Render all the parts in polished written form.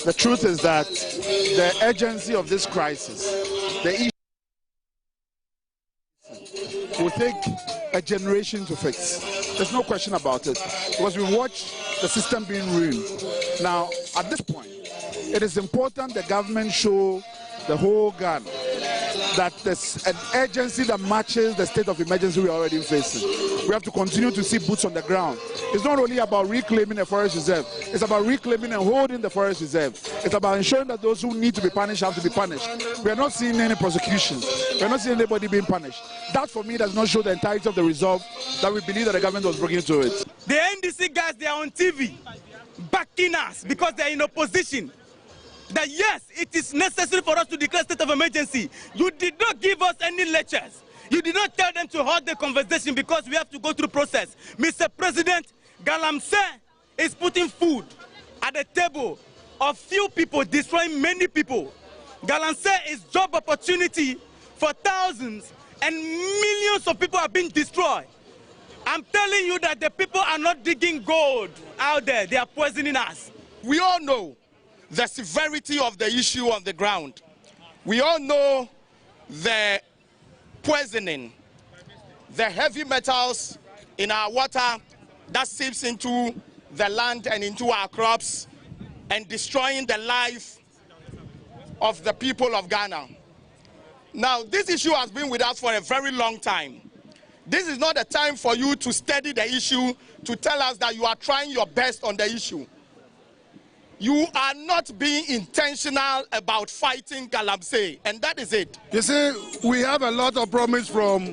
The truth is that the urgency of this crisis, the issue will take a generation to fix. There's no question about it, because we watch the system being ruined. Now, at this point, it is important the government show the whole Ghana that there's an urgency that matches the state of emergency we're already facing. We have to continue to see boots on the ground. It's not only about reclaiming the forest reserve, it's about reclaiming and holding the forest reserve. It's about ensuring that those who need to be punished have to be punished. We are not seeing any prosecutions. We are not seeing anybody being punished. That, for me, does not show the entirety of the resolve that we believe that the government was bringing to it. The NDC guys, they are on TV backing us because they are in opposition. That yes, it is necessary for us to declare state of emergency. You did not give us any lectures. You did not tell them to hold the conversation because we have to go through process. Mr. President, galamsey is putting food at the table of few people, destroying many people. Galamsey is job opportunity for thousands, and millions of people are being destroyed. I'm telling you that the people are not digging gold out there. They are poisoning us. We all know the severity of the issue on the ground. We all know the poisoning, the heavy metals in our water that seeps into the land and into our crops and destroying the life of the people of Ghana. Now, this issue has been with us for a very long time. This is not a time for you to study the issue, to tell us that you are trying your best on the issue. You are not being intentional about fighting galamsey, and that is it. You see, we have a lot of promise from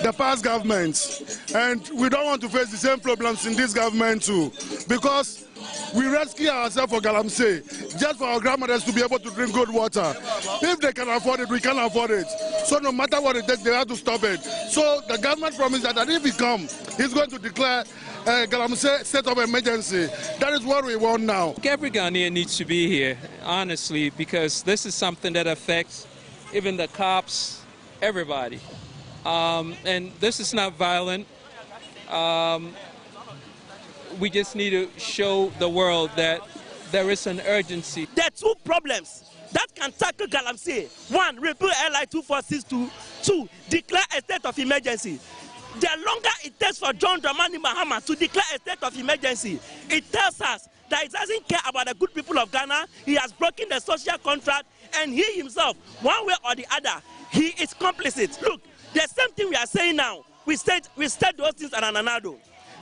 the past governments, and we don't want to face the same problems in this government too, because we rescue ourselves for galamsey, just for our grandmothers to be able to drink good water. If they can afford it, we can afford it. So no matter what it takes, they have to stop it. So the government promised that if he comes, he's going to declare galamsey state of emergency. That is what we want now. Every Ghanaian needs to be here, honestly, because this is something that affects even the cops, everybody. And this is not violent. We just need to show the world that there is an urgency. There are two problems that can tackle galamsey. One, repeal LI 2462. Two, declare a state of emergency. The longer it takes for John Dramani Mahama to declare a state of emergency, it tells us that he doesn't care about the good people of Ghana. He has broken the social contract, and he himself, one way or the other, he is complicit. Look, the same thing we are saying now, we said those things at Ananado.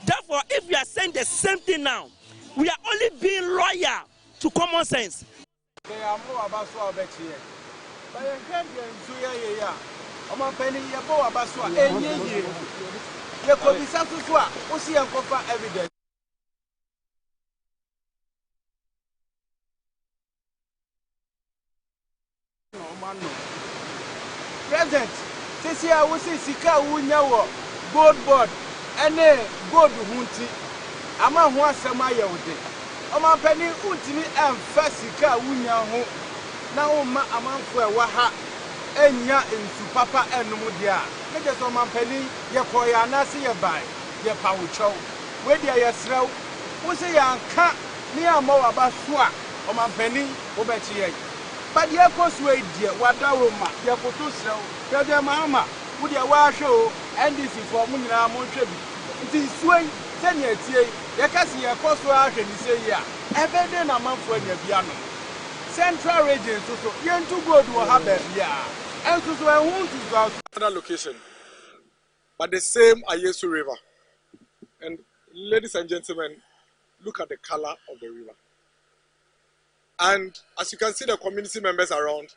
Therefore, if we are saying the same thing now, we are only being loyal to common sense. President, this year we see Sika Wunyawo, gold board, and gold hunti. Ama who asema yewde. Oma penny untimi emfa Sika Wunyaho. Na oma amanfo e wa ha enya ensu papa enum dia. Ne je so mampani ye koya na se ye bai ye pawucho. We dia ye srew. Wo se ya nka ni amawa ba so a omampani wo be chi ye. But ye koswe dia wada wo ma ye koto srew. Ye de mama wo dia wa hwe NDC for mu nyina mo hwe bi. Nti suai senya tie ye kasi ye koso ahwe ni se ye a. Ebede na manfo anya bia no. Central region so yentu good will have it, yeah. And so I want to go another location, but the same Ayesu River. And ladies and gentlemen, look at the color of the river. And as you can see, the community members around,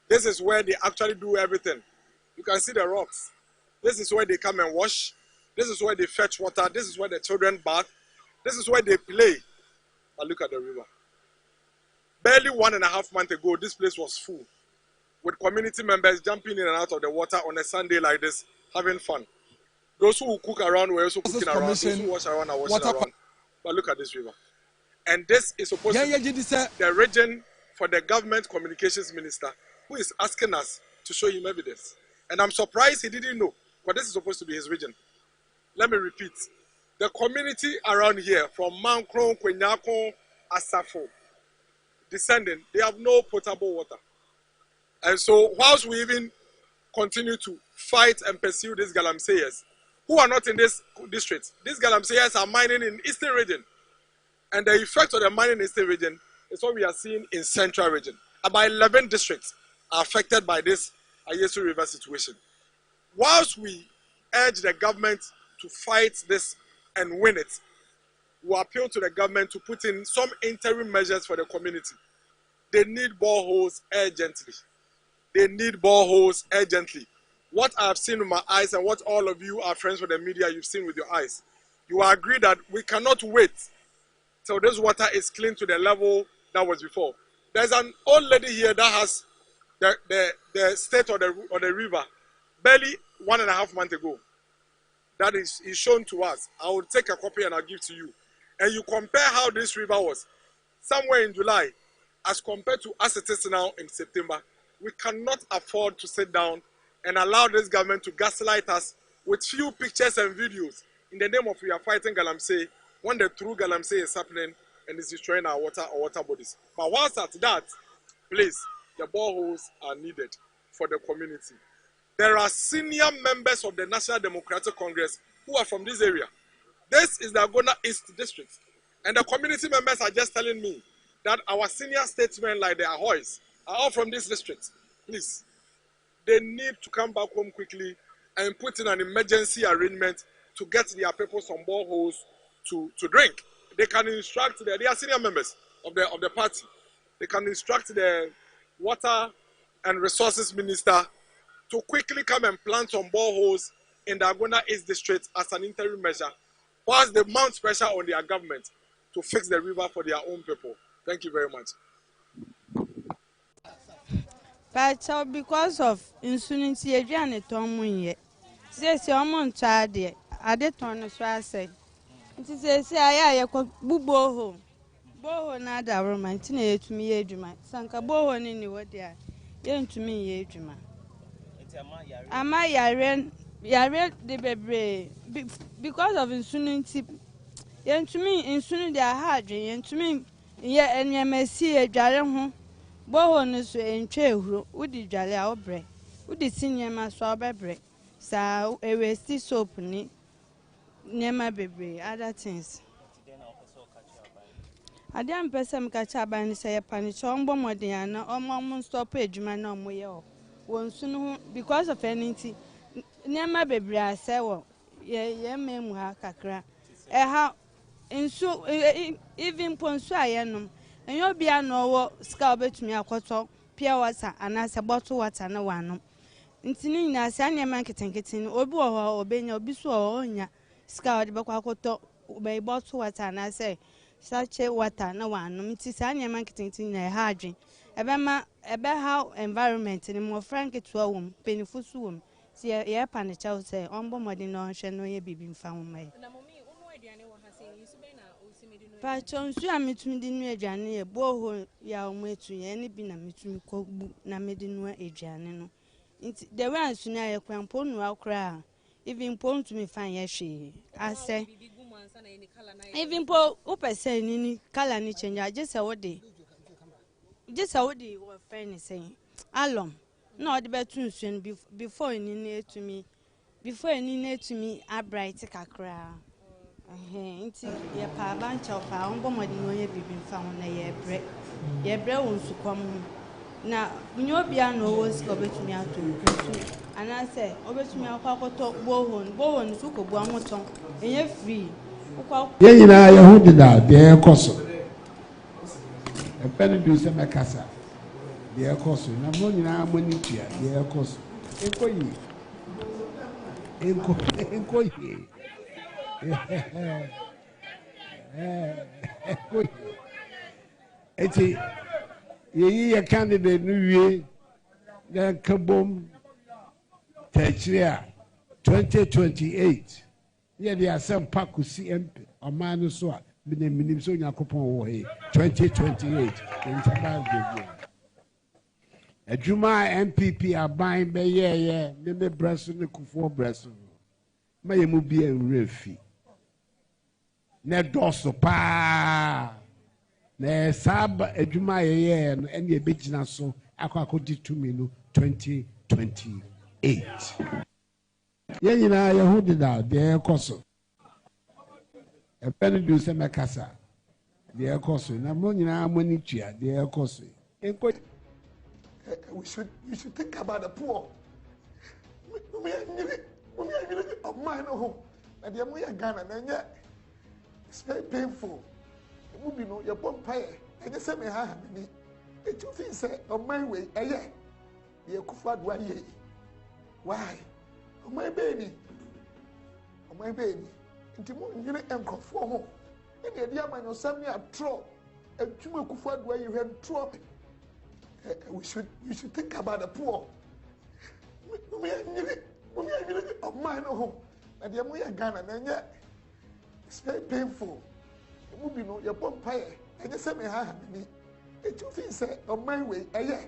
this is where they actually do everything. You can see the rocks. This is where they come and wash. This is where they fetch water. This is where the children bath. This is where they play. But look at the river. Barely 1.5 months ago, this place was full, with community members jumping in and out of the water on a Sunday like this, having fun. Those who cook around were also cooking around, those who wash around are washing around. But look at this river. And this is supposed to be the region for the government communications minister, who is asking us to show him evidence. And I'm surprised he didn't know, but this is supposed to be his region. Let me repeat. The community around here, from Mankron, Kwenyako, Asafo, descending, they have no potable water. And so whilst we even continue to fight and pursue these galamseyers, who are not in this district, these galamseyers are mining in Eastern region. And the effect of the mining in Eastern region is what we are seeing in Central region. About 11 districts are affected by this Ayesu River situation. Whilst we urge the government to fight this and win it, we appeal to the government to put in some interim measures for the community. They need boreholes urgently. They need boreholes urgently. What I have seen with my eyes and what all of you are friends with the media, you've seen with your eyes, you agree that we cannot wait till this water is clean to the level that was before. There's an old lady here that has the state of the river barely 1.5 months ago. That is shown to us. I will take a copy and I'll give to you. And you compare how this river was somewhere in July as compared to as it is now in September. We cannot afford to sit down and allow this government to gaslight us with few pictures and videos in the name of we are fighting galamsey, when the true galamsey is happening and is destroying our water or water bodies. But whilst at that, please, the boreholes are needed for the community. There are senior members of the National Democratic Congress who are from this area. This is the Agona East District. And the community members are just telling me that our senior statesmen like the Ahoys are all from this district. Please, they need to come back home quickly and put in an emergency arrangement to get their people some boreholes to drink. They can instruct, they are senior members of the party. They can instruct the Water and Resources Minister to quickly come and plant some boreholes in the Agona East District as an interim measure, whilst they mount pressure on their government to fix the river for their own people. Thank you very much. But because of insunity, Janet Tomunye says your monchade, I did turn so I say. It is a I call Buboho. Boho nada romantic to me, Ejuma. Sanka Boho in what they are. Young to me, Ejuma. Am I read the baby because of insunity? Young to me, insunin they are hard, and to me, yet and you may see a jarring. Boho is in chair, would the jolly our bread. Would the senior master bread? So a wasty soap near my baby, other things. I didn't press some catch up and say a panic on Bomodiana or Mom stop age man on way. Won't soon because of anything. Near my baby, I say, well, yeah, ma'am, kakra. How in so even Ponsuayanum. And you'll be an over scalp to me a quarter, pure water, and as a bottle water, no one. Intinia, Sanya marketing getting, Obu or Ben or Bisu or Onya, scoured Baquacoto, by bottle water, and I say, such a water, no one. It is Sanya marketing in a harding. About how environment and more frank to a woman, painful swim. See a year panic, say, on Bomodino, shall no ye be found me. Patron, so I met me in Johnny, a boho, ya way to any bin a meeting cook na made in a Janino. The one soon I can pon well cry. Even pon to me fine as she. I say, even po up say any color ni change. I just a day. Just a day were friendly saying, Alum, no, the bedroom soon before any near to me. Before any near to me, I bright a cry. Inti ya pa bancha pa ombomodi no ye bibin fa ho na ye bre won su kom na nyo bia no wo sika obetumi ato nsu ana se obetumi akwakoto bohon su ko bu amoton enye free ye nyina ye hu dida de ekoso e pene du se mekasa de ekoso na mo nyina mo ni tua de ekoso enkoyi Eti ye candidate nu wie kabom techria 2028 ye dey asem pakusi MP omanu so a minim so nyakopon wo he 2028 intaba de adwuma MPP aban be ye me braso ne kufo braso maye mu bi enrefi ne doso pa Na saba edwuma yeye no ene ebegina so akodi tumi no 2028. Ye nyina ye hu dida de ekoso. Epene du se mekasa. De ekoso na mo nyina amani tua de ekoso. We should think about the poor. Of mine home. And the Amuya Ghana, it's very painful. The movie, no, your bomb pie. I just said, I have me. The two things say, on my way, yeah. The Kufad Waye. Why? On my baby. On my baby. Into more and conform. And the dear man, your son, you are troll. And two more Kufad Waye, you have troll. We should think about the poor. Of mine home. And the Amuya Ghana, it's very painful. The movie, no, your bomb pie. I just said, I have me. The two things say, on my way, yeah.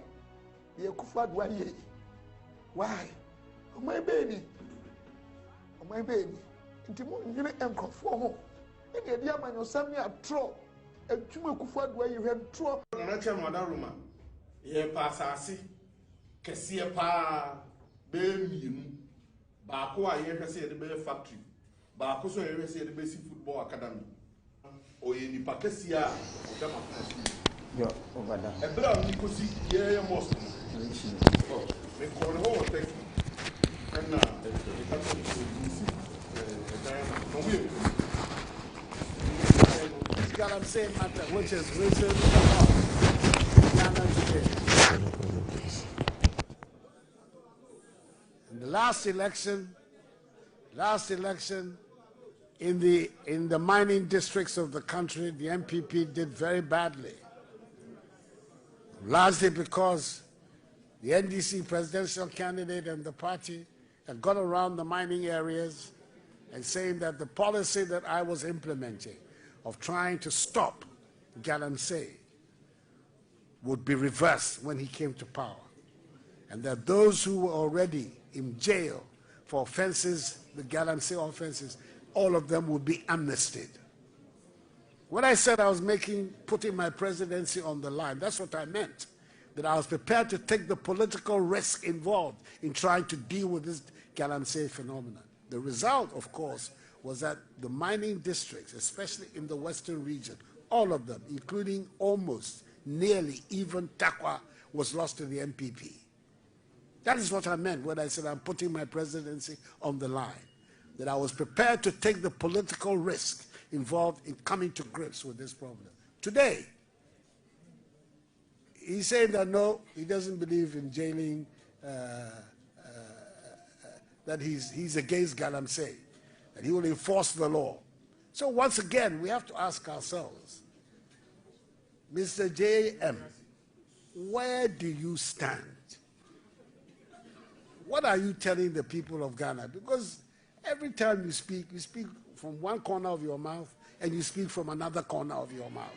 The Kufad Waye. Why? On my baby. On my baby. Into more and conform. And the dear man, your son, you are troll. And two more Kufad Waye, you have troll. Ye pasasi kesiye pa be mienu ba ko a ye hwese de be factory ba ko so ye hwese de be football academy o ye ni pakesi a o da ma yo obada e bra ni ko si ye mosque oh me ko no ho tek na e ka to no we galamsey matter which is racism. In the last election in the mining districts of the country, the MPP did very badly, largely because the NDC presidential candidate and the party had gone around the mining areas and saying that the policy that I was implementing of trying to stop galamsey would be reversed when he came to power, and that those who were already in jail for offenses, the galamsey offenses, all of them would be amnestied. When I said I was putting my presidency on the line, that's what I meant, that I was prepared to take the political risk involved in trying to deal with this galamsey phenomenon. The result, of course, was that the mining districts, especially in the western region, all of them, including almost nearly even Takwa, was lost to the MPP. That is what I meant when I said I'm putting my presidency on the line, that I was prepared to take the political risk involved in coming to grips with this problem. Today, he's saying that no, he doesn't believe in jailing, that he's against galamsey, that he will enforce the law. So once again, we have to ask ourselves, Mr. J.M., where do you stand? What are you telling the people of Ghana? Because every time you speak from one corner of your mouth and you speak from another corner of your mouth.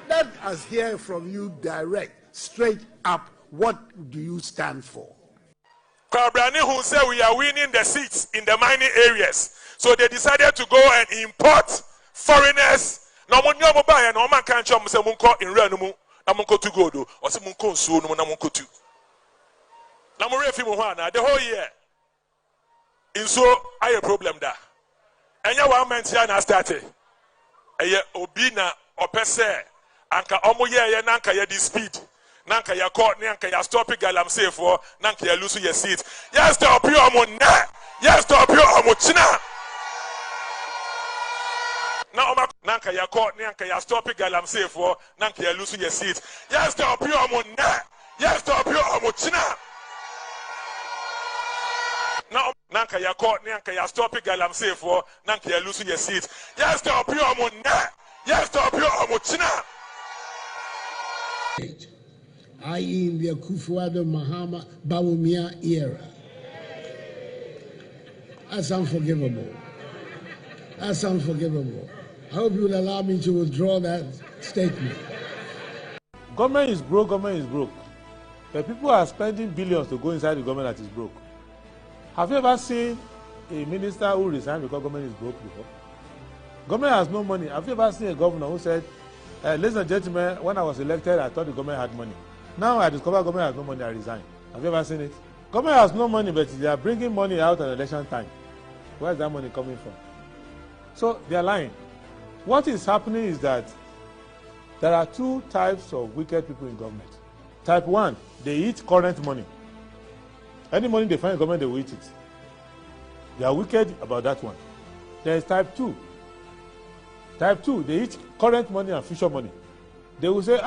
Let us hear from you direct, straight up, what do you stand for? Kwabrani who said we are winning the seats in the mining areas. So they decided to go and import foreigners. No mo nyomo ba ya no man kan chom se munko in real no mu na munko to go do o se munko nsuo no mu na munko tu na mo refi mu ho na the whole year insuo aye problem da enya 1 month ya na start eye obi na opese anka omo ye na anka ye di speed na anka ya court na anka ya stop galamsey for na anka ya lose your seat yes stop you omo na yes stop you omo china. Now, Nanka ya court, Nanka ya stop it, galamsey for Nanka ya lose your seat. Yes, stop you, Amuna. Yes, stop you, Amuchina. Now, Nanka ya court, Nanka ya stop it, galamsey for Nanka ya lose your seat. Yes, stop you, Amuna. Yes, stop you, Amuchina. I.e. in the Akufo-Addo Mahama Bawumia era. That's unforgivable. That's unforgivable. I hope you will allow me to withdraw that statement. Government is broke, government is broke. But people are spending billions to go inside the government that is broke. Have you ever seen a minister who resigned because government is broke before? Government has no money. Have you ever seen a governor who said, Ladies and gentlemen, when I was elected, I thought the government had money. Now I discover government has no money, I resign. Have you ever seen it? Government has no money, but they are bringing money out at election time. Where is that money coming from? So they are lying. What is happening is that there are two types of wicked people in government. Type 1, they eat current money. Any money they find in government, they will eat it. They are wicked about that one. There is type 2. Type 2, they eat current money and future money. They will say,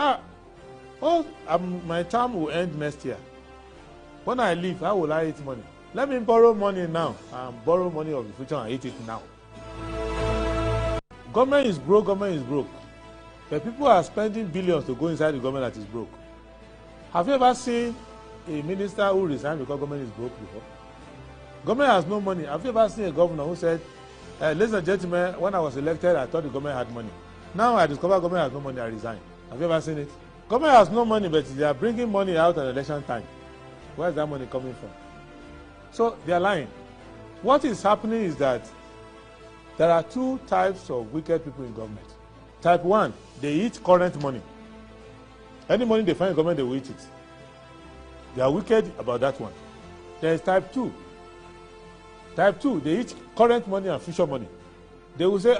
my term will end next year. When I leave, how will I eat money? Let me borrow money now and borrow money of the future and eat it now. Government is broke, government is broke. But people are spending billions to go inside the government that is broke. Have you ever seen a minister who resigned because government is broke before? Government has no money. Have you ever seen a governor who said, ladies and gentlemen, when I was elected, I thought the government had money. Now I discover government has no money, I resign. Have you ever seen it? Government has no money, but they are bringing money out at election time. Where is that money coming from? So they are lying. What is happening is that there are two types of wicked people in government. Type 1, they eat current money. Any money they find in government, they will eat it. They are wicked about that one. There is type 2. Type 2, they eat current money and future money. They will say,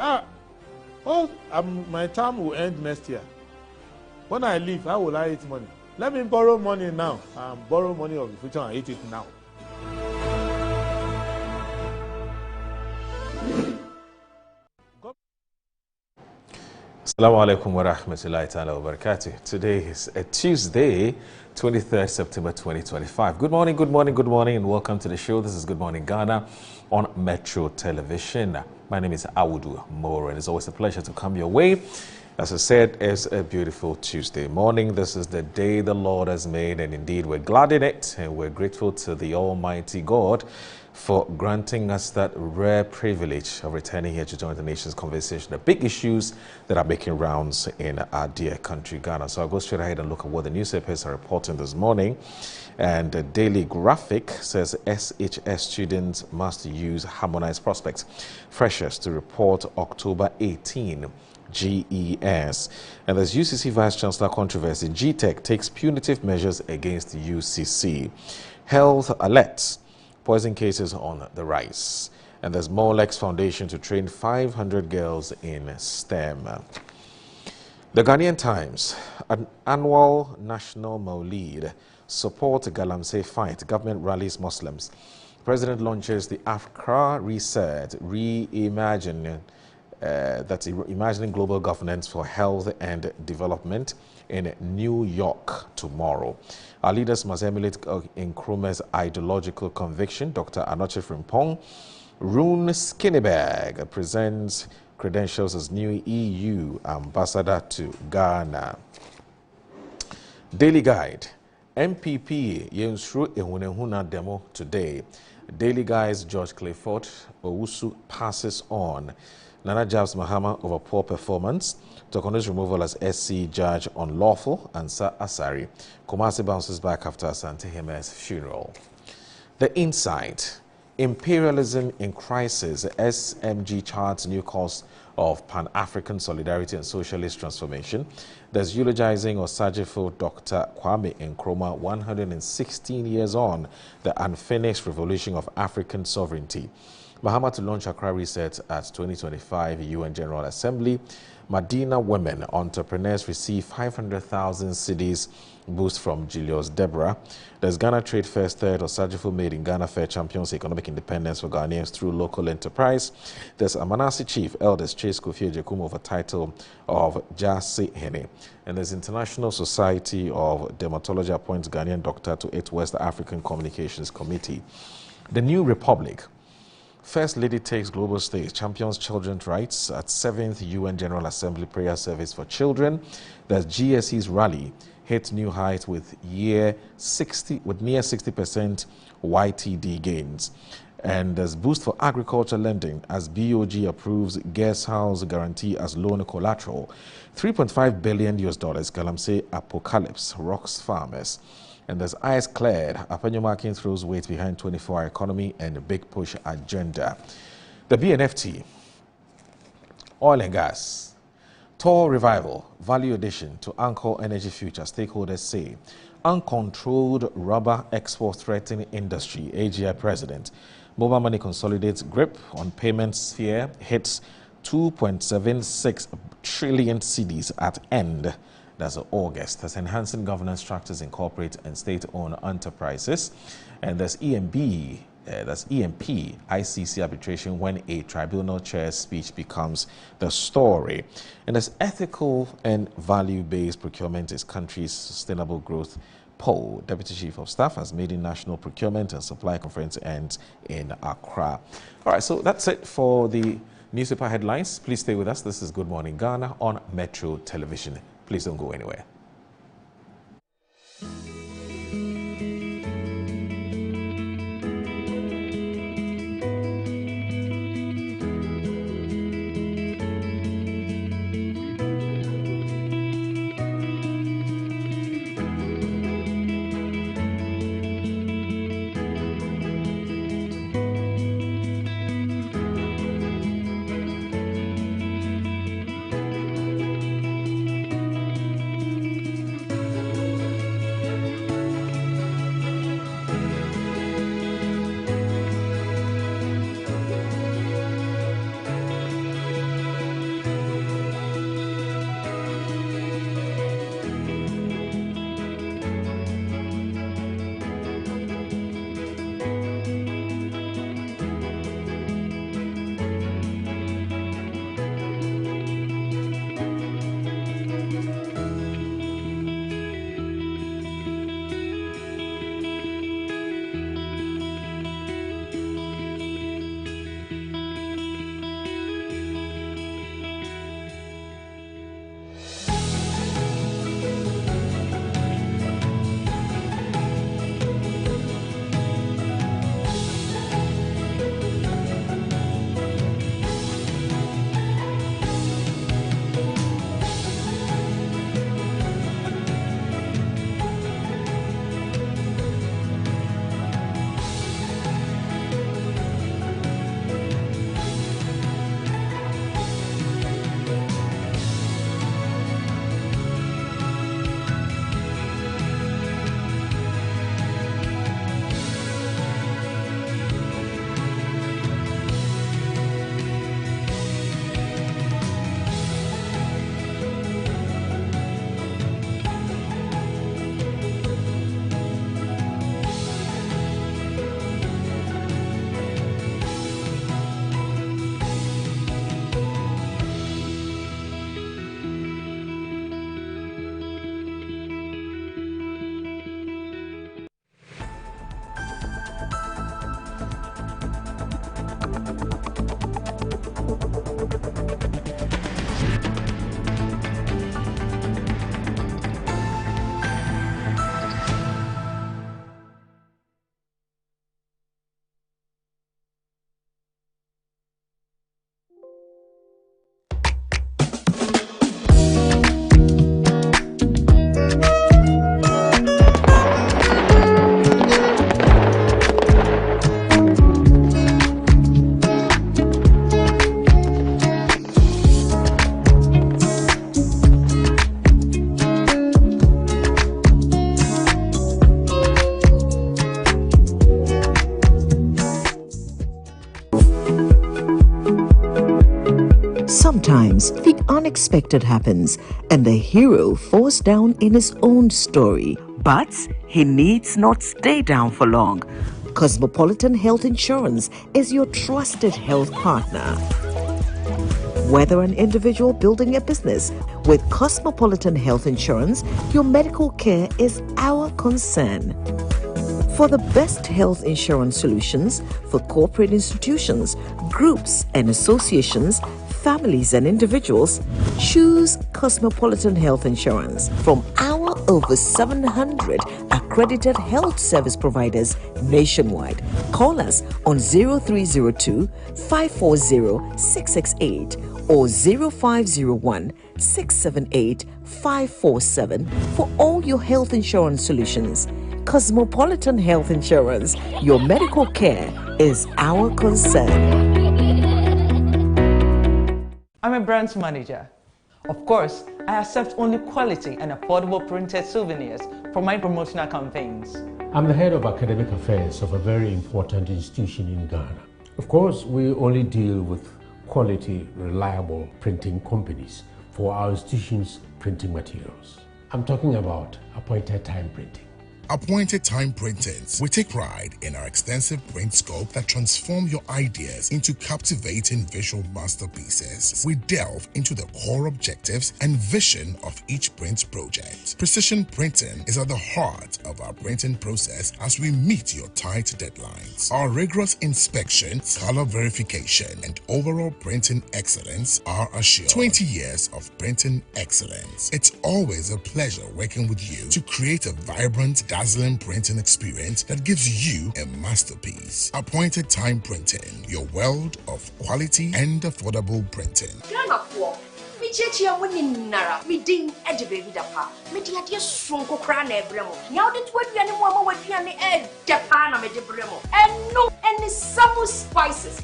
my term will end next year. When I leave, how will I eat money? Let me borrow money now and borrow money of the future and eat it now. Assalamu alaikum wa rahmatullahi ta'ala wa barakatuh. Today is a Tuesday, 23rd September 2025. Good morning, good morning, good morning, and welcome to the show. This is Good Morning Ghana on Metro Television. My name is Awudu Moro, and it's always a pleasure to come your way. As I said, it's a beautiful Tuesday morning. This is the day the Lord has made, and indeed we're glad in it, and we're grateful to the Almighty God for granting us that rare privilege of returning here to join the nation's conversation, the big issues that are making rounds in our dear country, Ghana. So I'll go straight ahead and look at what the newspapers are reporting this morning. And the Daily Graphic says SHS students must use harmonized prospects. Freshers to report October 18. GES. And there's UCC Vice Chancellor controversy. GTech takes punitive measures against the UCC. Health alerts. Poison cases on the rise. And there's Molex Foundation to train 500 girls in STEM. The Ghanaian Times. An annual national Maulid. Support galamsey fight. Government rallies Muslims. President launches the Accra Reset Reimagine. That's imagining global governance for health and development in New York tomorrow. Our leaders must emulate Nkrumah's ideological conviction. Dr. Anoche Frimpong. Rune Skinnyberg presents credentials as new EU ambassador to Ghana. Daily Guide. MPP Yensru Ehunehuna demo today. Daily Guide's George Clifford Owusu passes on. Nana Jabs Mahama over poor performance. Tokono's removal as SC judge unlawful. Answer Asari. Kumasi bounces back after Asante Heme's funeral. The Insight. Imperialism in crisis. SMG charts new course of Pan-African solidarity and socialist transformation. There's eulogizing Osajifo Dr. Kwame Nkrumah 116 years on the unfinished revolution of African sovereignty. Mahama to launch Accra Reset at 2025 UN General Assembly. Medina women entrepreneurs receive 500,000 cedis boost from Julius Deborah. There's Ghana Trade Fair's third Osajifo Made in Ghana Fair champions economic independence for Ghanaians through local enterprise. There's Amanasi Chief Eldest Chase Kofi Ejekum over title of Jase Hene. And there's International Society of Dermatology appoints Ghanaian doctor to its West African Communications Committee. The New Republic. First Lady takes global stage, champions children's rights at 7th UN General Assembly prayer service for children. There's GSE's rally hits new heights with near 60% YTD gains. And there's boost for agriculture lending as BOG approves guest house guarantee as loan collateral. $3.5 billion galamsey apocalypse rocks farmers. And there's eyes cleared. Apenyo Markin throws weight behind 24-hour economy and a big push agenda. The BNFT, oil and gas. Tor revival, value addition to Anchor Energy Future, stakeholders say. Uncontrolled rubber export threatening industry, AGI president. Mobile money consolidates grip on payment sphere, hits 2.76 trillion cedis at end. That's August. That's enhancing governance structures in corporate and state-owned enterprises. And there's EMP ICC arbitration when a tribunal chair's speech becomes the story. And there's ethical and value-based procurement is country's sustainable growth poll. Deputy Chief of Staff has made a national procurement and supply conference ends in Accra. All right, so that's it for the newspaper headlines. Please stay with us. This is Good Morning Ghana on Metro Television. Please don't go anywhere. Sometimes the unexpected happens and the hero falls down in his own story. But he needs not stay down for long. Cosmopolitan Health Insurance is your trusted health partner. Whether an individual building a business, with Cosmopolitan Health Insurance, your medical care is our concern. For the best health insurance solutions for corporate institutions, groups and associations, families and individuals, choose Cosmopolitan Health Insurance from our over 700 accredited health service providers nationwide. Call us on 0302 540 668 or 0501 678 547 for all your health insurance solutions. Cosmopolitan Health Insurance, your medical care is our concern. I'm a branch manager. Of course, I accept only quality and affordable printed souvenirs for my promotional campaigns. I'm the head of academic affairs of a very important institution in Ghana. Of course, we only deal with quality, reliable printing companies for our institution's printing materials. I'm talking about appointed time printing. Appointed Time Printings. We take pride in our extensive print scope that transform your ideas into captivating visual masterpieces. We delve into the core objectives and vision of each print project. Precision printing is at the heart of our printing process as we meet your tight deadlines. Our rigorous inspection, color verification, and overall printing excellence are assured. 20 years of printing excellence. It's always a pleasure working with you to create a vibrant, dazzling printing experience that gives you a masterpiece. Appointed Time Printing, your world of quality and affordable printing. Me chechi woni nara me din e de baby da pa me di ade sonko kra na ebremo nya ode to aduane mo ama waduane e de pa na me de bremo eno any some spices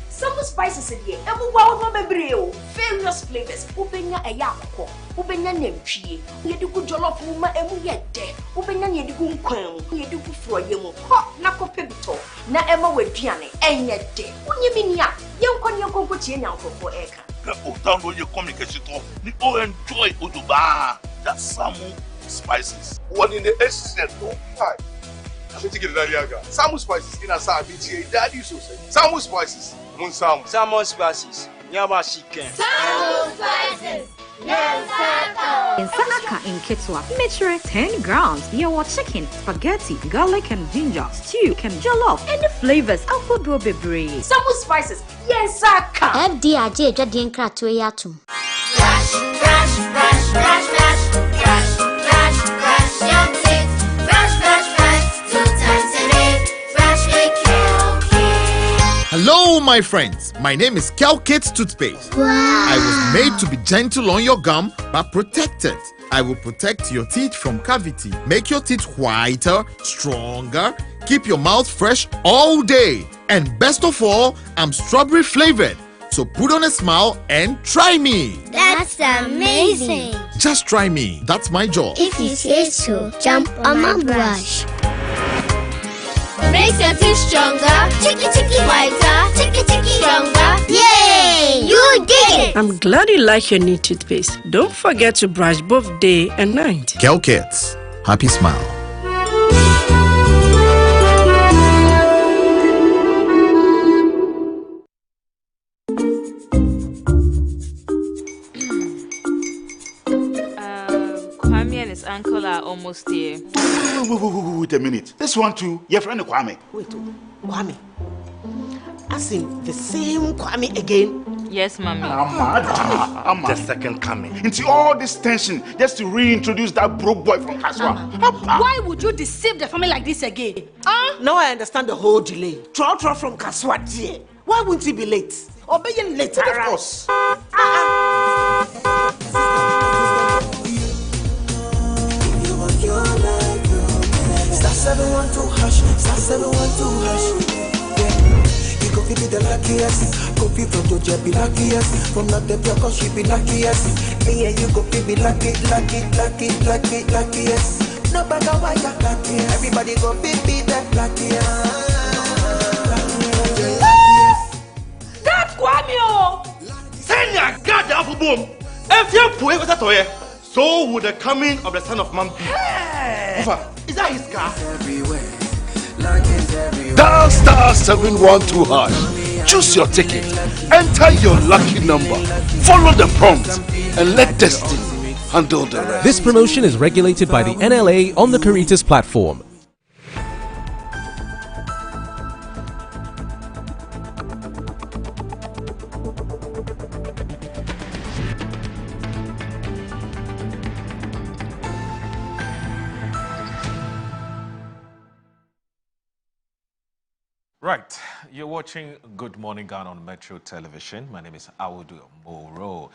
dey e bu wa wo bebre o various flavors ubenya e ya akoko ubenya nantwie ye de ku jollof mu ma emu ye de ubenya ye de ku nkwan ye de ku froye mu ho na ko pebito na ema waduane enye de wonye minia ye nkonko tie nyankofo eka. Download your communication to you all enjoy Oduba. That's some spices. One in the essence, no five. I'm taking the Dariaga. Some spices in a Sabi, Daddy so say. Some spices, Moon Sam. Some spices, Yama chicken. Some spices. In Sanaka in Kitswa, measure 10 grams. You want chicken, spaghetti, garlic and ginger, stew, and jollof, and the flavors of Bebre. Some spices, yes, Saka. FDIJ Jadien Kratoyatum. Brush, brush, brush, brush, brush, brush, brush, brush your teeth. Brush, brush, brush, 2 times a day. Brush it, Hello, my friends. My name is Calkit Toothpaste. Wow. I was made to be gentle on your gum, but protected. I will protect your teeth from cavity, make your teeth whiter, stronger, keep your mouth fresh all day. And best of all, I'm strawberry flavored. So put on a smile and try me. That's amazing. Just try me. That's my job. If you say so, jump on my brush. Makes your teeth stronger, chicky whiter, chicky stronger. Yay! You did it! I'm glad you like your new toothpaste. Don't forget to brush both day and night. Calkits. Happy smile. His uncle are almost here. Wait a minute. This one too, your friend Kwame. Wait, Kwame. As in the same Kwame again? Yes, Mommy. I'm the second coming. Into all this tension just to reintroduce that broke boy from Kaswa. Why would you deceive the family like this again? Now I understand the whole delay. Troll from Kaswa dear. Why wouldn't he be late? Obey him later. Of course. Star 712 hash, star 712 hash. Yeah, you go be the luckiest. Go be from Georgia, be luckiest. From not the cause she be luckiest. Me and you go be luckiest. No matter why you're luckiest. Everybody go be the luckiest. That's Kwame! Send your goddamn for boom. If you put it toy, so would the coming of the Son of Man be. Is that his car? Dial star 712 hash. Choose your ticket. Enter your lucky number. Follow the prompt and let destiny handle the rest. This promotion is regulated by the NLA on the Caritas platform. Right, you're watching Good Morning Ghana on Metro Television. My name is Awudu Moro.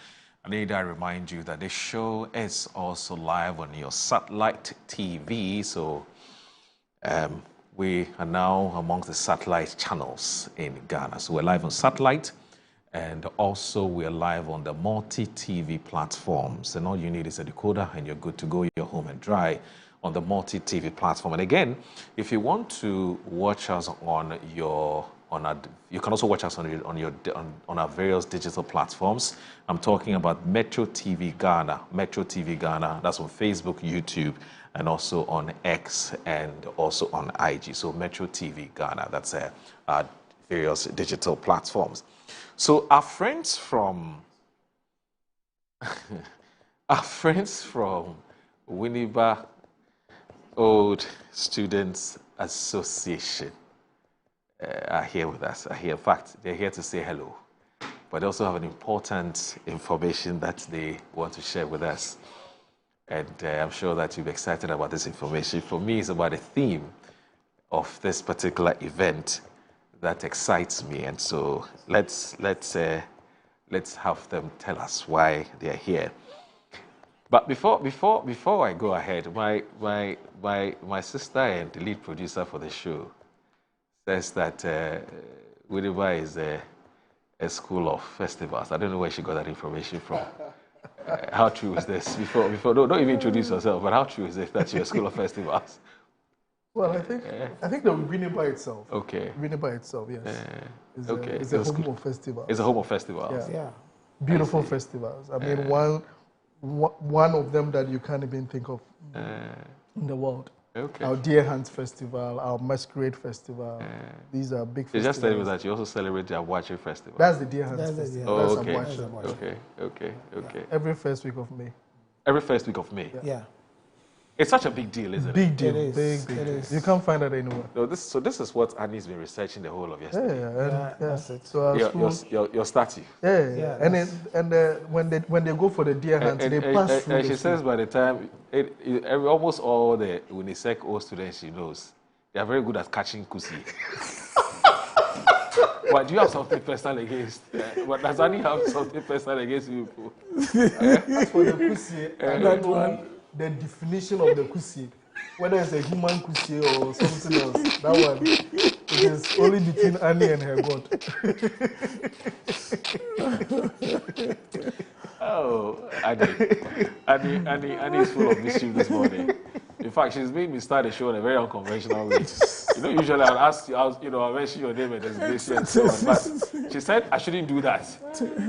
I need to remind you that this show is also live on your satellite TV. So we are now amongst the satellite channels in Ghana. So we're live on satellite And also, we're live on the multi-TV platforms. And all you need is a decoder, and you're good to go. You're home and dry on the multi-TV platform. And again, if you want to watch us on your you can also watch us on our various digital platforms. I'm talking about Metro TV Ghana. Metro TV Ghana. That's on Facebook, YouTube, and also on X, and also on IG. So Metro TV Ghana. That's our various digital platforms. So our friends from Winneba Old Students Association are here with us. In fact, they're here to say hello, but they also have an important information that they want to share with us. And I'm sure that you'll be excited about this information. For me, it's about the theme of this particular event that excites me. And so let's have them tell us why they are here. But before I go ahead, my sister and the lead producer for the show says that Winneba is a school of festivals. I don't know where she got that information from. How true is this? Before don't even introduce yourself, but how true is it that you're a school of festivals? Well, I think the Winneba itself. Okay. Winneba itself, yes. It's a home of festivals. It's a home of festivals. Yeah. Beautiful festivals. I mean, one of them that you can't even think of in the world. Okay. Our Deer Hunt Festival, our Masquerade Festival. These are big festivals. You just tell me that you also celebrate the Awache Festival. That's the Deer Hunt Festival. Oh, That's okay. Okay. Yeah. Every first week of May. Every first week of May? Yeah. It's such a big deal, isn't it? Big deal. It is. Big deal. You can't find it anywhere. No, this is what Annie's been researching the whole of yesterday. Yeah. That's it. So your statue. Yeah. And when they go for the Deer Hunt, they pass through. And she says by the time almost all the UNISEC O students she knows, they are very good at catching kusi. But do you have something personal against? But does Annie have something personal against you people? As for the kusi, I don't know the definition of the kusi, whether it's a human kusi or something else. That one, it is only between Annie and her God. Oh, Annie is full of mischief this morning. In fact, she's made me start the show in a very unconventional way. Usually I'll ask you, I'll mention your name and designation and so on. But she said I shouldn't do that.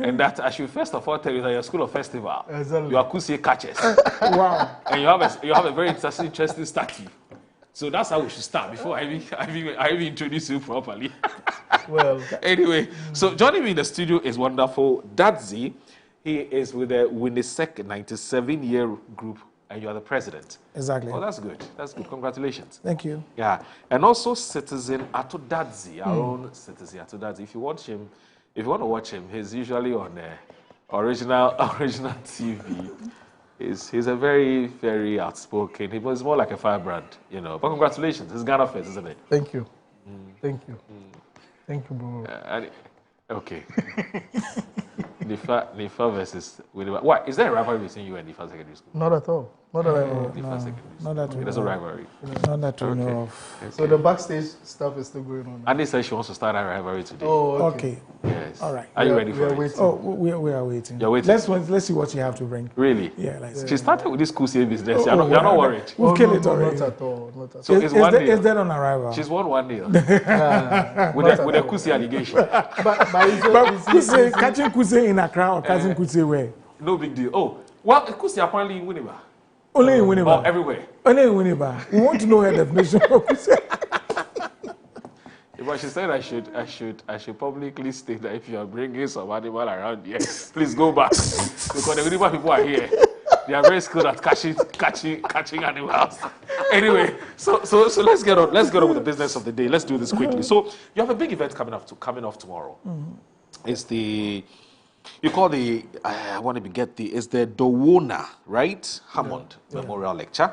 And that I should first of all tell you that you're a school of festival. Exactly. You are Kusie catchers. Wow. And you have a very interesting statue. So that's how we should start before I even introduce you properly. Well. Anyway, so joining me in the studio is wonderful Dadzi. He is with the UNISEC 97-year group. And you are the president. Exactly. Oh, that's good. That's good. Congratulations. Thank you. Yeah. And also citizen Atodadzi, our own citizen Atodadzi. If you want to watch him, he's usually on original TV. He's a very, very outspoken. He was more like a firebrand, But congratulations. It's Ghana Fest, isn't it? Thank you. Thank you. Thank you, bro. Okay. Nifa versus Winneba. What? Is there a rivalry between you and Nifa Secondary School? Not at all. Not that I know of. Nifa Secondary School. Not that we There's a rivalry. Not that we know of. Okay. So the backstage stuff is still going on. Annie says she wants to start a rivalry today. Oh, okay. Yes. All right. Are you ready for it? Waiting. Oh, we are waiting. You're waiting. Let's see what you have to bring. Really? Yeah. She started with this Kusie business. You're not worried. We've killed it already. Not at all. Not at all. So it's 1-0. Is that on arrival? She's won 1-0. with a Kusie allegation. But catching Kusie in Accra or catching Kusie where? No big deal. Oh, well, Kusie apparently in Winneba. Only in Winneba. Oh, everywhere. Only in Winneba. We want to know her definition of Kusie. But she said I should publicly state that if you are bringing some animal around here, please go back because the Winneba people are here. They are very skilled at catching animals. Anyway, so let's get on with the business of the day. Let's do this quickly. So you have a big event coming off tomorrow. Mm-hmm. It's the it's the Dowona, right? Hammond Memorial Lecture.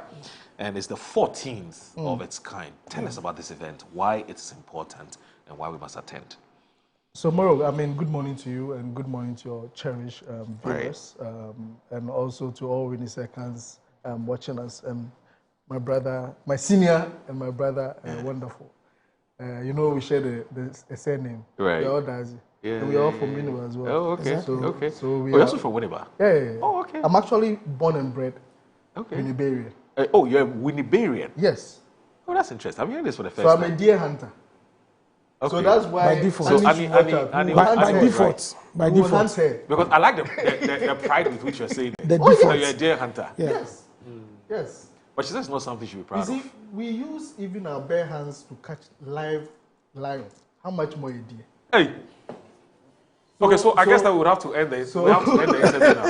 And it's the 14th of its kind. Tell us about this event, why it's important, and why we must attend. So, Moro, good morning to you, and good morning to your cherished viewers, and also to all UNISECans watching us. And my brother, my senior, and my brother, wonderful. We share the surname. Right. The Odazi. Yeah, and we are all from Winneba as well. Oh, okay. So, Okay. So we you're are also from Winneba? Yeah. Oh, okay. I'm actually born and bred okay. Winnebarian. Oh, you're a Winnebarian? Yes. Oh, that's interesting. I'm hearing this for the first time. So I'm a deer hunter. Okay. So that's why by default. So by default. By default. Because I like the pride with which you're saying it. The default. That you're a deer hunter. Yeah. Yes. Yes. But she says it's not something you should be proud you of. see, we use even our bare hands to catch live lions. How much more a deer? Hey. Okay, so I guess that we would have to end the interview now.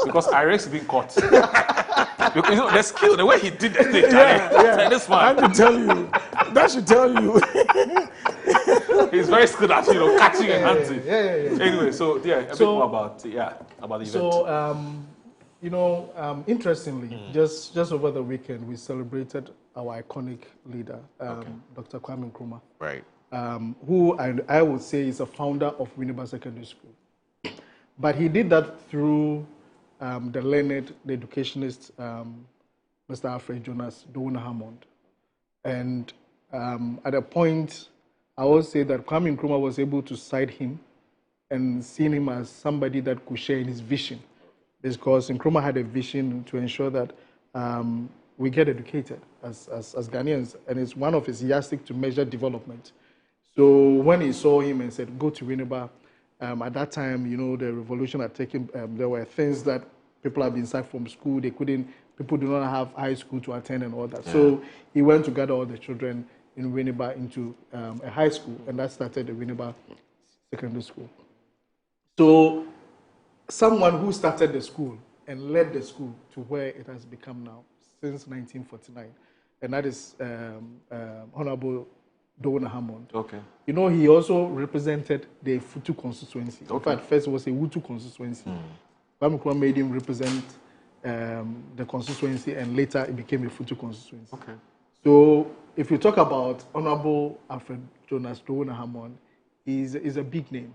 Because Irex is being caught. Because you know the skill, the way he did the thing, this man. I can tell you. That should tell you. He's very skilled at catching and hunting. Yeah. Anyway, so a bit more about the event. So interestingly, just over the weekend, we celebrated our iconic leader, Dr. Kwame Nkrumah. Right. Who I would say is a founder of Winneba Secondary School. But he did that through the learned, the educationist, Mr. Alfred Jonas Downer Hammond. And at a point, I always say that Kwame Nkrumah was able to cite him and see him as somebody that could share in his vision. Because Nkrumah had a vision to ensure that we get educated as Ghanaians, and it's one of his yardsticks to measure development. So when he saw him and said, go to Winneba, at that time, the revolution had taken, there were things that people had been sacked from school, people do not have high school to attend and all that. Yeah. So he went to gather all the children in Winneba into a high school, and that started the Winneba Secondary School. So someone who started the school and led the school to where it has become now since 1949, and that is Honorable Downer Hammond. Okay. He also represented the Futu constituency. Okay. In fact, first it was a Hutu constituency. Kwame Nkrumah made him represent the constituency, and later it became a Futu constituency. Okay. So if you talk about Honorable Alfred Jonas Downer Hammond, he's a big name.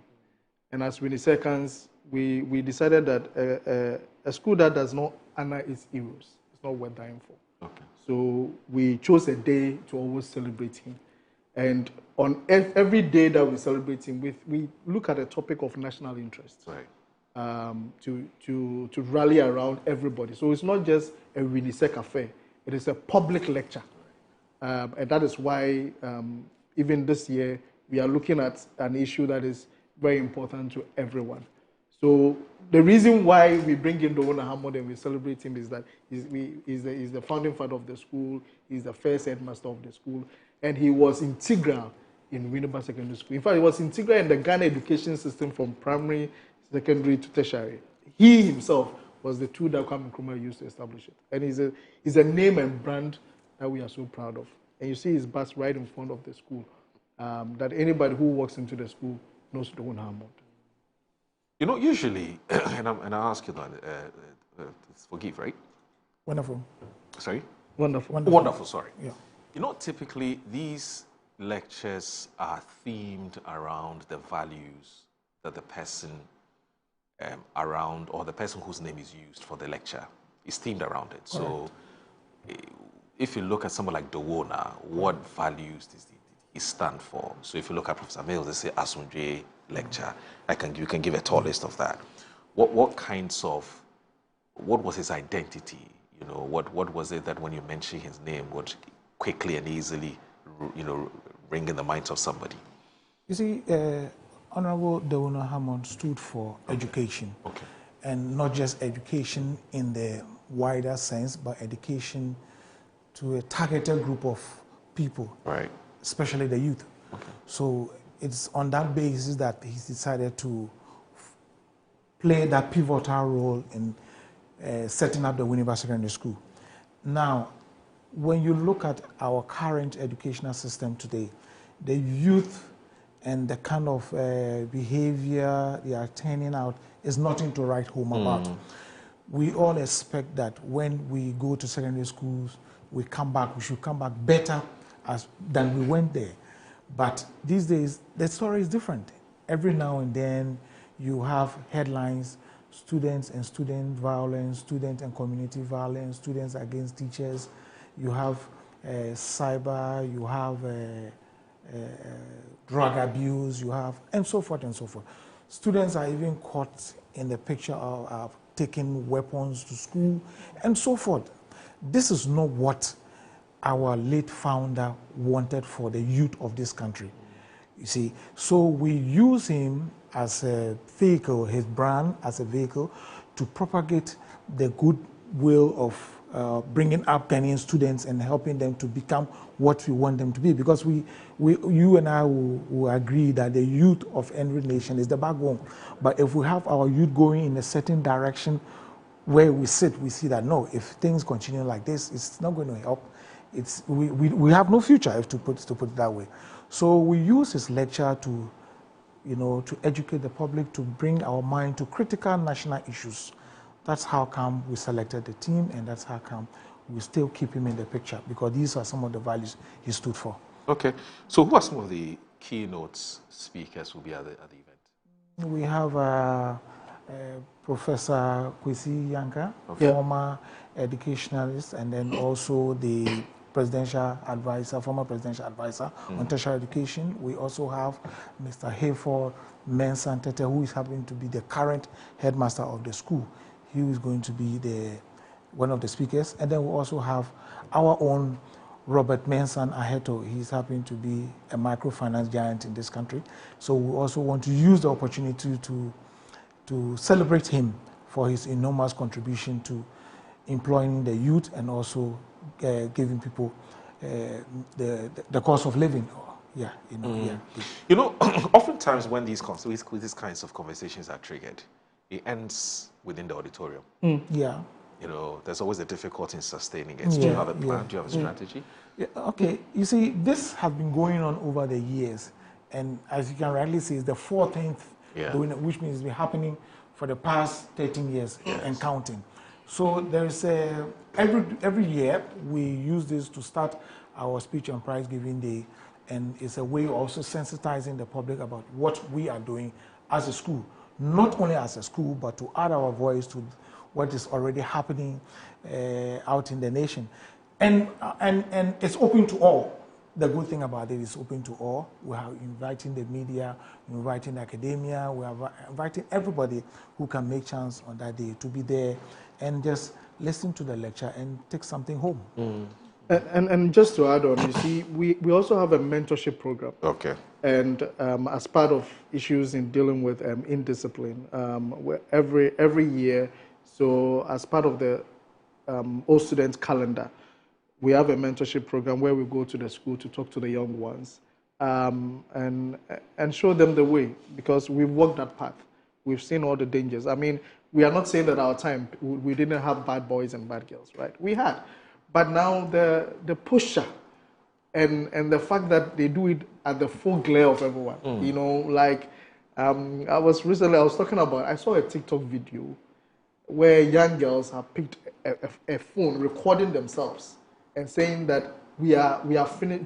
And as Winnie Seconds, we decided that a school that does not honor its heroes is not worth dying for. Okay. So we chose a day to always celebrate him. And on every day that we celebrate him, we look at a topic of national interest. Right. To rally around everybody. So it's not just a Winnie Sec affair. It is a public lecture. And that is why even this year, we are looking at an issue that is very important to everyone. So the reason why we bring in Downer Hammond and we celebrate him is that he's the founding father of the school, he's the first headmaster of the school, and he was integral in Winneba Secondary School. In fact, he was integral in the Ghana education system from primary, secondary to tertiary. He himself was the tool that Kwame Nkrumah used to establish it. And he's a name and brand that we are so proud of. And you see his bus right in front of the school, that anybody who walks into the school knows Downer Hammond. Usually, and I ask you that, forgive, right? Wonderful. Sorry? Wonderful, sorry. Yeah. Typically these lectures are themed around the values that the person around, or the person whose name is used for the lecture is themed around it. So if you look at someone like Downer, what values does he stand for? So if you look at Professor Mills, they say Asunje lecture. You can give a tall list of that. What was his identity? What was it that when you mention his name would quickly and easily, ring in the minds of somebody? You see, Honorable Downer Hammond stood for education. Okay. And not just education in the wider sense, but education to a targeted group of people, right? Especially the youth. Okay. So it's on that basis that he's decided to play that pivotal role in setting up the Winneba Secondary School. Now, when you look at our current educational system today, the youth and the kind of behavior they are turning out is nothing to write home about. We all expect that when we go to secondary schools, we should come back better than we went there. But these days, the story is different. Every now and then, you have headlines, students and student violence, student and community violence, students against teachers. You have cyber, you have drug abuse, you have, and so forth and so forth. Students are even caught in the picture of taking weapons to school and so forth. This is not what our late founder wanted for the youth of this country. You see, so we use him as a vehicle, his brand as a vehicle, to propagate the goodwill of bringing up Ghanaian students and helping them to become what we want them to be. Because you and I will agree that the youth of every nation is the backbone. But if we have our youth going in a certain direction where we sit, we see that no, if things continue like this, it's not going to help. We have no future, if to put it that way. So we use his lecture to, to educate the public, to bring our mind to critical national issues. That's how come we selected the team, and that's how come we still keep him in the picture, because these are some of the values he stood for. Okay. So who are some of the keynote speakers who will be at the event? We have Professor Kwesi Yanka, a former educationalist, and then also the former presidential advisor on tertiary education. We also have Mr. Hayford Mensah Tete, who is happening to be the current headmaster of the school. He is going to be one of the speakers. And then we also have our own Robert Mensah Aheto. He's happening to be a microfinance giant in this country. So we also want to use the opportunity to celebrate him for his enormous contribution to employing the youth and also giving people the cost of living. Oftentimes when these kinds of conversations are triggered, it ends within the auditorium. There's always a difficulty in sustaining it. Do you have a plan? Do you have a strategy? Okay, you see, this has been going on over the years, and as you can rightly see, it's the 14th, which means it's been happening for the past 13 years and counting. So there's every year we use this to start our speech and prize giving day, and it's a way of also sensitizing the public about what we are doing as a school, not only as a school, but to add our voice to what is already happening out in the nation, and it's open to all. The good thing about it is open to all. We are inviting the media, we're inviting academia, we are inviting everybody who can make chance on that day to be there and just listen to the lecture and take something home. And just to add on, you see, we also have a mentorship program. Okay. And as part of issues in dealing with indiscipline, every year, so as part of the all students calendar, we have a mentorship program where we go to the school to talk to the young ones and show them the way, because we've walked that path. We've seen all the dangers. I mean, we are not saying that our time we didn't have bad boys and bad girls, right? We had. But now the pusher and the fact that they do it at the full glare of everyone, I saw a TikTok video where young girls have picked a phone recording themselves and saying that we are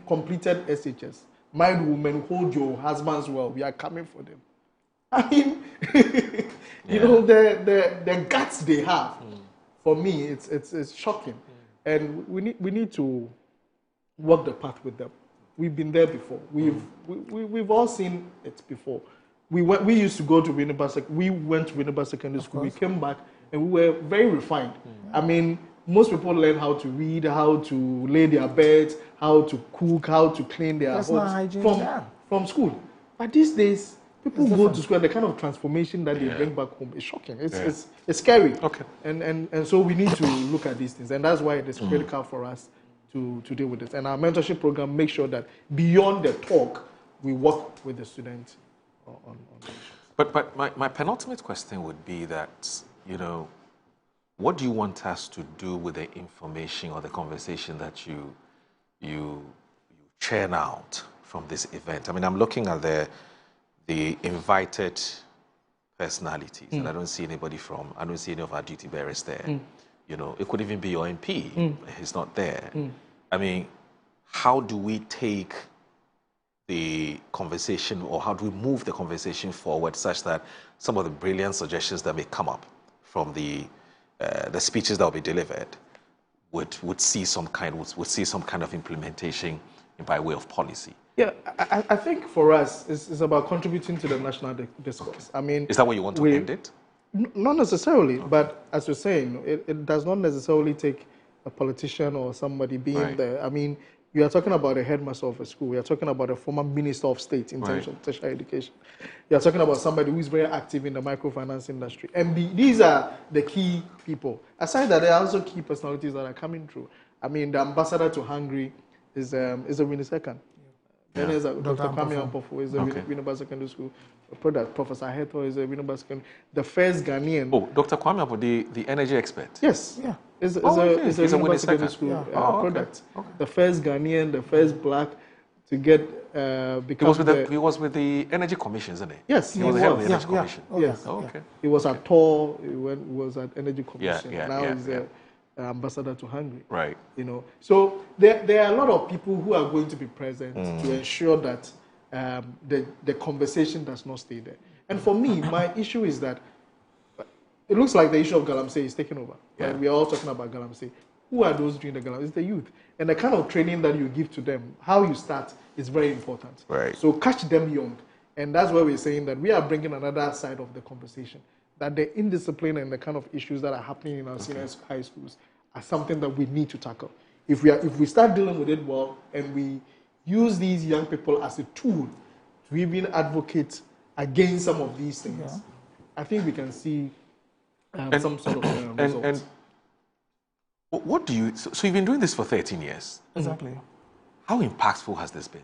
completed SHS. Mind women, hold your husbands well. We are coming for them. I mean, the guts they have. For me, it's shocking, and we need to walk the path with them. We've been there before. We've all seen it before. We used to go to Winneba. We went to Winneba Secondary School. We came back and we were very refined. I mean, most people learn how to read, how to lay their beds, how to cook, how to clean their homes from school. But these days, people go to school and the kind of transformation that they bring back home is shocking. It's scary. Okay. And so we need to look at these things. And that's why it is critical for us to deal with this. And our mentorship program makes sure that beyond the talk, we work with the students on issues. But my penultimate question would be that, what do you want us to do with the information or the conversation that you churn out from this event? I mean, I'm looking at the invited personalities, and I don't see any of our duty bearers there. It could even be your MP. He's not there. I mean, how do we take the conversation, or how do we move the conversation forward such that some of the brilliant suggestions that may come up from the speeches that will be delivered would see some kind of implementation by way of policy? Yeah, I think for us, it's about contributing to the national discourse. I mean, is that what you want to end it? Not necessarily, but as you're saying, it does not necessarily take a politician or somebody being there. I mean, you are talking about a headmaster of a school. We are talking about a former minister of state in terms of tertiary education. You are talking about somebody who is very active in the microfinance industry. And these are the key people. Aside that, there are also key personalities that are coming through. I mean, the ambassador to Hungary is a winning second. Then there's Dr. Kwame Ampofo is a Winneba Secondary School product. Professor Heto is a Winneba Secondary. The first Ghanaian. Oh, Dr. Kwame Ampofo, the energy expert. Yes. Yeah. Is a Winneba Secondary School product. Okay. The first Ghanaian, the first black to get become. He was with the Energy Commission, isn't he? Yes, he was the head of the Energy Commission. Yes. Oh, okay. He was at TOR. He was at Energy Commission. Now he's ambassador to Hungary. Right. You know, so there are a lot of people who are going to be present to ensure that the conversation does not stay there. And for me, my issue is that it looks like the issue of galamsey is taking over. Yeah. Right? We are all talking about galamsey. Who are those doing the galamsey? It's the youth. And the kind of training that you give to them, how you start, is very important. Right. So catch them young. And that's why we're saying that we are bringing another side of the conversation. That the indiscipline and the kind of issues that are happening in our senior high schools are something that we need to tackle. If we start dealing with it well and we use these young people as a tool to even advocate against some of these things, I think we can see some sort of results. And what do you... So you've been doing this for 13 years. Exactly. How impactful has this been?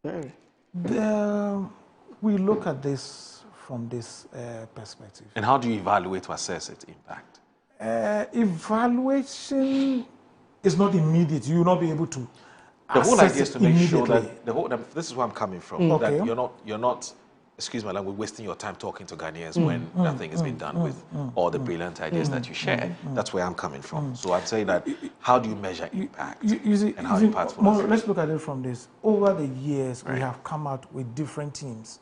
Very. We look at this from this perspective. And how do you evaluate to assess its impact? Evaluation is not immediate. You will not be able to the whole idea is to make sure that this is where I'm coming from. That you're not, excuse my language, wasting your time talking to Ghanaians when nothing has been done with all the brilliant ideas that you share. That's where I'm coming from. So I'm saying that how do you measure impact and how impactful? Let's look at it from this. Over the years, we have come out with different teams.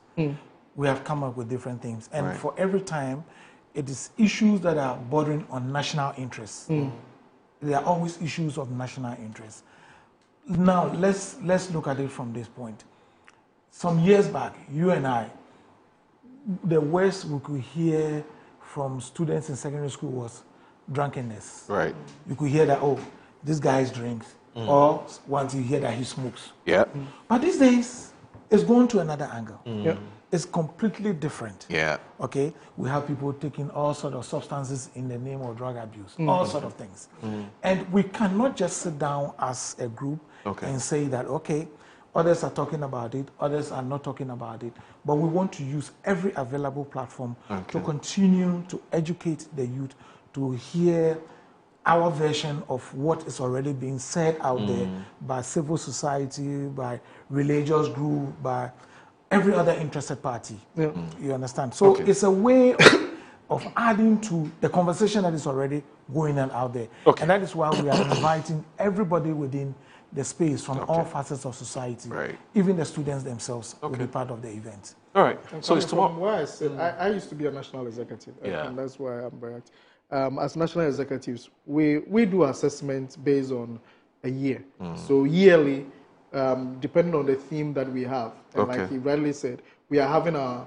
We have come up with different things, and for every time, it is issues that are bordering on national interests. There are always issues of national interest. Now, let's look at it from this point. Some years back, you and I, the worst we could hear from students in secondary school was drunkenness. Right. You could hear that, oh, this guy drinks, or once you hear that he smokes. Yeah. But these days, it's going to another angle. It's completely different. Yeah. Okay? We have people taking all sorts of substances in the name of drug abuse, all sorts of things. And we cannot just sit down as a group and say that, okay, others are talking about it, others are not talking about it, but we want to use every available platform to continue to educate the youth to hear our version of what is already being said out there by civil society, by religious group, by every other interested party. You understand? So it's a way of adding to the conversation that is already going on out there. And that is why we are inviting everybody within the space from all facets of society. Even the students themselves will be part of the event. All right. So it's tomorrow. From where I said, I used to be a national executive, and that's why I'm very active. As national executives, we do assessments based on a year. So yearly, depending on the theme that we have. And like he rightly said, we are having our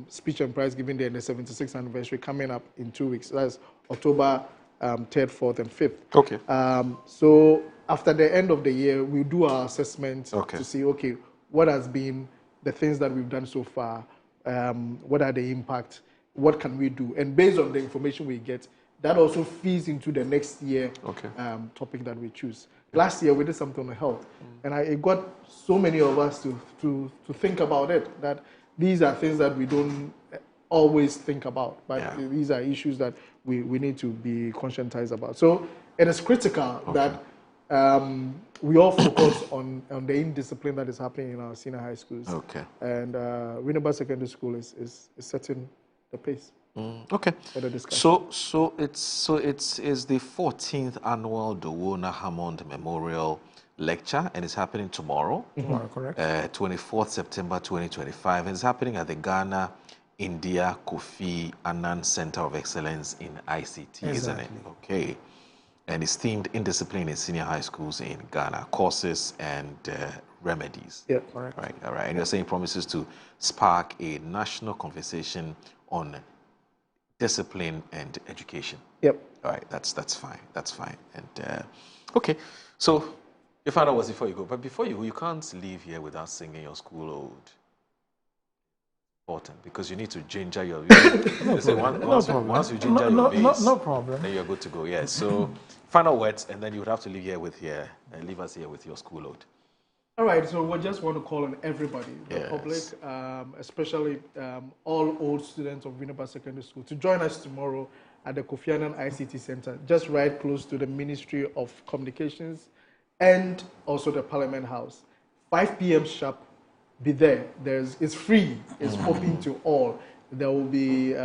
speech and prize giving day in the 76th anniversary coming up in 2 weeks. That's October 3rd, 4th, and 5th. So after the end of the year, we do our assessment to see, okay, what has been the things that we've done so far, what are the impacts, what can we do? And based on the information we get, that also feeds into the next year topic that we choose. Last year, we did something on health, and it got so many of us to think about it, that these are things that we don't always think about, but these are issues that we need to be conscientized about. So it is critical that we all focus on the indiscipline that is happening in our senior high schools. And Winneba Secondary School is setting the pace. For the discussion. So it's the 14th annual Dowona Hammond Memorial Lecture, and it's happening tomorrow. Tomorrow, correct. 24th September 2025, and it's happening at the Ghana India Kofi Annan Center of Excellence in ICT, isn't it? Okay. and it's themed Indiscipline in Senior High Schools in Ghana, Causes and Remedies. Yeah, correct. Right, all right. And you're saying promises to spark a national conversation on discipline and education. Yep. All right, that's fine. That's fine. And okay, so your father was before you go, but before you go, you can't leave here without singing your school ode. Important, because you need to ginger your. Once you ginger your base, no problem. Then you're good to go. Yes. So final words, and then you would have to leave here with leave us here with your school ode. All right, so we just want to call on everybody, the public, especially all old students of Winneba Secondary School, to join us tomorrow at the Kofi Annan ICT Center, just right close to the Ministry of Communications and also the Parliament House. 5 p.m. sharp, be there. It's free, it's open to all. There will be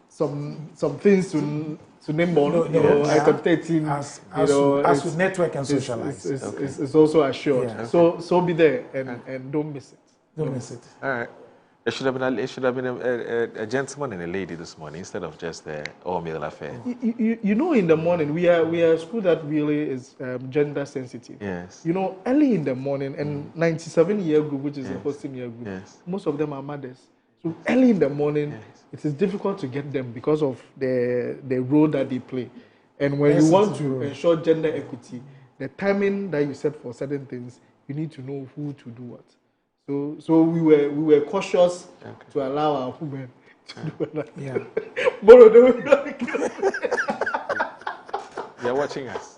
some things to name on, item 13. As with network and socialize. It's also assured. Yeah. So be there and don't miss it. Don't miss it. All right. It should have been a gentleman and a lady this morning instead of just the all-male affair. You know, in the morning we are a school that really is gender sensitive. Yes. You know, early in the morning, and 97-year group, which is a hosting year group, most of them are mothers. So early in the morning, it is difficult to get them because of the role that they play. And when you want to ensure gender equity, the timing that you set for certain things, you need to know who to do what. So we were cautious to allow our women to do that. Yeah. They're watching us.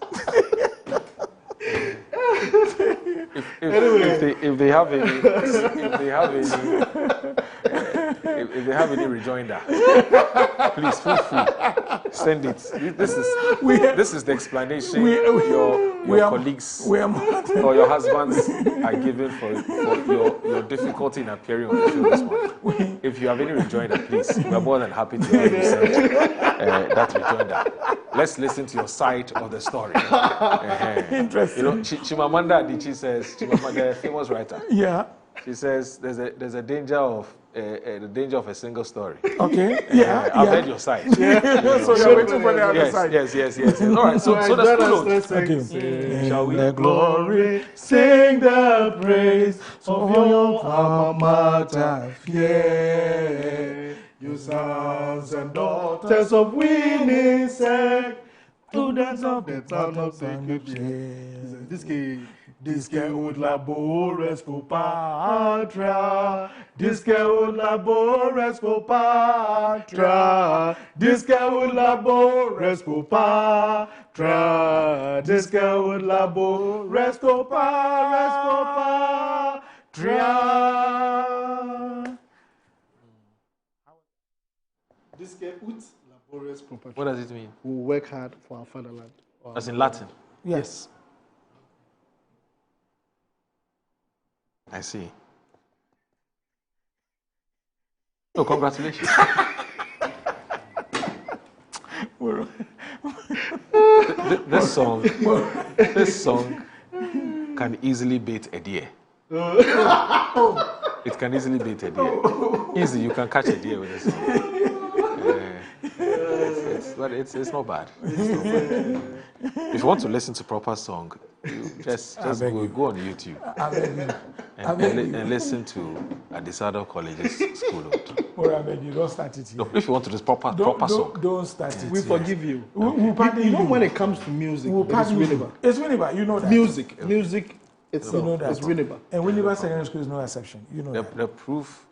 If they have any rejoinder, please feel free. Send it. This is the explanation your colleagues or your husbands are giving for your difficulty in appearing on the show this morning. If you have any rejoinder, please, we are more than happy to have you send that rejoinder. Let's listen to your side of the story. Interesting. You know, Chimamanda Adichie says, the famous writer. Yeah. She says there's a danger of the danger of a single story. Okay. I've heard your side. So you're waiting for the other side. Yes. All right. So the school. Okay. Shall we? The glory, sing the praise of your alma mater. Yeah, you sons and daughters of Winnipeg, students of the town of Sacred Disque ut labores for patria, disque ut labores for patria, disque ut labores for patria, disque ut labores for patria. Disque ut labores for patria. What does it mean? We work hard for our fatherland. As in Latin? Yes. I see. Oh, congratulations. This song can easily beat a deer. It can easily beat a deer. Easy, you can catch a deer with this song. It's not bad. If you want to listen to proper song, you just go on YouTube and listen to Adisado College's school ode. You don't start it here. No, if you want to do proper song. Don't start it. We forgive you. We'll pardon you. When it comes to music, we'll pardon you. It's Winneba, you know that. Music itself, you know that. It's Winneba. And Winneba Secondary School is no exception. You know the proof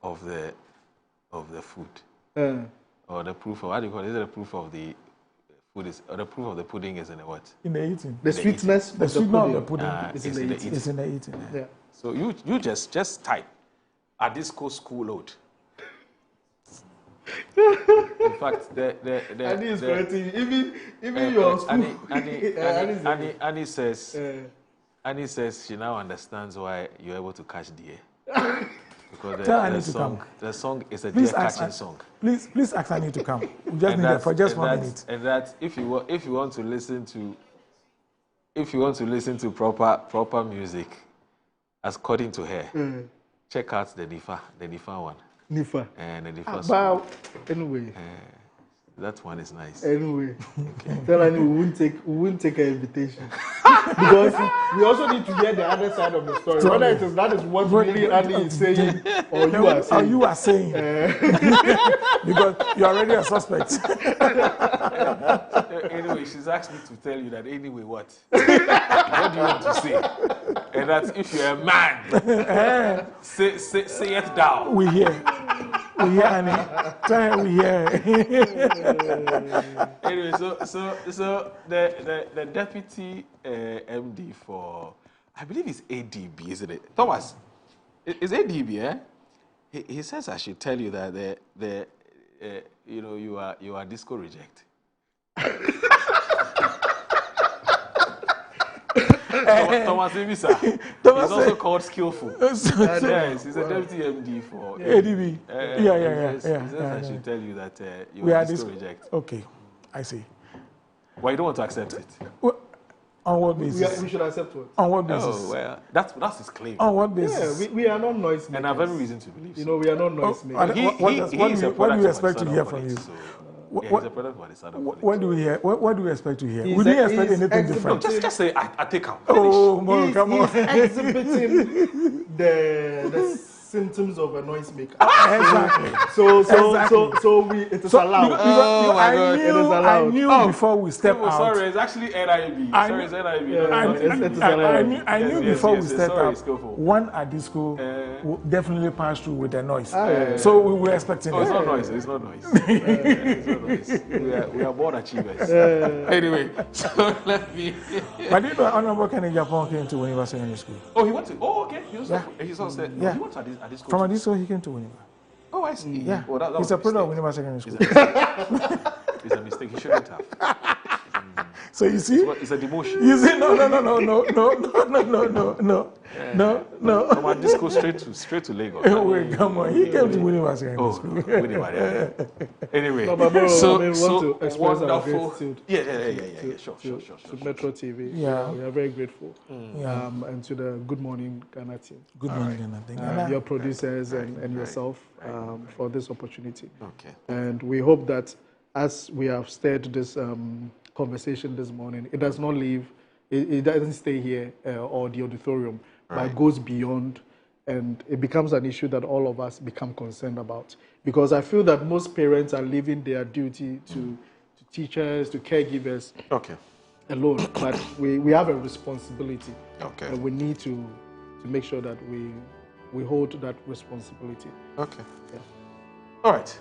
of the food. Or the proof of, how do you call it? Is it the proof of the food or the proof of the pudding is in the what? In the eating. The sweetness of the pudding is in the eating. It's in the eating. Yeah. So you just type Adisco school ode. In fact, Annie is correcting even your school. Annie says she now understands why you're able to catch deer. Because the song is a deer catching song. Please ask Annie to come. We just need her for just 1 minute. And that if you want to listen to proper music, according to her, check out the Nifa one. Nifa. And the Nifa song. Anyway. That one is nice. Anyway, tell Annie we won't take her invitation because we also need to hear the other side of the story. Whether it is that is what really Annie is saying or you are saying. Or you are saying. Because you are already a suspect. Anyway, she's asked me to tell you that anyway what? What do you want to say? And that if you're a man, say it down. We hear. We hear, Annie. Tell her we hear. Anyway, so the deputy MD for, I believe it's ADB, isn't it? Thomas, is ADB? He says I should tell you that you are disco reject. Thomas Ebisa. He's also called skillful. Yes, he's a deputy MD for ADB. He says I should tell you that you are disco reject. Okay, I see. Why you don't want to accept it? On what basis? We should accept what? On what basis? Oh, well, that's his claim. On what basis? Yeah, we are not noise makers. And I have every reason to believe so. You know, we are not noise makers. What do you expect to hear from you? He's a product of the son of What do we hear? What do we expect to hear? We didn't expect anything different. No, just say I take out. Oh, Moro, come on. He's exhibiting the symptoms of a noisemaker. Exactly. So it is allowed. Oh my God. It is allowed. I knew before we step out. Sorry, it's actually NIB. Sorry, it's NIB. I knew before we step out. One at this school will definitely pass through with a noise. So we were expecting. Oh, it's not noise. It's not noise. It's not noise. We are born achievers. Anyway, so let me. But you know, Honorable Kennedy Japan came to Winneba Secondary School. Oh, he went to. Oh, okay. He also said. Yeah. He went to Adisco. From Adisco, he came to Winneba. Oh, I see. Yeah. Well, that he's a product of Winneba Secondary School. It's a mistake. He shouldn't have. So you see, it's a demotion. You see, no. From Adisco straight to Lagos. Oh, wait, come on. He came to Winneba Secondary School. Winneba, Anyway, so want to express our gratitude. Sure. To Metro TV. Yeah, we are very grateful. And to the Good Morning Ghana team. Good morning, Ghana. Thank you. Your producers and yourself for this opportunity. Okay. And we hope that as we have stirred this conversation this morning, it does not leave, it doesn't stay here or the auditorium, but it goes beyond, and it becomes an issue that all of us become concerned about. Because I feel that most parents are leaving their duty to teachers, to caregivers alone, but we have a responsibility. And we need to make sure that we hold that responsibility. Okay. Yeah. All right.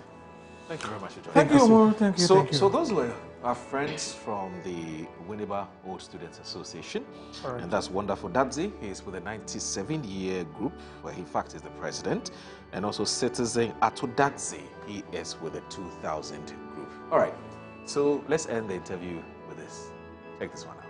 Thank you very much for joining us. Thank you, Omar. Thank you. So those were our friends from the Winneba Old Students Association. Right. And that's wonderful. Dadzi, he's with the 97-year group, where he in fact is the president. And also Citizen Ato Dadzi, he is with the 2000 group. All right, so let's end the interview with this. Check this one out.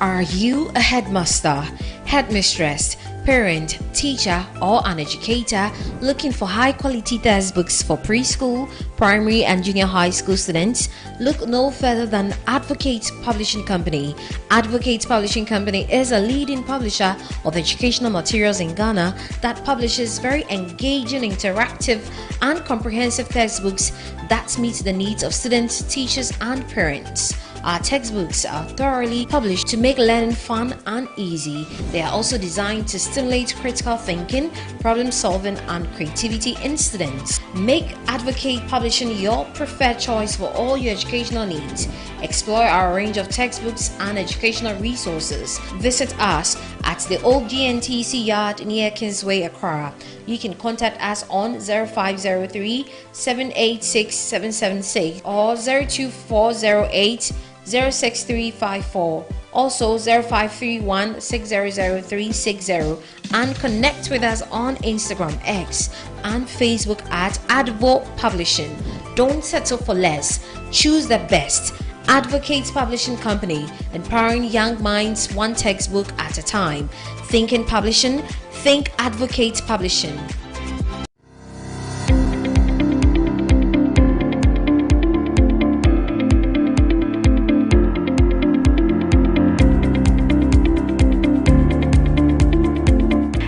Are you a headmaster, headmistress, parent, teacher, or an educator looking for high-quality textbooks for preschool, primary, and junior high school students? Look no further than Advocate Publishing Company. Advocate Publishing Company is a leading publisher of educational materials in Ghana that publishes very engaging, interactive, and comprehensive textbooks that meet the needs of students, teachers, and parents. Our textbooks are thoroughly published to make learning fun and easy. They are also designed to stimulate critical thinking, problem solving, and creativity in students. Make Advocate Publishing your preferred choice for all your educational needs. Explore our range of textbooks and educational resources. Visit us at the old GNTC yard near Kingsway, Accra. You can contact us on 0503 786 776 or 02408 06354 Also 0531 600 360, and connect with us on Instagram, X, and Facebook at Advo Publishing. Don't settle for less. Choose the best. Advocates Publishing Company, empowering young minds one textbook at a time. Think in publishing, think Advocates Publishing.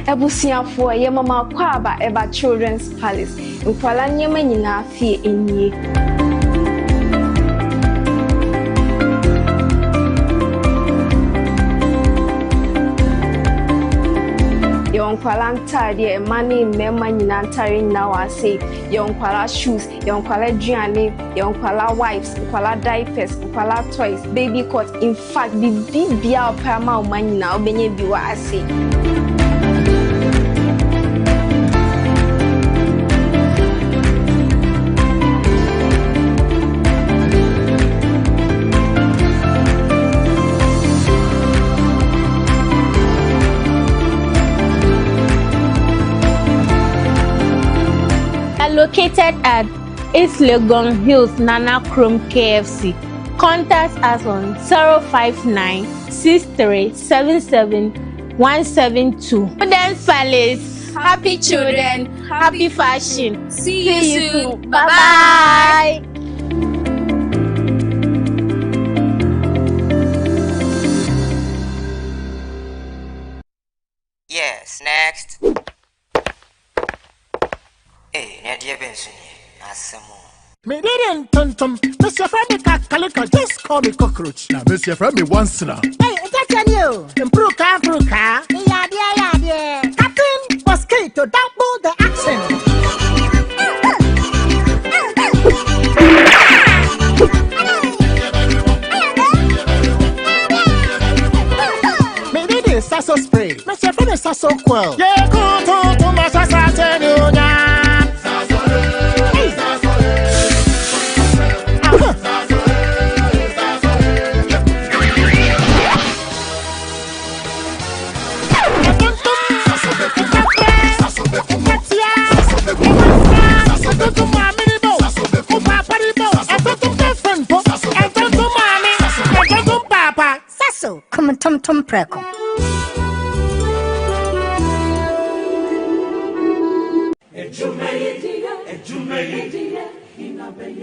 Ebusiafo ye mama kwaba eba Children's Palace. Nkwala nyema nyina fie enyi. Yonkwala ntade mani mema nyina ntare nyina wase. Yonkwala shoes, yonkwala aduane, yonkwala wipes, yonkwala diapers, yonkwala toys, baby cot. In fact, bibia opama o manyina obenye bi wase. Located at East Legon Hills, Nana Chrome KFC. Contact us on 059 6377 172. Children's Palace. Happy children, happy fashion. See you soon. Bye-bye. Yes, next. Hey, Nadia Benson, me didn't tum. Mr. Freddy Calico, just call me cockroach. Now, Mr. Freddy once now. Hey, that's you. Improve car. Yeah. Captain Mosquito, double the accent. Me did it, Sasso spray. Mr. Freddy Sasso quell. Yeah, go to my Sasso. Come tum preko.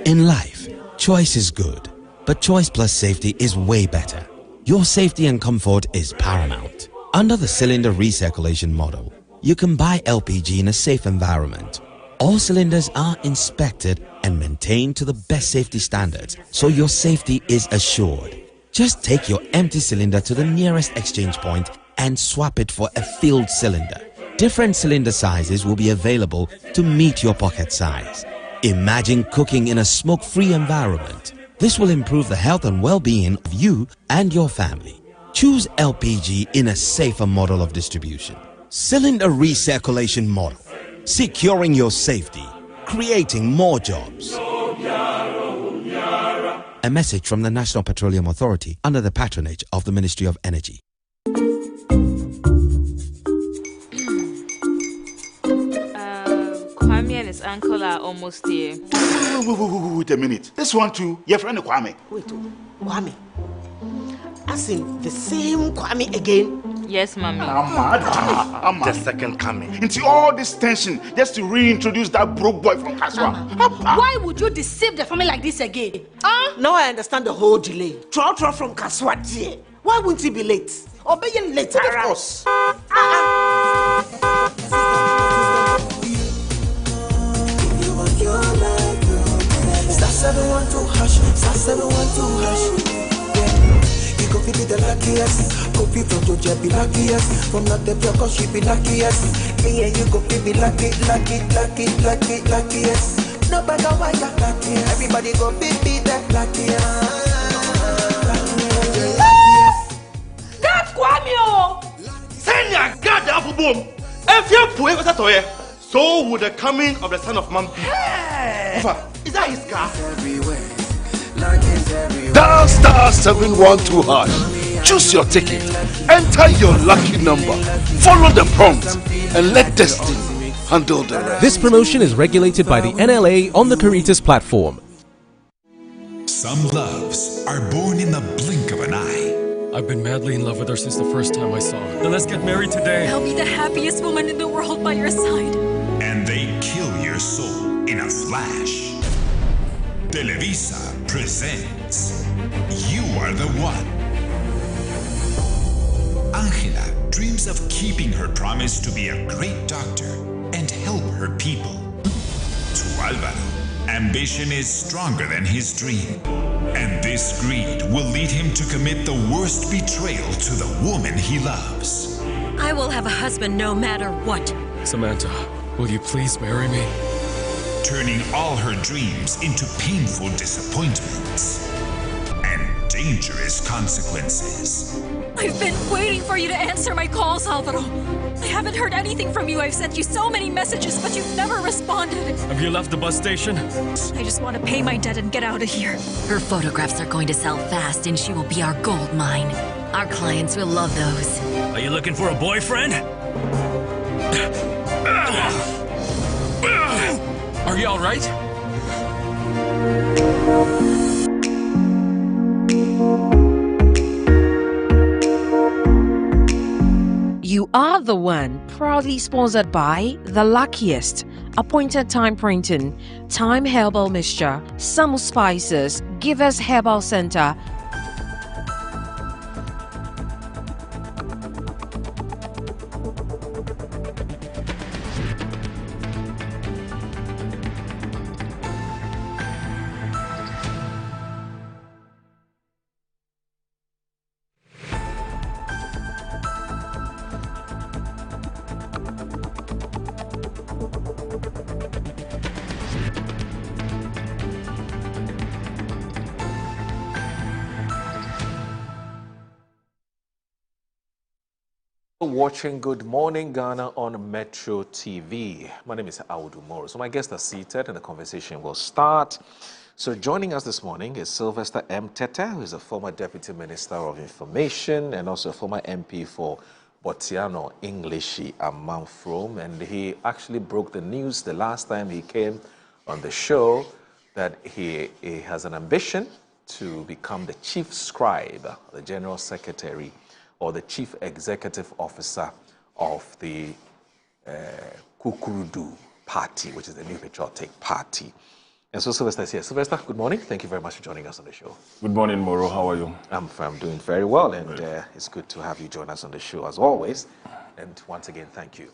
In life, choice is good, but choice plus safety is way better. Your safety and comfort is paramount. Under the cylinder recirculation model, you can buy LPG in a safe environment. All cylinders are inspected and maintained to the best safety standards, so your safety is assured. Just take your empty cylinder to the nearest exchange point and swap it for a filled cylinder. Different cylinder sizes will be available to meet your pocket size. Imagine cooking in a smoke-free environment. This will improve the health and well-being of you and your family. Choose LPG in a safer model of distribution. Cylinder recirculation model. Securing your safety. Creating more jobs. A message from the National Petroleum Authority under the patronage of the Ministry of Energy. Kwame and his uncle are almost here. Wait a minute. This one too, your friend Kwame. Wait, Kwame. As in the same Kwame again? Yes, Mommy. I'm the second coming. Into all this tension just to reintroduce that broke boy from Kaswa. Why would you deceive the family like this again? Now I understand the whole delay. Troll from Kaswa. Why wouldn't he be late? Obey him later. Of course. Star 712 hash, star 712 hash. You go be the luckiest. Copy from Georgia be luckiest. From not the cause she be luckiest. Yeah, you go be luckiest. No matter what you're luckiest. Everybody go be the luckiest. That's Kwame. Send your God the apple boom. If you're poor, what's that? So would the coming of the Son of Man be. Is that his car? Dial star 712 hash Choose your ticket, enter your lucky number, follow the prompts, and let destiny handle the rest. This promotion is regulated by the NLA on the Caritas platform. Some loves are born in the blink of an eye. I've been madly in love with her since the first time I saw her. Then let's get married today. I'll be the happiest woman in the world by your side. And they kill your soul in a flash. Televisa presents You Are the One. Angela dreams of keeping her promise to be a great doctor and help her people. To Alvaro, ambition is stronger than his dream. And this greed will lead him to commit the worst betrayal to the woman he loves. I will have a husband no matter what. Samantha, will you please marry me? Turning all her dreams into painful disappointments and dangerous consequences. I've been waiting for you to answer my calls, Alvaro. I haven't heard anything from you. I've sent you so many messages, but you've never responded. Have you left the bus station? I just want to pay my debt and get out of here. Her photographs are going to sell fast, and she will be our gold mine. Our clients will love those. Are you looking for a boyfriend? Are you all right? You Are the One, proudly sponsored by The Luckiest, Appointed Time Printing, Time Herbal Mixture, Samu Spices, Givers Herbal Center. Watching Good Morning Ghana on Metro TV. My name is Audu Moro. So my guests are seated and the conversation will start. So joining us this morning is Sylvester M. Tete, who is a former Deputy Minister of Information and also a former MP for Botiano, Englishi, and Manfrom. And he actually broke the news the last time he came on the show that he has an ambition to become the Chief Scribe, the General Secretary, or the Chief Executive Officer of the Kukurudu Party, which is the New Patriotic Party. And so Sylvester is here. Sylvester, good morning. Thank you very much for joining us on the show. Good morning, Moro. How are you? I'm doing very well, and it's good to have you join us on the show as always. And once again, thank you.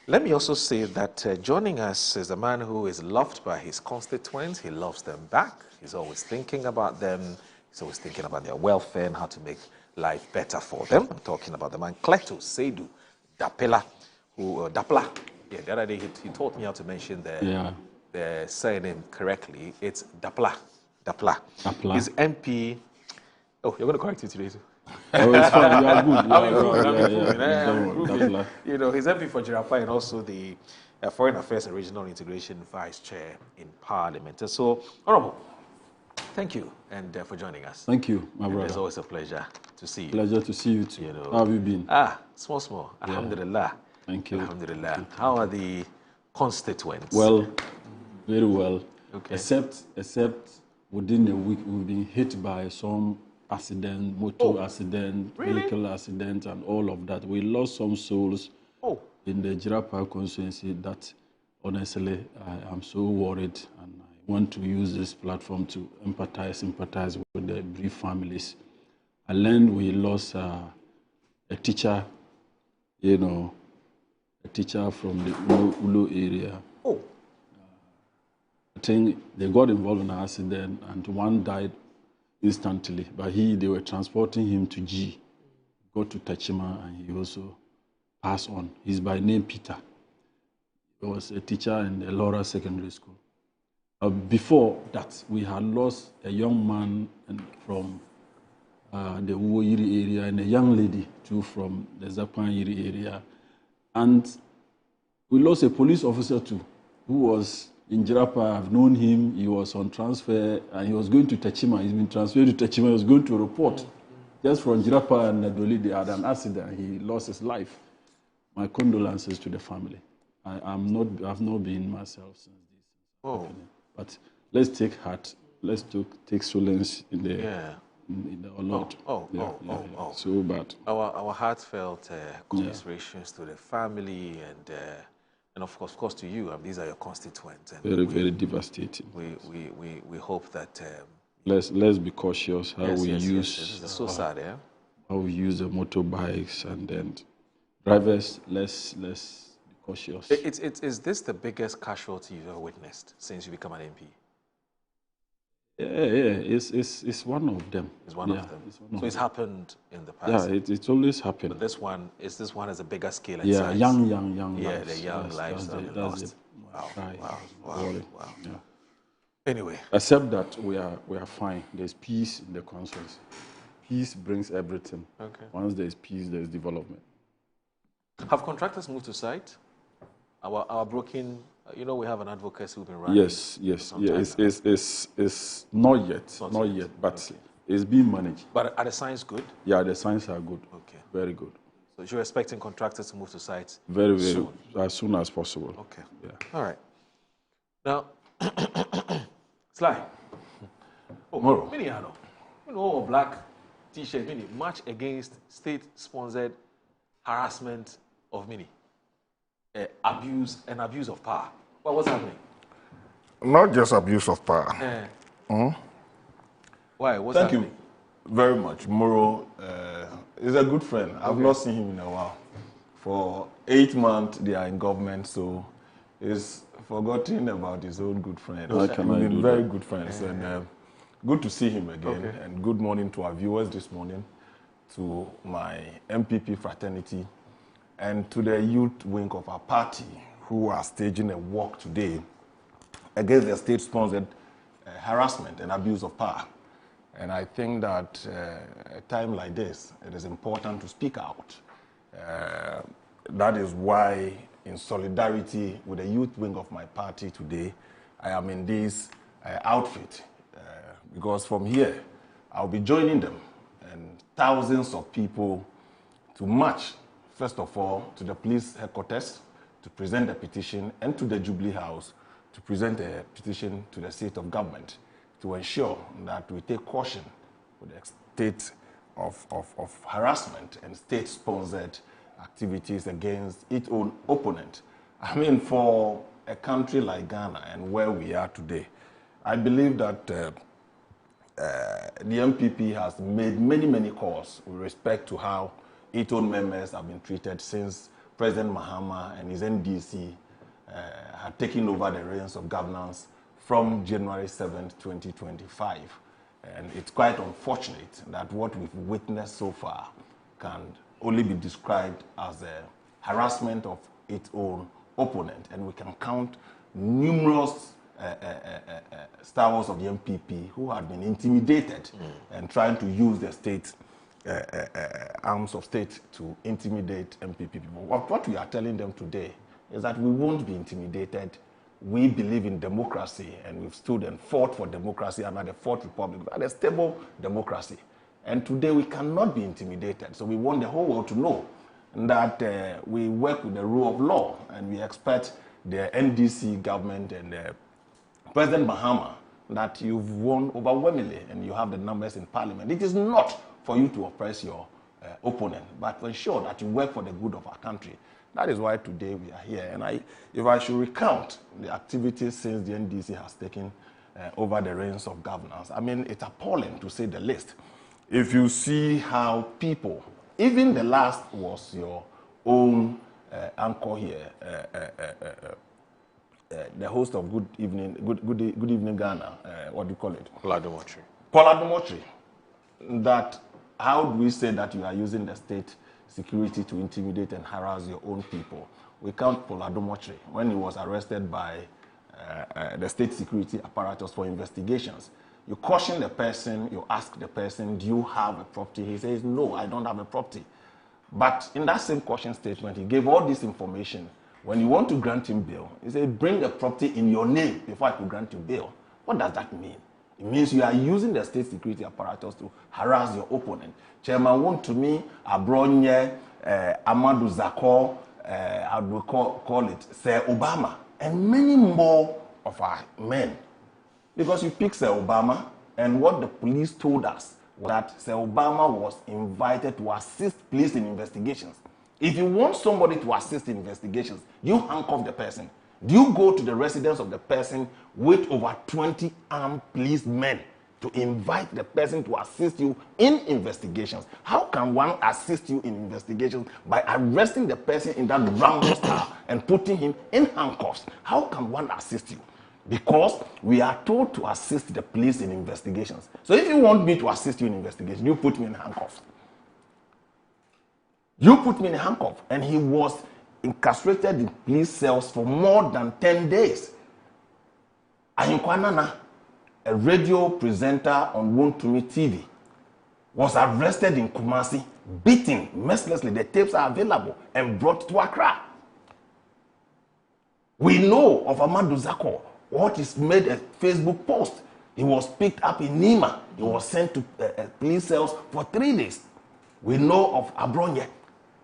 Let me also say that joining us is a man who is loved by his constituents. He loves them back. He's always thinking about them. He's always thinking about their welfare and how to make life better for them. I'm talking about the man Cleto Seydou Dapela, Dapla. Yeah, the other day he taught me how to mention the surname correctly. It's Dapla. Dapla. His MP. Oh, you're going to correct it today too. Oh, it's fine. You are good. You know, he's MP for Jirapa and also the Foreign Affairs and Regional Integration Vice Chair in Parliament. And so, Honorable, thank you and for joining us. Thank you, my brother. It's always a pleasure to see you. Pleasure to see you too. You know, how have you been? Small. Alhamdulillah. Thank you. Alhamdulillah. Thank you. How are the constituents? Well, very well. Okay. Except within a week, we've been hit by some accident, motor accident, vehicle accident, and all of that. We lost some souls in the Jirapa constituency that, honestly, I am so worried, and I want to use this platform to sympathize with the bereaved families. I learned we lost a teacher, a teacher from the Ulu area. I think they got involved in an accident and one died instantly, but they were transporting him to G, got to Tachima, and he also passed on. He's by name Peter. He was a teacher in the Laura Secondary School. Before that, we had lost a young man from the Uwoyiri area and a young lady too from the Zapanyiri area. And we lost a police officer too, who was in Jirapa. I've known him. He was on transfer and he was going to Tachima. He's been transferred to Tachima. He was going to report. Just from Jirapa and Nadoli, they had an accident. He lost his life. My condolences to the family. I've not been myself since this. Oh. But let's take heart. Let's take solace in the in the Lord. So bad. Our heartfelt commiserations to the family and of course to you. These are your constituents. And very devastating. We hope that. Let's be cautious how we use. It's so sad, yeah. How we use the motorbikes and then drivers. Let's be cautious. Is this the biggest casualty you've ever witnessed since you become an MP? Yeah. It's one of them. It's one of them. So it's happened in the past. Yeah, it's always happened. But this one is a bigger scale. Yeah, size? young Yeah, lives. the young lives that are lost. Wow. Yeah. Anyway, except that we are fine. There's peace in the constituency. Peace brings everything. Okay. Once there's peace, there's development. Have contractors moved to site? Our broken, we have an advocacy who've been running. Yes. It's not yet, but it's being managed. But are the signs good? Yeah, the signs are good. Okay. Very good. So you're expecting contractors to move to sites very soon? As soon as possible. Okay. Yeah. All right. Now, Sly. Moro. Black T-shirt, march against state-sponsored harassment of abuse of power. Well, what's happening? Not just abuse of power. Why? What's Thank happening? you very much. Moro is a good friend. I've not seen him in a while. For 8 months, they are in government, so he's forgotten about his own good friend. We've been very good friends, and good to see him again. Okay. And good morning to our viewers this morning, to my MPP fraternity, and to the youth wing of our party, who are staging a walk today against the state-sponsored harassment and abuse of power. And I think that a time like this, it is important to speak out. That is why, in solidarity with the youth wing of my party today, I am in this outfit. Because from here, I'll be joining them and thousands of people to march, first of all, to the police headquarters to present a petition, and to the Jubilee House to present a petition to the state of government to ensure that we take caution with the state of harassment and state-sponsored activities against its own opponent. I mean, for a country like Ghana and where we are today, I believe that the MPP has made many calls with respect to how its own members have been treated since President Mahama and his NDC had taken over the reins of governance from January 7th, 2025. And it's quite unfortunate that what we've witnessed so far can only be described as a harassment of its own opponent. And we can count numerous stars of the MPP who had been intimidated and trying to use the state arms of state to intimidate MPP people. What we are telling them today is that we won't be intimidated. We believe in democracy, and we've stood and fought for democracy under the Fourth Republic, at a stable democracy. And today we cannot be intimidated. So we want the whole world to know that we work with the rule of law, and we expect the NDC government and President Mahama that you've won overwhelmingly and you have the numbers in parliament. It is not for you to oppress your opponent, but to ensure that you work for the good of our country. That is why today we are here. And if I should recount the activities since the NDC has taken over the reins of governance, I mean, it's appalling to say the least. If you see how people, even the last was your own anchor here, the host of Good Evening Ghana, what do you call it? Paula Dumotri. That, how do we say that you are using the state security to intimidate and harass your own people? We count Paula Dumotri when he was arrested by the state security apparatus for investigations. You caution the person, you ask the person, do you have a property? He says, no, I don't have a property. But in that same caution statement, he gave all this information. When you want to grant him bail, he said, bring a property in your name before I could grant you bail. What does that mean? It means you are using the state security apparatus to harass your opponent. Chairman want to me Abronye, Amadou Zakor, I would call it Sir Obama, and many more of our men. Because you pick Sir Obama, and what the police told us was that Sir Obama was invited to assist police in investigations. If you want somebody to assist in investigations, you handcuff the person. You go to the residence of the person with over 20 armed policemen to invite the person to assist you in investigations. How can one assist you in investigations by arresting the person in that round style and putting him in handcuffs? How can one assist you? Because we are told to assist the police in investigations. So if you want me to assist you in investigation, you put me in handcuffs. You put me in handcuffs. And he was incarcerated in police cells for more than 10 days. Ahinkwanana, a radio presenter on Wontumi TV, was arrested in Kumasi, beaten mercilessly. The tapes are available and brought to Accra. We know of Amadou Zakor. What is made a Facebook post. He was picked up in Nima. He was sent to police cells for 3 days. We know of Abronye.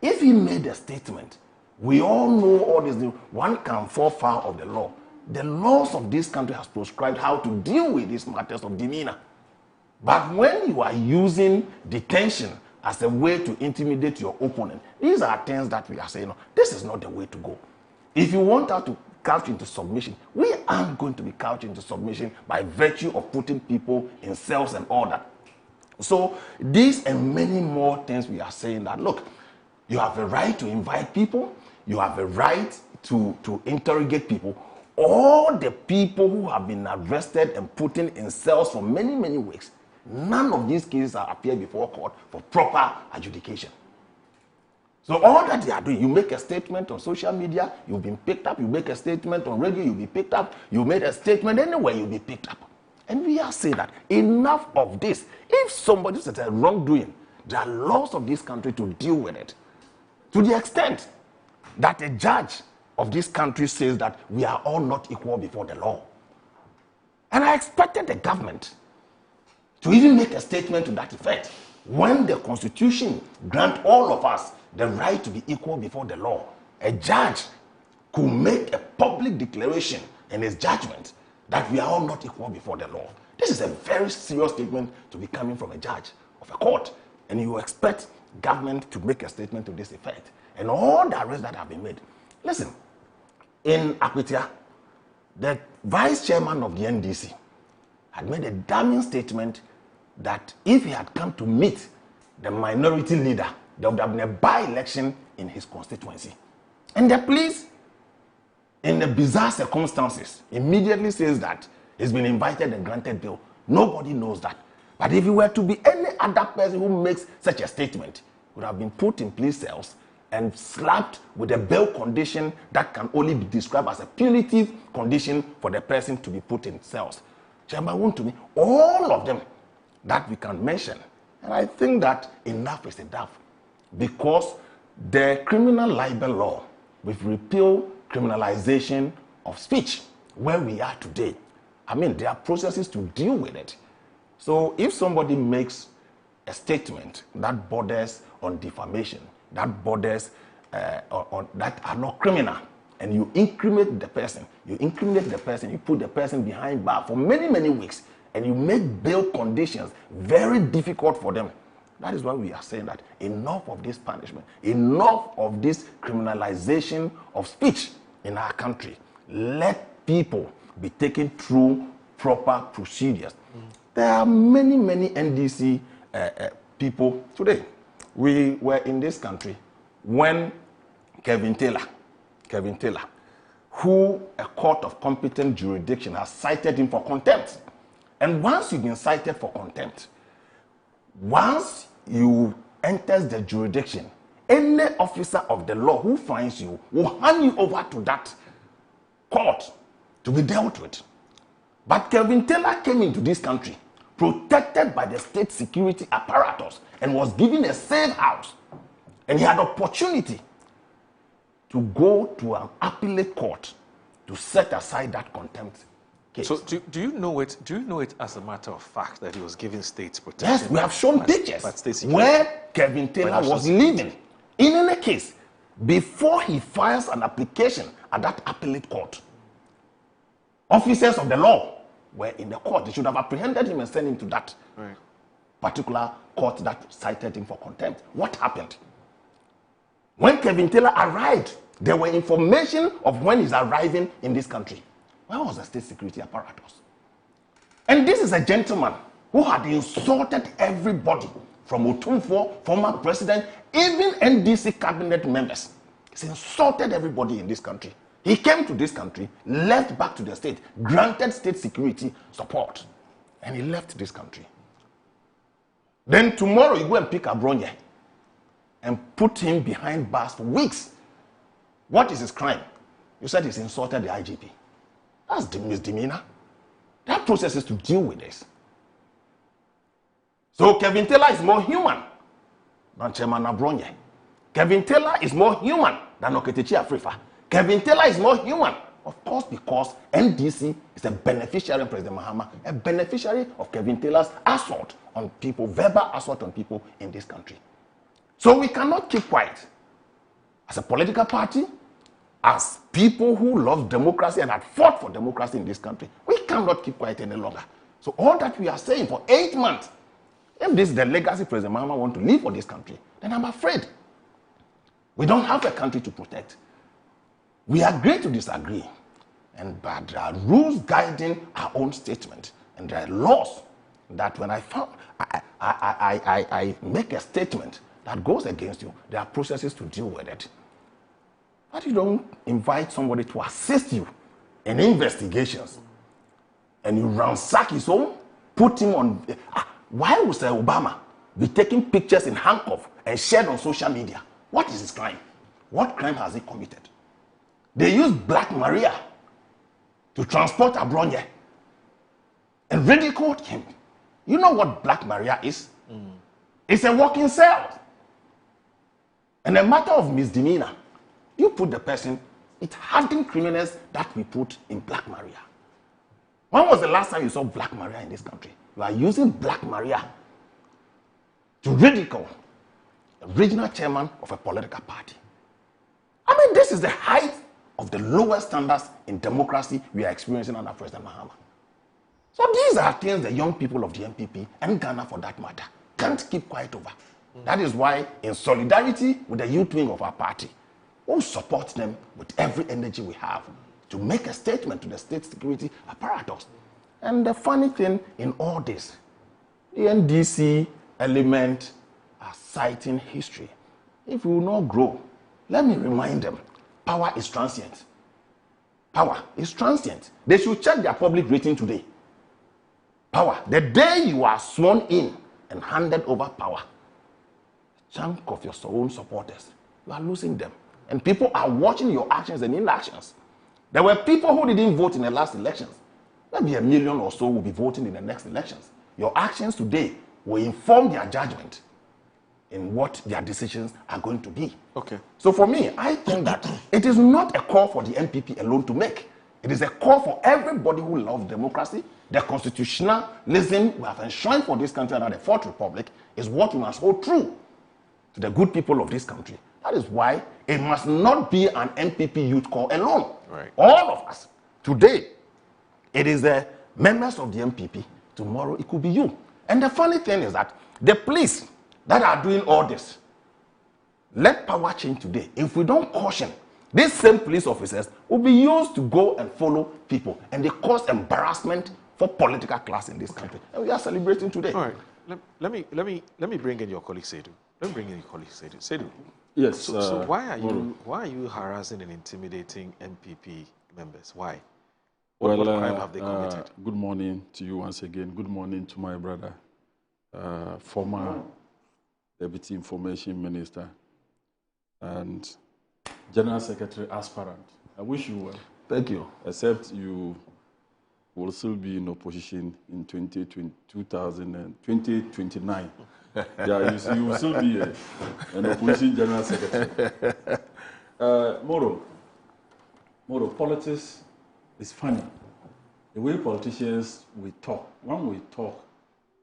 If he made a statement, we all know all this. One can fall foul of the law. The laws of this country has prescribed how to deal with these matters of demeanor. But when you are using detention as a way to intimidate your opponent, these are things that we are saying, no, this is not the way to go. If you want her to couch into submission, we aren't going to be couched into submission by virtue of putting people in cells and all that. So these and many more things we are saying that, look, you have a right to invite people, you have a right to interrogate people. All the people who have been arrested and put in cells for many, many weeks, none of these cases are appeared before court for proper adjudication. So all that they are doing, you make a statement on social media, you've been picked up. You make a statement on radio, you'll be picked up. You made a statement anywhere, you'll be picked up. And we are saying that enough of this. If somebody says a wrongdoing, there are laws of this country to deal with it. To the extent that a judge of this country says that we are all not equal before the law. And I expected the government to even make a statement to that effect. When the Constitution grants all of us the right to be equal before the law, a judge could make a public declaration in his judgment that we are all not equal before the law. This is a very serious statement to be coming from a judge of a court. And you expect government to make a statement to this effect. And all the arrests that have been made. Listen, in Akwitia, the vice chairman of the NDC had made a damning statement that if he had come to meet the minority leader, there would have been a by-election in his constituency. And the police, in the bizarre circumstances, immediately says that he's been invited and granted bail. Nobody knows that. But if it were to be any other person who makes such a statement, would have been put in police cells and slapped with a bail condition that can only be described as a punitive condition for the person to be put in cells. Chairman, to me, all of them that we can mention. And I think that enough is enough. Because the criminal libel law, with repeal criminalization of speech, where we are today, I mean, there are processes to deal with it. So if somebody makes a statement that borders on defamation, that borders on that are not criminal, and you incriminate the person, you put the person behind bar for many, many weeks, and you make bail conditions very difficult for them. That is why we are saying that enough of this punishment, enough of this criminalization of speech in our country. Let people be taken through proper procedures. There are many, many NDC people today. We were in this country when Kevin Taylor, who a court of competent jurisdiction has cited him for contempt. And once you've been cited for contempt, once you enter the jurisdiction, any officer of the law who finds you will hand you over to that court to be dealt with. But Kevin Taylor came into this country protected by the state security apparatus and was given a safe house. And he had opportunity to go to an appellate court to set aside that contempt case. So do you know it? Do you know it as a matter of fact that he was giving state protection? Yes, we have shown pictures where Kevin Taylor was living. In any case, before he files an application at that appellate court, officers of the law were in the court. They should have apprehended him and sent him to that particular court that cited him for contempt. What happened? When Kevin Taylor arrived, there were information of when he's arriving in this country. Where was the state security apparatus? And this is a gentleman who had insulted everybody, from Otumfuo, former president, even NDC cabinet members. He's insulted everybody in this country. He came to this country, left back to the state, granted state security support, and he left this country. Then tomorrow you go and pick Abronye and put him behind bars for weeks. What is his crime? You said he's insulted the IGP. That's misdemeanor. There are processes to deal with this. So Kevin Taylor is more human than Chairman Abronye. Kevin Taylor is more human than Oketechi Afrifa. Kevin Taylor is more human, of course, because NDC is a beneficiary of President Mahama, a beneficiary of Kevin Taylor's assault on people, verbal assault on people in this country. So we cannot keep quiet. As a political party, as people who love democracy and had fought for democracy in this country, we cannot keep quiet any longer. So all that we are saying for 8 months, if this is the legacy President Mahama wants to leave for this country, then I'm afraid we don't have a country to protect. We agree to disagree, but there are rules guiding our own statement, and there are laws that when I make a statement that goes against you, there are processes to deal with it. But you don't invite somebody to assist you in investigations, and you ransack his home, put him on. Why would Sir Obama be taking pictures in handcuffs and shared on social media? What is his crime? What crime has he committed? They used Black Maria to transport Abronye and ridiculed him. You know what Black Maria is? It's a walking cell. And a matter of misdemeanor, you put the person, it's hardened criminals that we put in Black Maria. When was the last time you saw Black Maria in this country? You are using Black Maria to ridicule a regional chairman of a political party. I mean, this is the height of the lowest standards in democracy we are experiencing under President Mahama. So these are things the young people of the MPP and Ghana, for that matter, can't keep quiet over. That is why, in solidarity with the youth wing of our party, we'll support them with every energy we have to make a statement to the state security apparatus. And the funny thing in all this, the NDC element are citing history. If we will not grow, let me remind them, power is transient. Power is transient. They should check their public rating today. Power, the day you are sworn in and handed over power, a chunk of your own supporters, you are losing them. And people are watching your actions and inactions. There were people who didn't vote in the last elections. Maybe 1 million or so will be voting in the next elections. Your actions today will inform their judgment in what their decisions are going to be. Okay. So for me, I think that it is not a call for the NPP alone to make. It is a call for everybody who loves democracy. The constitutionalism we have enshrined for this country under the Fourth Republic is what we must hold true to the good people of this country. That is why it must not be an NPP youth call alone. Right. All of us. Today, it is the members of the NPP. Tomorrow, it could be you. And the funny thing is that the police that are doing all this, let power change today. If we don't caution, these same police officers will be used to go and follow people, and they cause embarrassment for political class in this country. And we are celebrating today. All right. Let me bring in your colleague Seydou. Let me bring in your colleague Seydou. Seydou. Yes. So why are you harassing and intimidating MPP members? Why? What crime have they committed? Good morning to you once again. Good morning to my brother, former Deputy Information Minister and General Secretary aspirant. I wish you well. Thank you. Except you will still be in opposition in 2029. Yeah, you will still be an opposition General Secretary. Moro, politics is funny. the way politicians we talk, when we talk,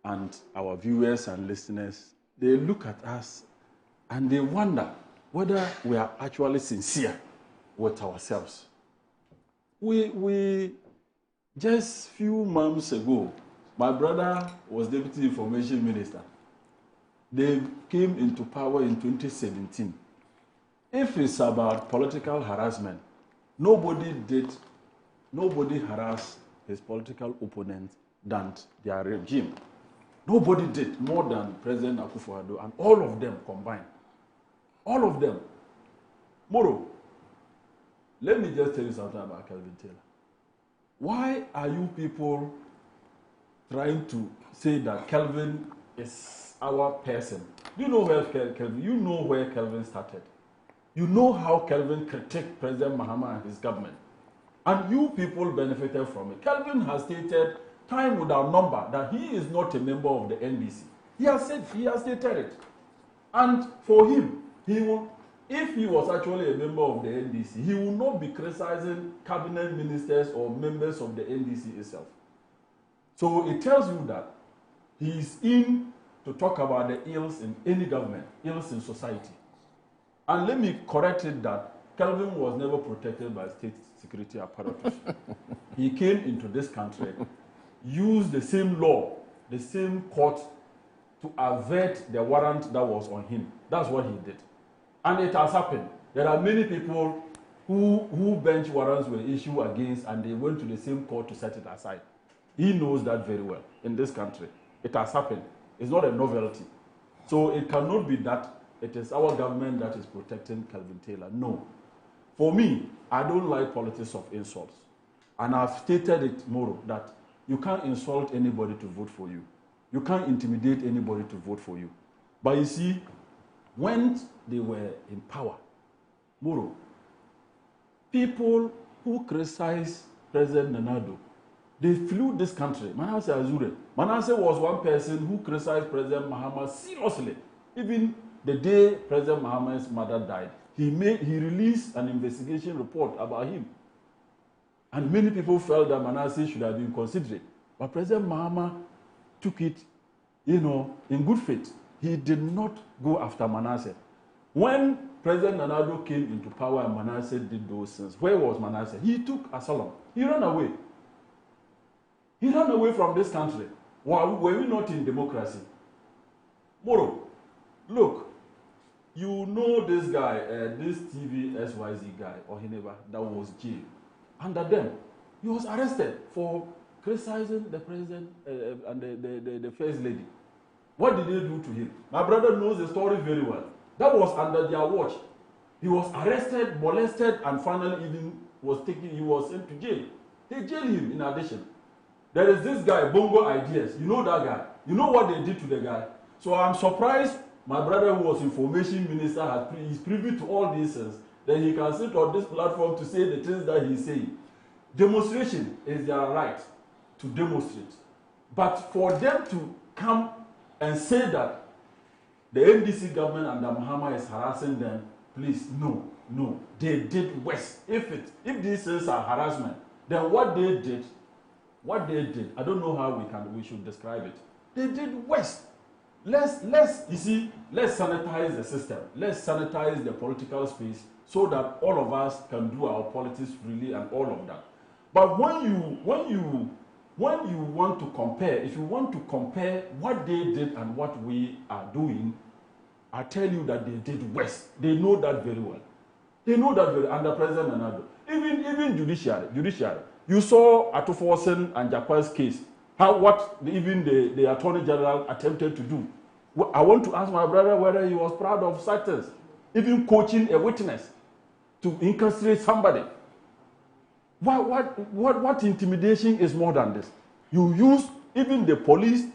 and our viewers and listeners, they look at us and they wonder whether we are actually sincere with ourselves. We just few months ago, my brother was Deputy Information Minister. They came into power in 2017. If it's about political harassment, nobody harassed his political opponent than their regime. Nobody did more than President Akufo-Addo, and all of them combined. All of them. Moro, let me just tell you something about Kelvin Taylor. Why are you people trying to say that Kelvin is our person? You know where Kelvin, you know where Kelvin started. You know how Kelvin critiqued President Mahama and his government. And you people benefited from it. Kelvin has stated time without number that he is not a member of the NDC. He has stated it. And for him, if he was actually a member of the NDC, he will not be criticizing cabinet ministers or members of the NDC itself. So it tells you that he is in to talk about the ills in any government, ills in society. And let me correct it that Kelvin was never protected by state security apparatus. He came into this country, used the same law, the same court to avert the warrant that was on him. That's what he did. And it has happened. There are many people who bench warrants were issued against and they went to the same court to set it aside. He knows that very well in this country. It has happened. It's not a novelty. So it cannot be that it is our government that is protecting Kelvin Taylor. No. For me, I don't like politics of insults. And I've stated it, Moro, that you can't insult anybody to vote for you. You can't intimidate anybody to vote for you. But you see, when they were in power, Moro, people who criticized President Nanado, they flew this country. Manasseh Azure. Manasseh was one person who criticized President Mahama seriously. Even the day President Mahama's mother died, he released an investigation report about him. And many people felt that Manasseh should have been considerate. But President Mahama took it, in good faith. He did not go after Manasseh. When President Nanado came into power and Manasseh did those things, where was Manasseh? He took asylum. He ran away. He ran away from this country. Were we not in democracy? Moro, look, you know this guy, this TV SYZ guy, Ohineba, that was jailed. Under them, he was arrested for criticizing the president and the first lady. What did they do to him? My brother knows the story very well. That was under their watch. He was arrested, molested, and finally he was sent to jail. They jailed him in addition. There is this guy, Bongo Ideas. You know that guy. You know what they did to the guy. So I'm surprised my brother who was information minister is privy to all these things. Then he can sit on this platform to say the things that he's saying. Demonstration is their right to demonstrate. But for them to come and say that the NDC government under Mahama is harassing them, please, no. They did worse. If these things are harassment, then what they did, I don't know how we should describe it. They did worse. Let's sanitize the system. Let's sanitize the political space so that all of us can do our politics freely and all of that. But when you want to compare, if you want to compare what they did and what we are doing, I tell you that they did worse. They know that very well. They know that very under President Nanado. Even judiciary. You saw Atufosen and Japan's case. What the Attorney General attempted to do. I want to ask my brother whether he was proud of such things. Even coaching a witness to incarcerate somebody. What intimidation is more than this? You use even the police,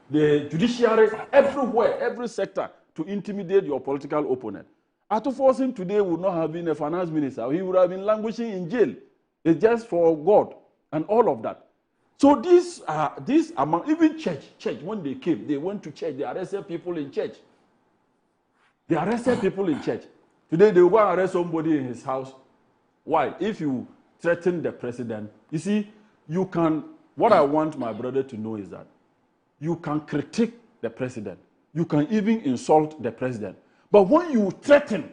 the judiciary, everywhere, every sector to intimidate your political opponent. Atufosen today would not have been a finance minister. He would have been languishing in jail. It's just for God and all of that. So these among even church, when they came, they went to church, they arrested people in church. Today they will go and arrest somebody in his house. Why? If you threaten the president, you see, you can, what I want my brother to know is that you can critique the president. You can even insult the president. But when you threaten,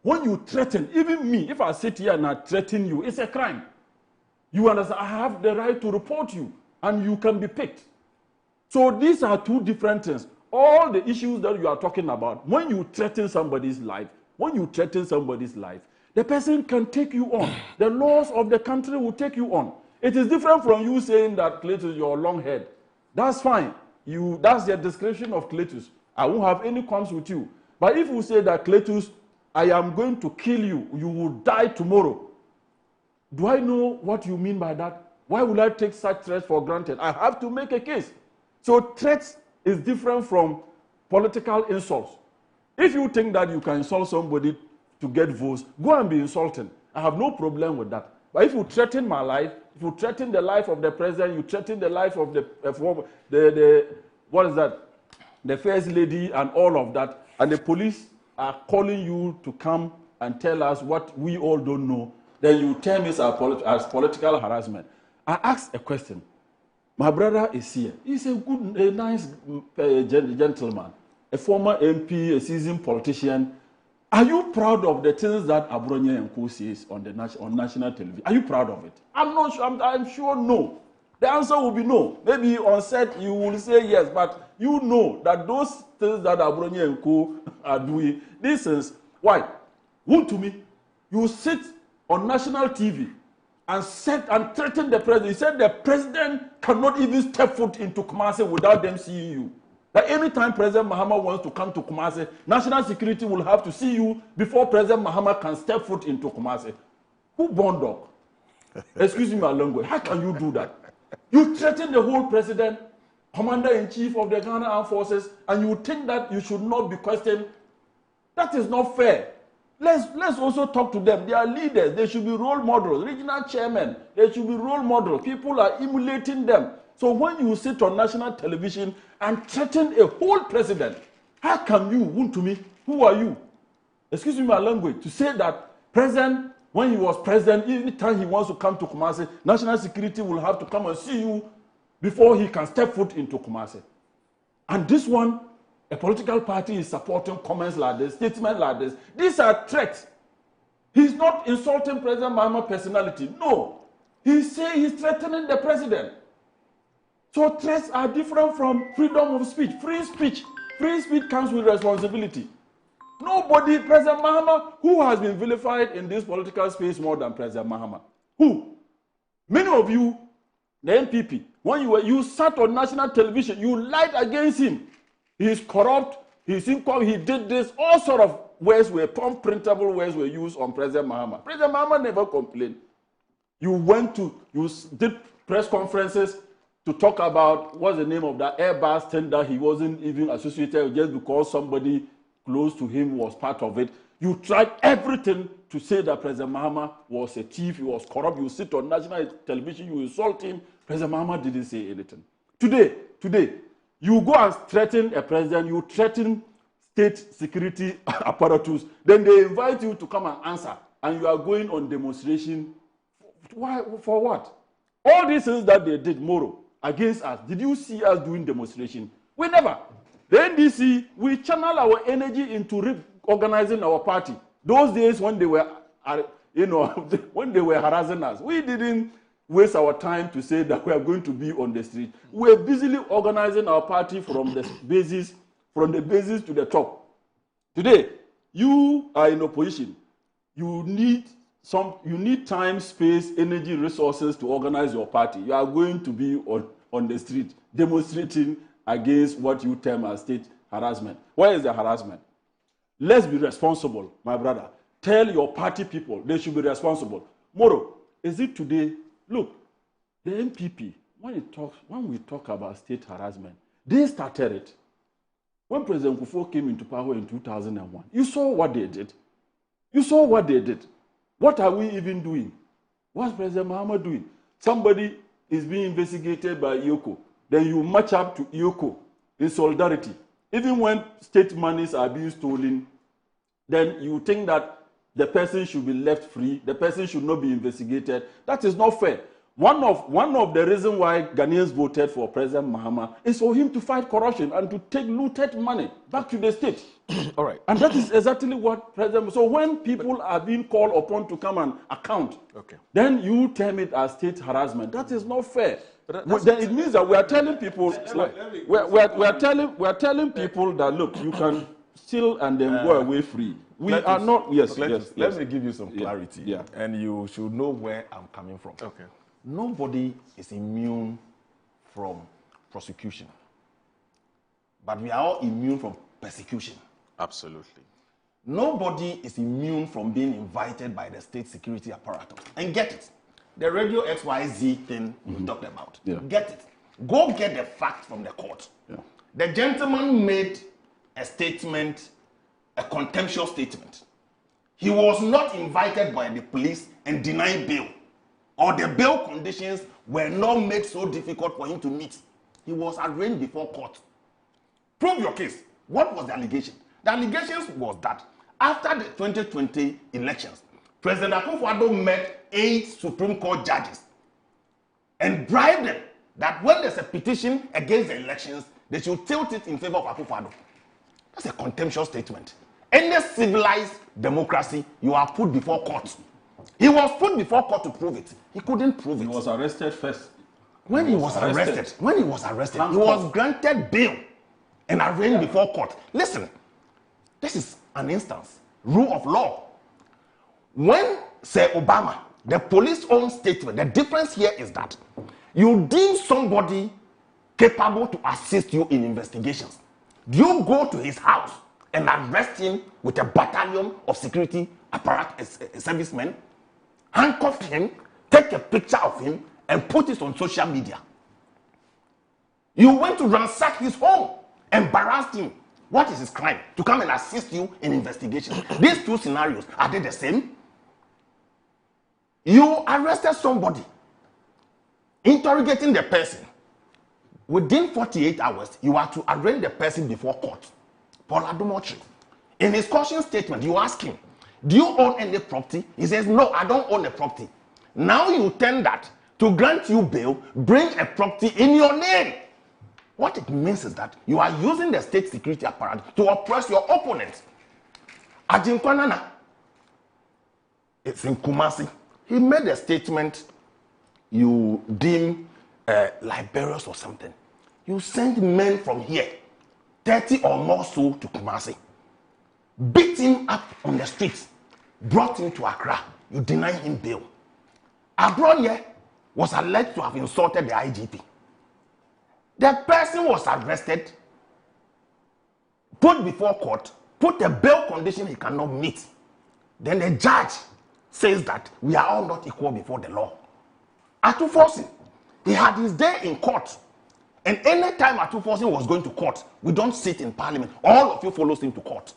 even me, if I sit here and I threaten you, it's a crime. You understand? I have the right to report you, and you can be picked. So these are two different things. All the issues that you are talking about, when you threaten somebody's life, the person can take you on. The laws of the country will take you on. It is different from you saying that Cletus, your long head. That's fine. That's the description of Cletus. I won't have any qualms with you. But if you say that Cletus, I am going to kill you, you will die tomorrow. Do I know what you mean by that? Why would I take such threats for granted? I have to make a case. So threats is different from political insults. If you think that you can insult somebody to get votes, go and be insulting. I have no problem with that. But if you threaten my life, if you threaten the life of the president, you threaten the life of the first lady and all of that, and the police are calling you to come and tell us what we all don't know, then you term it as political harassment. I asked a question. My brother is here. He's a nice gentleman, a former MP, a seasoned politician. Are you proud of the things that Abronye Nko says on national television? Are you proud of it? I'm not sure. I'm sure no. The answer will be no. Maybe on set you will say yes, but you know that those things that Abronye Nko are doing, this is why. Who to me? You sit on national TV and threaten the president. He said the president cannot even step foot into Kumasi without them seeing you. That anytime President Mahama wants to come to Kumasi, national security will have to see you before President Mahama can step foot into Kumasi. Who born dog? Excuse me my language. How can you do that? You threaten the whole president, commander-in-chief of the Ghana Armed Forces, and you think that you should not be questioned. That is not fair. Let's also talk to them. They are leaders. They should be role models. Regional chairmen, they should be role models. People are emulating them. So when you sit on national television and threaten a whole president, how can you, Wuntumi, who are you? Excuse me my language, to say that president, when he was president, every time he wants to come to Kumasi, national security will have to come and see you before he can step foot into Kumasi. And this one, a political party is supporting comments like this, statements like this. These are threats. He's not insulting President Mahama's personality. No. He's saying he's threatening the president. So threats are different from freedom of speech. Free speech comes with responsibility. Nobody, President Mahama, who has been vilified in this political space more than President Mahama? Who? Many of you, the NPP, when you sat on national television, you lied against him. He is corrupt, he's incorrupt, he did this, all sort of words were, printable words were used on President Mahama. President Mahama never complained. You did press conferences to talk about what's the name of that Airbus tender he wasn't even associated with just because somebody close to him was part of it. You tried everything to say that President Mahama was a thief, he was corrupt. You sit on national television, you insult him. President Mahama didn't say anything. Today, you go and threaten a president, you threaten state security apparatus, then they invite you to come and answer, and you are going on demonstration. Why? For what? All these things that they did, Moro, against us, did you see us doing demonstration? We never. The NDC, we channel our energy into reorganizing our party. Those days when they were, when they were harassing us, we didn't waste our time to say that we are going to be on the street. We are busily organizing our party from the basis to the top. Today, you are in opposition. You need time, space, energy, resources to organize your party. You are going to be on the street demonstrating against what you term as state harassment. Where is the harassment? Let's be responsible, my brother. Tell your party people they should be responsible. Moro, is it today? Look, the MPP, when we talk about state harassment, they started it. When President Kufuor came into power in 2001, you saw what they did. What are we even doing? What's President Mahama doing? Somebody is being investigated by IOCO. Then you match up to IOCO in solidarity. Even when state monies are being stolen, then you think that the person should be left free, the person should not be investigated. That is not fair. One of the reasons why Ghanaians voted for President Mahama is for him to fight corruption and to take looted money back to the state. All right. And that is exactly what President. So when people are being called upon to come and account, then you term it as state harassment. That is not fair. Then it means that we are telling people, we are telling people that look, you can steal and then go away free. We are not. Yes, Let me give you some clarity, and you should know where I'm coming from. Okay. Nobody is immune from prosecution, but we are all immune from persecution. Absolutely. Nobody is immune from being invited by the state security apparatus. And get it. The radio XYZ thing we talked about. Get it. Go get the facts from the court. The gentleman made a statement, a contemptuous statement. He was not invited by the police and denied bail, or the bail conditions were not made so difficult for him to meet. He was arraigned before court. Prove your case. What was the allegation? The allegations was that after the 2020 elections, President Akufo-Addo met 8 Supreme Court judges and bribed them that when there's a petition against the elections, they should tilt it in favor of Akufo-Addo. That's a contemptuous statement. Any civilized democracy, you are put before court. He was put before court to prove it. He couldn't prove it. He was arrested first. When he was arrested, he was granted bail and arraigned before court. Listen, this is an instance. Rule of law. When, say, Obama, the police own statement, the difference here is that you deem somebody capable to assist you in investigations. Do you go to his house and arrest him with a battalion of security apparatus servicemen, handcuff him, take a picture of him, and put it on social media? You went to ransack his home, embarrassed him. What is his crime? To come and assist you in investigations. These two scenarios, are they the same? You arrested somebody, interrogating the person. Within 48 hours, you are to arraign the person before court. Paul Adumochi. In his caution statement, you ask him, do you own any property? He says, no, I don't own a property. Now you tend that to grant you bail, bring a property in your name. What it means is that you are using the state security apparatus to oppress your opponent. Ajinkwanana, it's in Kumasi. He made a statement you deem liberious or something. You send men from here, 30 or more so, to Kumasi, beat him up on the streets, brought him to Accra. You deny him bail. Abronye was alleged to have insulted the IGP. The person was arrested, put before court, put a bail condition he cannot meet. Then the judge says that we are all not equal before the law. Atufosin, he had his day in court. And any time Atufosin was going to court, we don't sit in parliament. All of you follow him to court.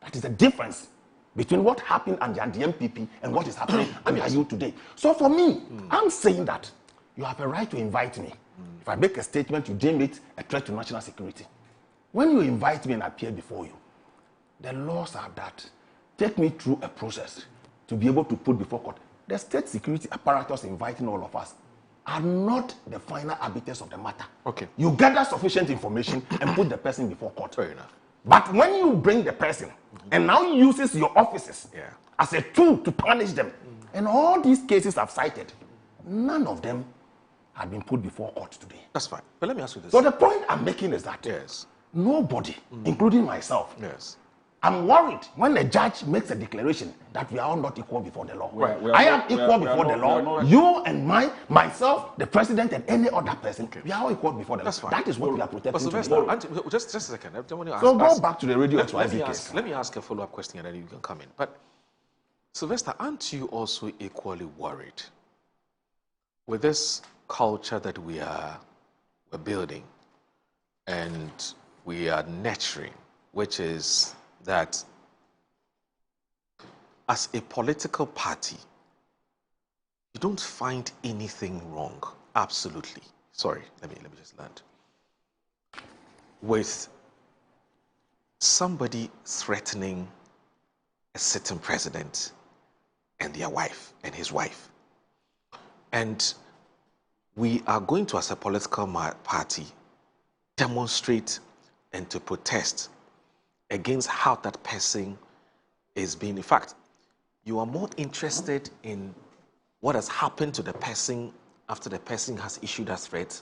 That is the difference between what happened under the MPP and what is happening under you today. So for me, I'm saying that you have a right to invite me. If I make a statement, you deem it a threat to national security. When you invite me and appear before you, the laws are that take me through a process to be able to put before court. The state security apparatus inviting all of us are not the final arbiters of the matter. Okay. You gather sufficient information and put the person before court. Fair enough. But when you bring the person and now uses your offices as a tool to punish them, and all these cases I've cited, none of them had been put before court today. That's fine. But let me ask you this. So the point I'm making is that nobody, including myself, I'm worried when a judge makes a declaration that we are all not equal before the law. I am equal before the law. You and myself, the president, and any other person, we are all equal before the law. That is what we are protecting today. Just a second. Go back to the radio XYZ case. Let me ask a follow-up question and then you can come in. But Sylvester, aren't you also equally worried with this culture that we're building and we are nurturing, which is that as a political party, you don't find anything wrong, absolutely. Sorry, let me just land. With somebody threatening a sitting president and their wife and his wife. And we are going to, as a political party, demonstrate and to protest against how that person is being. In fact, you are more interested in what has happened to the person after the person has issued a threat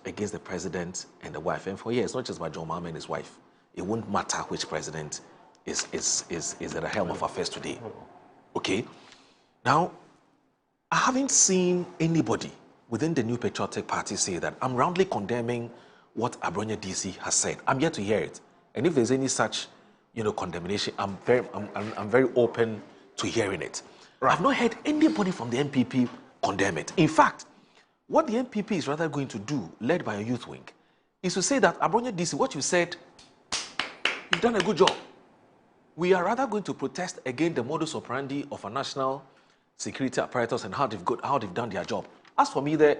against the president and the wife. And for years, it's not just about John Mahama and his wife. It won't matter which president is at the helm of affairs today. Okay? Now, I haven't seen anybody within the New Patriotic Party say that I'm roundly condemning what Abronya DC has said. I'm yet to hear it. And if there's any such, condemnation, I'm very open to hearing it. Right. I've not heard anybody from the NPP condemn it. In fact, what the NPP is rather going to do, led by a youth wing, is to say that Abronya DC, what you said, you've done a good job. We are rather going to protest against the modus operandi of a national security apparatus and how they've done their job. As for me, the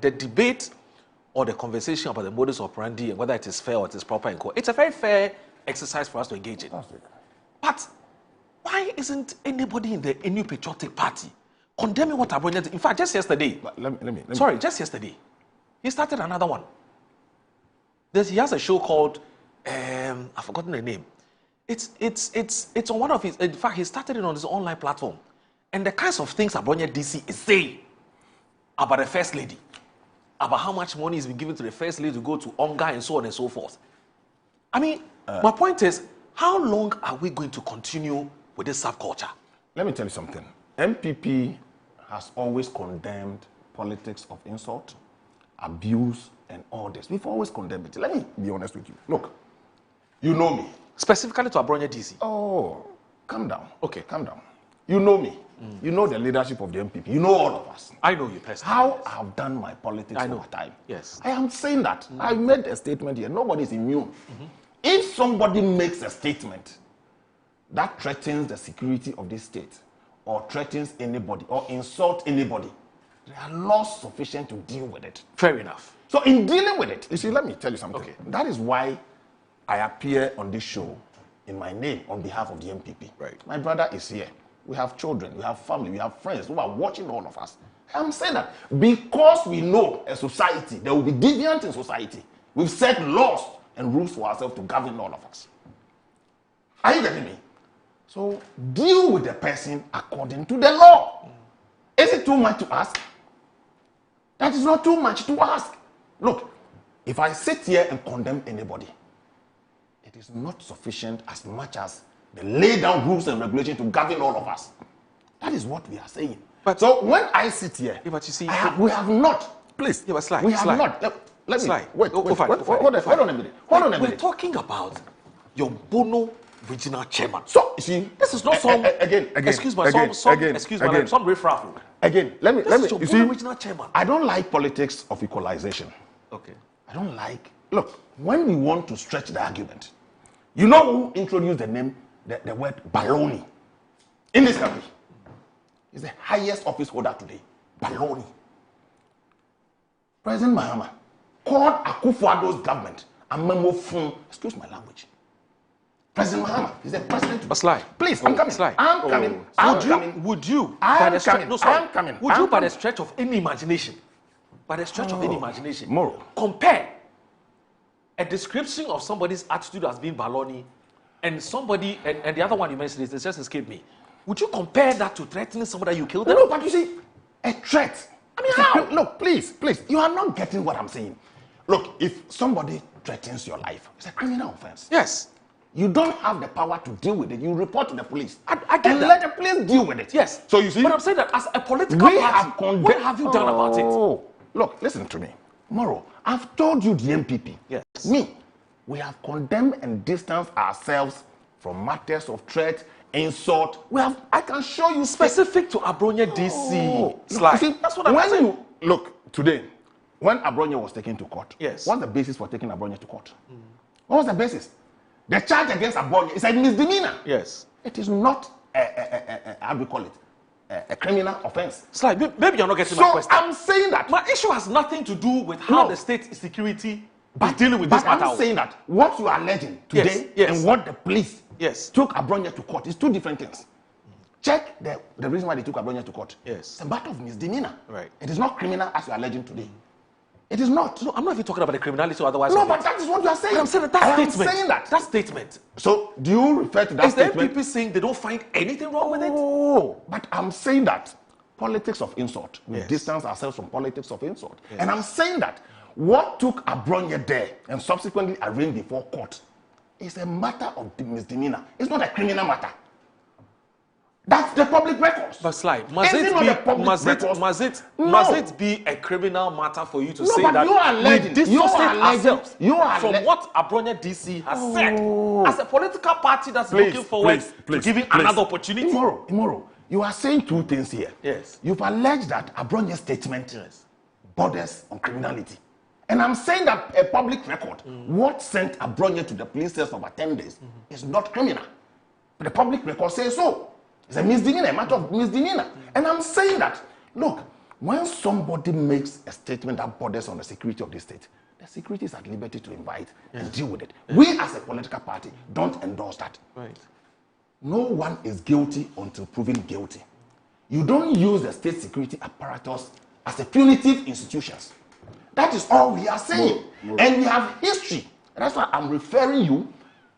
debate or the conversation about the modus operandi and whether it is fair or it is proper in court, it's a very fair exercise for us to engage in. But why isn't anybody in the New Patriotic Party condemning what Abronya did? In fact, just yesterday, just yesterday, he started another one. He has a show called, I've forgotten the name. It's on one of his, in fact, he started it on his online platform. And the kinds of things Abronya DC is saying about the First Lady, about how much money has been given to the First Lady to go to Onga and so on and so forth. I mean, my point is, how long are we going to continue with this subculture? Let me tell you something. MPP has always condemned politics of insult, abuse, and all this. We've always condemned it. Let me be honest with you. Look, you know me. Specifically to Abronya DC. Oh, calm down. Okay, calm down. You know me. You know the leadership of the MPP. You know all of us. I know you personally. How I've done my politics over time. Yes. I am saying that. I made a statement here. Nobody is immune. If somebody makes a statement that threatens the security of this state, or threatens anybody, or insults anybody, there are laws sufficient to deal with it. Fair enough. So in dealing with it, you see, let me tell you something. Okay. That is why I appear on this show in my name on behalf of the MPP. Right. My brother is here. We have children, we have family, we have friends who are watching all of us. I'm saying that because we know a society, there will be deviant in society. We've set laws and rules for ourselves to govern all of us. Are you getting me? So deal with the person according to the law. Is it too much to ask? That is not too much to ask. Look, if I sit here and condemn anybody, it is not sufficient as much as they lay down rules and regulations to govern all of us. That is what we are saying. But so when I sit here, but you see, we have not. Please, but slide. We have not. Let me. Wait, hold on a minute. Hold on a minute. We're talking about your Bono regional chairman. So you see, this is not some excuse me, some riffraff. Again, let me. You see, regional chairman. I don't like politics of equalization. Okay. I don't like. Look, when we want to stretch the argument, you know who introduced the word baloney in this country? He's the highest office holder today. Baloney. President Mahama called Akufo-Addo's government a memo from, excuse my language. President Mahama is the president. Please, I'm coming. I'm coming. Would you, by the stretch of any imagination, Moro, compare a description of somebody's attitude as being baloney and somebody, and the other one you mentioned, it just escaped me. Would you compare that to threatening somebody you killed them? No, but you see, a threat. I mean, how? Look, please, you are not getting what I'm saying. Look, if somebody threatens your life, it's a criminal offense. Yes. You don't have the power to deal with it. You report to the police. I get that. Let the police deal with it. Yes. So you see, but I'm saying that as a political party, what have you done about it? Look, listen to me. Moro, I've told you the MPP. Yes. We have condemned and distanced ourselves from matters of threat, insult. I can show you specific to Abronya DC. Look, see, that's what I'm saying. Look, today, when Abronya was taken to court, yes. What's the basis for taking Abronya to court? What was the basis? The charge against Abronya is a misdemeanor. Yes. It is not how do we call it? A criminal offense. Maybe you're not getting my question. I'm saying that my issue has nothing to do with how the state security is dealing with this matter. I'm saying that what you are alleging today and what the police took Abronya to court is two different things. Check the reason why they took Abronya to court. Yes. It's a matter of misdemeanor. Right. It is not criminal as you are alleging today. It is not. No, I'm not even talking about the criminality or otherwise. No, but that is what you are saying. I'm saying that statement. I'm saying that. That statement. So, do you refer to that statement? Is the MPP saying they don't find anything wrong with it? Oh, but I'm saying that politics of insult. We distance ourselves from politics of insult. Yes. And I'm saying that what took Abronya there and subsequently arraigned before court is a matter of misdemeanor. It's not a criminal matter. That's the public records. But slide, must it be a criminal matter for you to say that we dissociate ourselves from what Abronya DC has said as a political party that's looking forward to giving another opportunity? Tomorrow, you are saying two things here. Yes. You've alleged that Abronya's statement borders on criminality. And I'm saying that a public record, what sent Abronya to the police cells for about 10 days is not criminal. But the public record says so. It's a misdemeanor, a matter of misdemeanor. And I'm saying that, look, when somebody makes a statement that borders on the security of the state, the security is at liberty to invite and deal with it. We as a political party don't endorse that. Right. No one is guilty until proven guilty. You don't use the state security apparatus as a punitive institutions. That is all we are saying. And we have history. That's why I'm referring you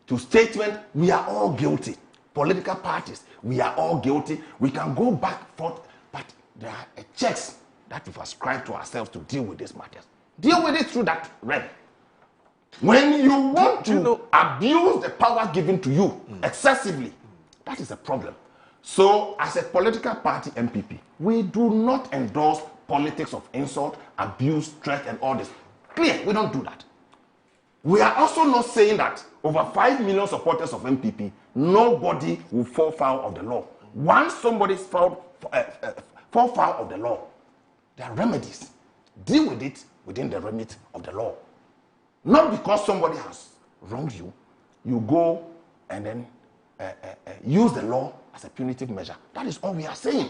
to statement, we are all guilty. Political parties, we are all guilty. We can go back forth, but there are checks that we've ascribed to ourselves to deal with these matters. Deal with it through that realm. When you want to abuse the power given to you excessively, that is a problem. So, as a political party MPP, we do not endorse politics of insult, abuse, threat, and all this. Clear, we don't do that. We are also not saying that over 5 million supporters of MPP, nobody will fall foul of the law. Once somebody fall foul of the law, there are remedies. Deal with it within the remit of the law. Not because somebody has wronged you, you go and then use the law as a punitive measure. That is all we are saying.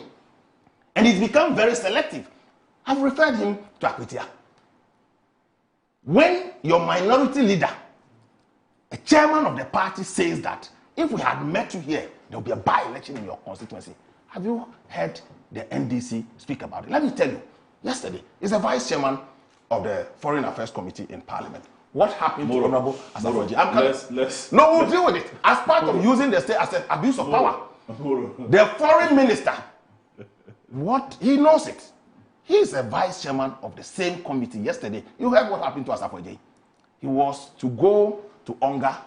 And it's become very selective. I've referred him to Akwitia. When your minority leader, a chairman of the party, says that if we had met you here, there will be a by-election in your constituency. Have you heard the NDC speak about it? Let me tell you, yesterday, he's a vice chairman of the Foreign Affairs Committee in Parliament. What happened to Honorable Asafoji? No, we'll deal with it. As part of using the state as an abuse of power. The foreign minister, what he knows it. He is a vice chairman of the same committee. Yesterday, you heard what happened to Asafoji. He was to go to Onga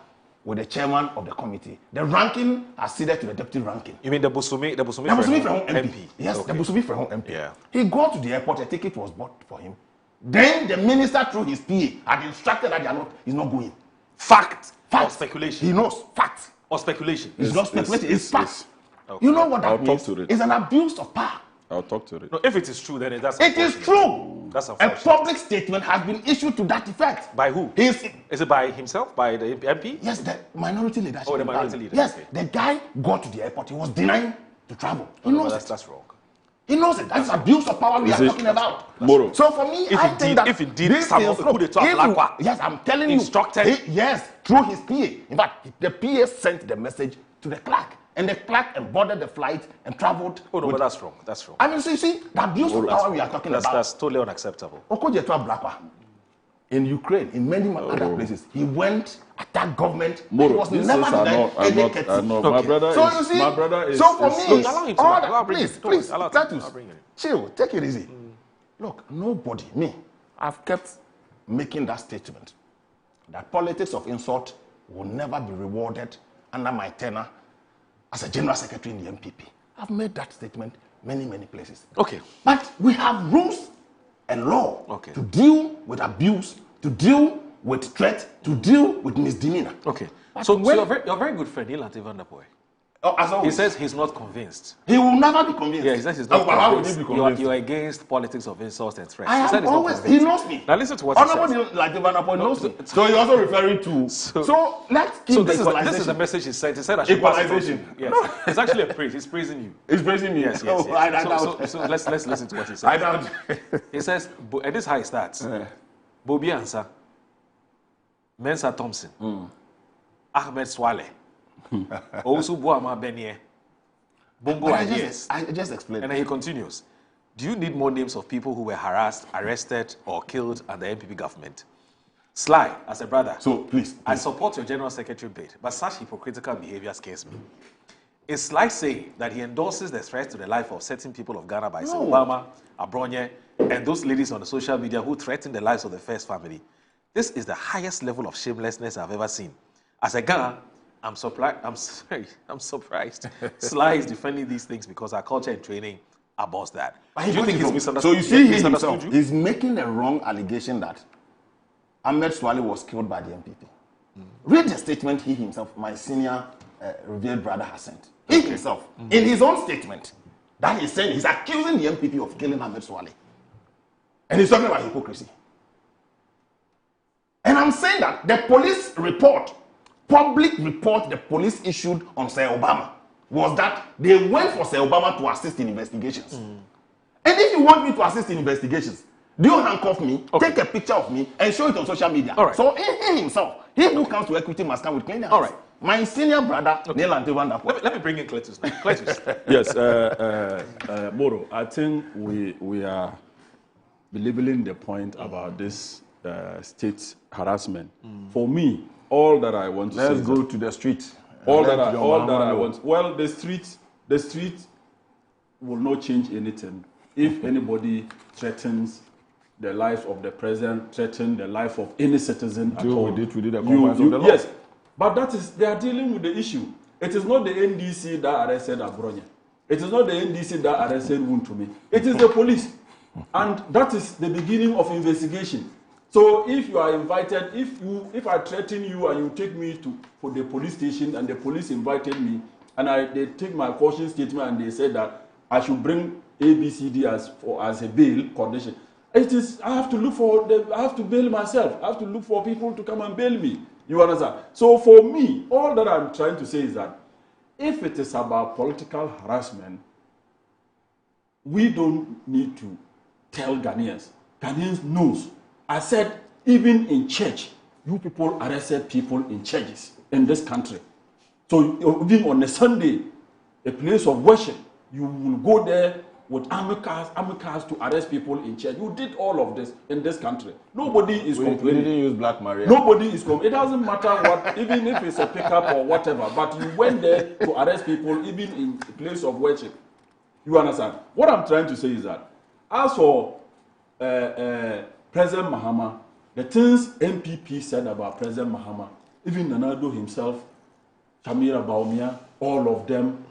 with the chairman of the committee. The ranking acceded to the deputy ranking. You mean the Busumi from MP? Yes, okay. The Busumi from MP. Yeah. He got to the airport, a ticket was bought for him. Then the minister, through his PA, had instructed that he's not going. Fact or speculation? He knows. Fact. Or speculation? It's not speculation, it's fact. Okay. You know what that means? It's an abuse of power. I'll talk to it. No, if it is true, then that's it is true. That's a public statement has been issued to that effect. By who? Is it by himself? By the MP? Yes, the minority leadership. Oh, the minority leader. Yes, okay. The guy got to the airport. He was denying to travel. He knows that's wrong. He knows it. That's abuse of power we are talking about. Moro. So for me, I think that if indeed someone could have talked, yes, I'm telling instructed. you. Yes, through his PA. In fact, the PA sent the message to the clerk. And the clerk embodied the flight and traveled. Oh, no, but that's wrong. That's wrong. I mean, so you see, the abuse of power we are talking about. That's totally unacceptable. In Ukraine, in many other places, he went, attacked government. Moro, he was never denied any courtesy. My brother is. So for me, all that, please, chill, take it easy. Look, nobody, me, I've kept making that statement that politics of insult will never be rewarded under my tenure as a general secretary in the MPP. I've made that statement many places. Okay. But we have rules and law to deal with abuse, to deal with threat, to deal with misdemeanor. Okay. So your very good friend, Ilante Van der Boy, he says he's not convinced. He will never be convinced. Yeah, he says he's not convinced. How would he be convinced? You are against politics of insult and threat. I am always, he knows me. Now listen to what he says. Like Van der Boy knows me. So you're also referring to. So let's keep this is the message he said. He said I should equalization. Yes. No. It's actually a praise. He's praising you. He's praising me. Yes. So let's listen to what he says. I doubt. He says, and this is how it starts. Bobby Ansa, Mensa Thompson, Ahmed Swaleh, Osu Boama Benye, Bongo ideas. I just explained. And then he continues. Do you need more names of people who were harassed, arrested, or killed under the NPP government? Sly, as a brother, so please, I support your General Secretary bid, but such hypocritical behavior scares me. Is Sly saying that he endorses the threat to the life of certain people of Ghana by Obama, Abronye, and those ladies on the social media who threaten the lives of the first family? This is the highest level of shamelessness I've ever seen. As a Ghana, I'm surprised. Sly is defending these things because our culture and training abhors that. Do you think he's misunderstood? So you see, he himself is making a wrong allegation that Ahmed Swale was killed by the MPP. Read the statement he himself, my senior revered brother, has sent. He himself, in his own statement, that he's saying he's accusing the MPP of killing Ahmed Swale. And he's talking about hypocrisy. And I'm saying that the police report, public report the police issued on Sir Obama, was that they went for Sir Obama to assist in investigations. And if you want me to assist in investigations, do you handcuff me, take a picture of me, and show it on social media? So in himself, he who comes to equity must come with clean hands. My senior brother, Neil Antewanda. Let me bring in Cletus now. Cletus. Yes, Moro, I think we are belittling the point about this state harassment. For me, all that I want to say. Let's go to the street. All that I want. Well, the street will not change anything if anybody threatens the life of the president, threaten the life of any citizen at all. We did the confines of the law. Yes, but they are dealing with the issue. It is not the NDC that arrested Abronya. It is not the NDC that arrested Wuntumi. It is the police. And that is the beginning of investigation. So if you are invited, if I threaten you and you take me for the police station and the police invited me and they take my caution statement and they said that I should bring ABCD as a bail condition, I have to bail myself. I have to look for people to come and bail me. You understand? So for me, all that I'm trying to say is that if it is about political harassment, we don't need to tell Ghanaians. Ghanaians knows. I said, even in church, you people arrested people in churches in this country. So even on a Sunday, a place of worship, you will go there with army cars to arrest people in church. You did all of this in this country. Nobody is complaining. We didn't use Black Maria. Nobody is complaining. It doesn't matter what, even if it's a pickup or whatever, but you went there to arrest people even in a place of worship. You understand? What I'm trying to say is that as for President Mahama, the things MPP said about President Mahama, even Nanado himself, Shamira Baumia, all of them,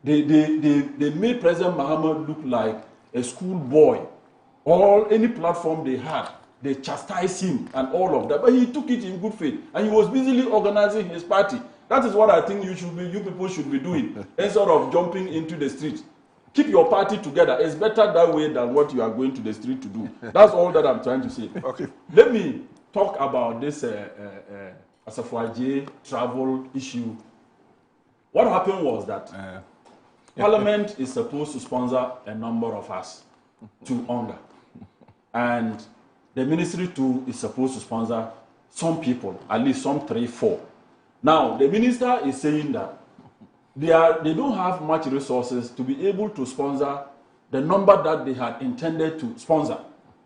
they made President Mahama look like a schoolboy. Any platform they had, they chastised him and all of that. But he took it in good faith, and he was busily organizing his party. That is what I think you people should be doing, instead of jumping into the street. Keep your party together. It's better that way than what you are going to the street to do. That's all that I'm trying to say. Okay. Let me talk about this Asafo travel issue. What happened was that Parliament is supposed to sponsor a number of us to UNGA. And the ministry too is supposed to sponsor some people, at least some 3, 4. Now, the minister is saying that they don't have much resources to be able to sponsor the number that they had intended to sponsor.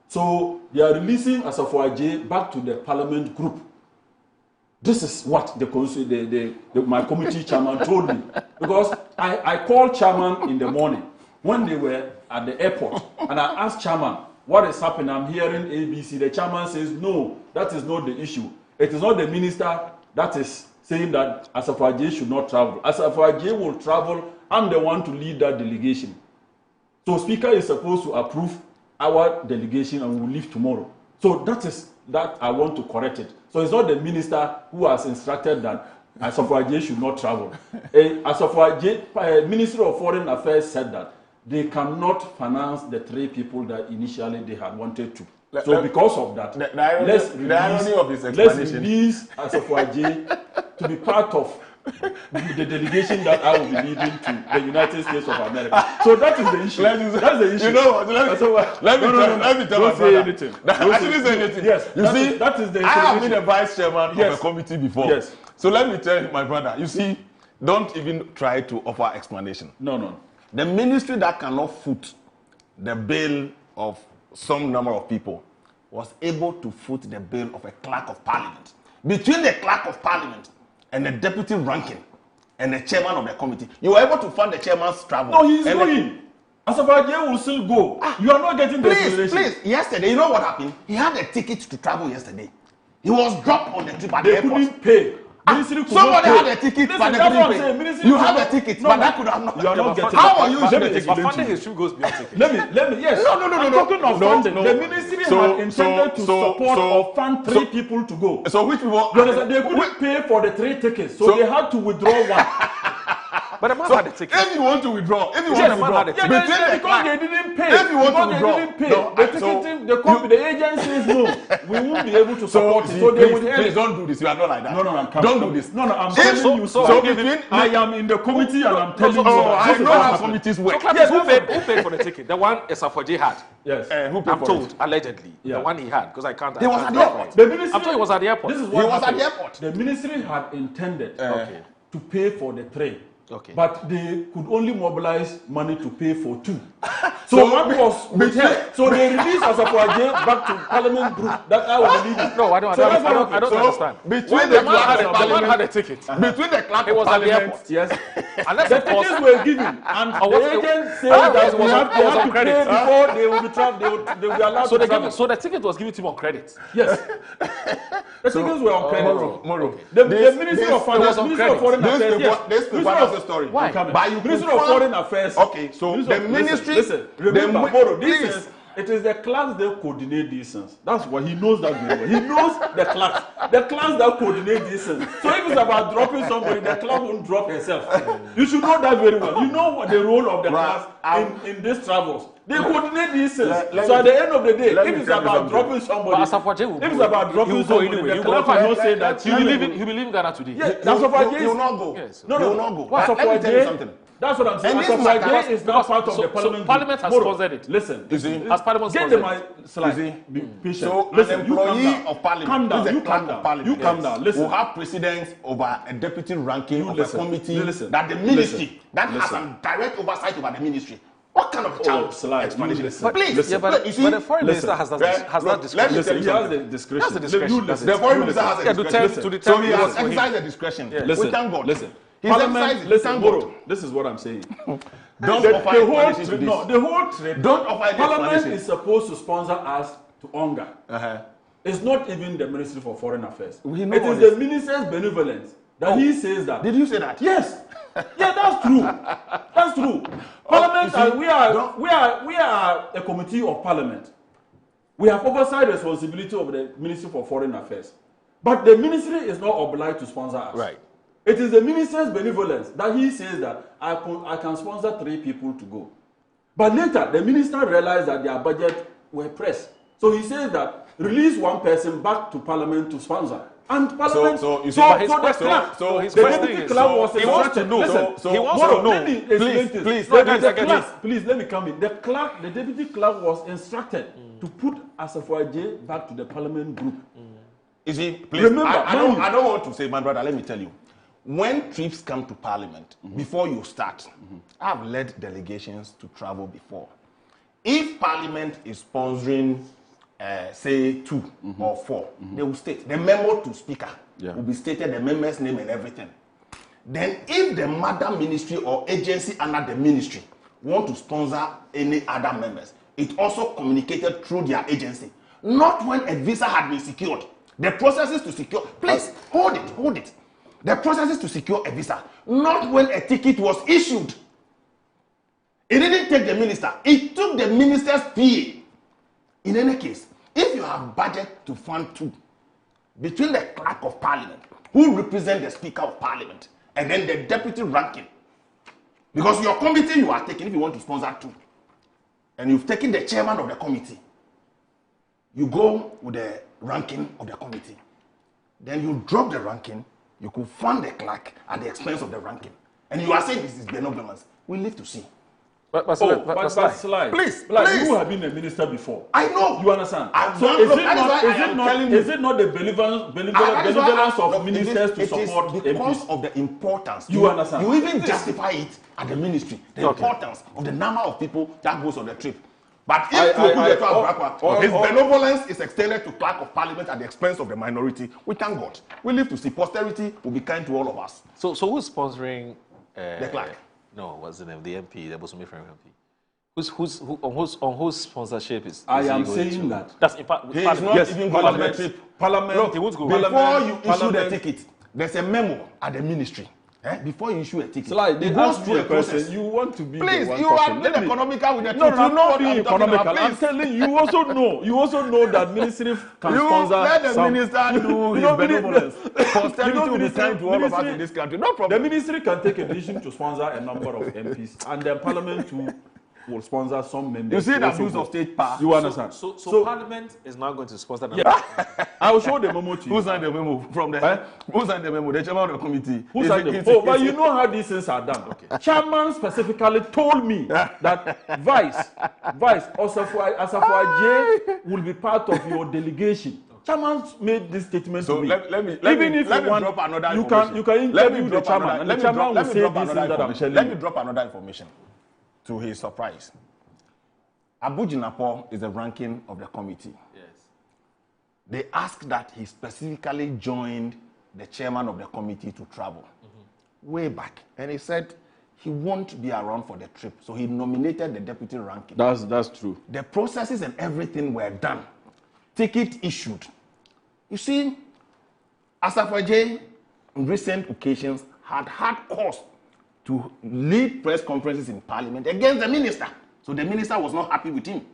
So they are releasing Asafo back to the Parliament group. This is what my committee chairman told me. Because I called chairman in the morning when they were at the airport, and I asked chairman, what is happening? I'm hearing ABC. The chairman says, no, that is not the issue. It is not the minister that is saying that Asafo should not travel. Asafo will travel. I'm the one to lead that delegation. So Speaker is supposed to approve our delegation and we'll leave tomorrow. So that I want to correct it. So it's not the minister who has instructed that Asafo should not travel. Ministry of Foreign Affairs said that they cannot finance the 3 people that initially they had wanted to. So because of that, let's release Asafo to be part of the delegation that I will be leading to the United States of America. So that is the issue. That's the issue. You know what? Let me tell don't say anything. I shouldn't say anything. Yes. You see, that is the I have been a vice chairman of a committee before. Yes. So let me tell you, my brother, you see, don't even try to offer explanation. No. The ministry that cannot foot the bill of some number of people was able to foot the bill of a clerk of parliament. Between the clerk of parliament and the deputy ranking and the chairman of the committee, you were able to fund the chairman's travel. No, he's going. Asafaje will still go. You are not getting the Please, yesterday, you know what happened? He had a ticket to travel yesterday. He was dropped on the trip at the airport. They couldn't pay. Somebody had a ticket, but they couldn't pay. You have a ticket, but that could have not. You are not getting. How are you using the ticket? But funding history goes beyond ticket. Let me. Yes. No. I'm talking of funding. The ministry had intended to support or fund 3 people to go. So which people? They couldn't pay for the 3 tickets, so they had to withdraw one. But the man had a ticket. If you want to withdraw, because they didn't pay. If you want to withdraw, the agencies no, we won't be able to support it. So they would please don't do this. You are not like that. No, don't do this. No, I'm telling you. I am in the committee and I'm telling you. I know how committees work. Yes, who paid for the ticket? The one Esafoje had. Yes. Who paid I'm told allegedly the one he had because I can't. He was at the airport. I'm told he was at the airport. This is what he was at the airport. The ministry had intended to pay for the 3. Okay. But they could only mobilize money to pay for 2. So one was withheld. So they released Asafaje back to Parliament group. That's how we believe it. No, I don't understand. Between the man had a ticket. Between the clerk was at the airport. Yes. Unless the tickets were given, and the agent said that they have to pay before they will be traveled. They will be allowed to travel. So the ticket was given to him on credit. Yes. The tickets were on credit. Moro. The Ministry of Finance, Ministry of Foreign Affairs. This is story. Why? But you Ministry of Foreign Affairs. Okay, so the ministry. Listen, remember, Moro, it is the class that coordinate these things. That's what he knows that very well. He knows the class that coordinate these things. So if it's about dropping somebody, the class won't drop herself. You should know that very well. You know what the role of the class in these travels. They coordinate these things. So at the end of the day, if it's about dropping somebody, the class will not say that you believe in Ghana today. Yes, Asafaje will not go. No. Will not go. Let me tell you something. That's what I'm saying. Asafaje is now part of the Parliament. Parliament has sponsored it. Listen, as Parliament get them my slide. Be patient. So listen, an employee of Parliament, you calm down. You calm down. Listen, will have precedence over a deputy ranking of a committee that the ministry that has a direct oversight over the ministry. What kind of a child explanation? Please, but the foreign minister has that discretion. He has the discretion. That's the discretion. The foreign minister has a discretion. So he has exercised the discretion. We thank God. Listen. Listen, Boro, this is what I'm saying. Don't offer the whole trip. No, the whole trip. Don't offer any Parliament is supposed to sponsor us to hunger. It's not even the Ministry for Foreign Affairs. It is the Minister's benevolence that he says that. Did you say that? Yes. Yeah, that's true. That's true. Parliament, we are a committee of Parliament. We have oversight responsibility of the Ministry for Foreign Affairs. But the ministry is not obliged to sponsor us. Right. It is the minister's benevolence that he says that I can sponsor 3 people to go. But later, the minister realized that their budget were pressed. So he says that release one person back to Parliament to sponsor. And Parliament, his question is, he wants to know. He wants to know. Let me explain this. Please, let me come in. The deputy clerk was instructed to put Asafaje back to the Parliament group. You see, please, remember, I don't want to say, my brother, let me tell you. When trips come to Parliament, before you start, I've led delegations to travel before. If Parliament is sponsoring, say, 2 or 4, they will state. The memo to Speaker will be stated, the member's name and everything. Then if the mother ministry or agency under the ministry want to sponsor any other members, it also communicated through their agency. Not when a visa had been secured. The processes to secure, please, hold it. The processes to secure a visa, not when a ticket was issued. It didn't take the minister. It took the minister's PA. In any case, if you have budget to fund 2, between the clerk of parliament, who represent the speaker of parliament, and then the deputy ranking, because your committee you are taking, if you want to sponsor 2, and you've taken the chairman of the committee, you go with the ranking of the committee. Then you drop the ranking. You could fund the clerk at the expense of the ranking. And you are saying this is benevolence. We live to see. But Sly, please, you have been a minister before. I know. You understand? So is it not the benevolence of ministers to support MPs? Because MPs? of the importance. You understand? You even justify it at the ministry. The importance of the number of people that goes on the trip. But if his benevolence is extended to clerk of parliament at the expense of the minority, we thank God. We live to see posterity will be kind to all of us. So who's sponsoring the clerk? No, what's the name? The MP, the Bosumi Frame MP. On whose sponsorship is I am saying that. That's he is not even going on the trip. Parliament. Look, before you issue the ticket, there's a memo at the ministry. Before you issue a ticket, they ask you a question. You want to be please, the one you talking. are being economical with the No, truth. I'm not being economical. I'm telling you, you also know that ministry can sponsor. Let the minister do his benevolence. Posterity will be kind to all of us in this country. No problem. The ministry can take a decision to sponsor a number of MPs, and the parliament will sponsor some members. You see the abuse of state power. You understand? So Parliament is now going to sponsor them. Yeah. I will show the memo to you. Who signed the memo from the? Who signed the memo? The chairman of the committee. Who signed the memo? But you know how these things are done. Okay. Chairman specifically told me that Vice Asafo J will be part of your delegation. Chairman made this statement to me. Let me drop another information. You can interview the chairman, and the chairman will say this that I'm telling you. Let me drop another information. To his surprise, Abu Jinapo is the ranking of the committee. Yes. They asked that he specifically joined the chairman of the committee to travel way back, and he said he won't be around for the trip, so he nominated the deputy ranking. That's true. The processes and everything were done. Ticket issued. You see, Asafo J on recent occasions had cause to lead press conferences in parliament against the minister. So the minister was not happy with him.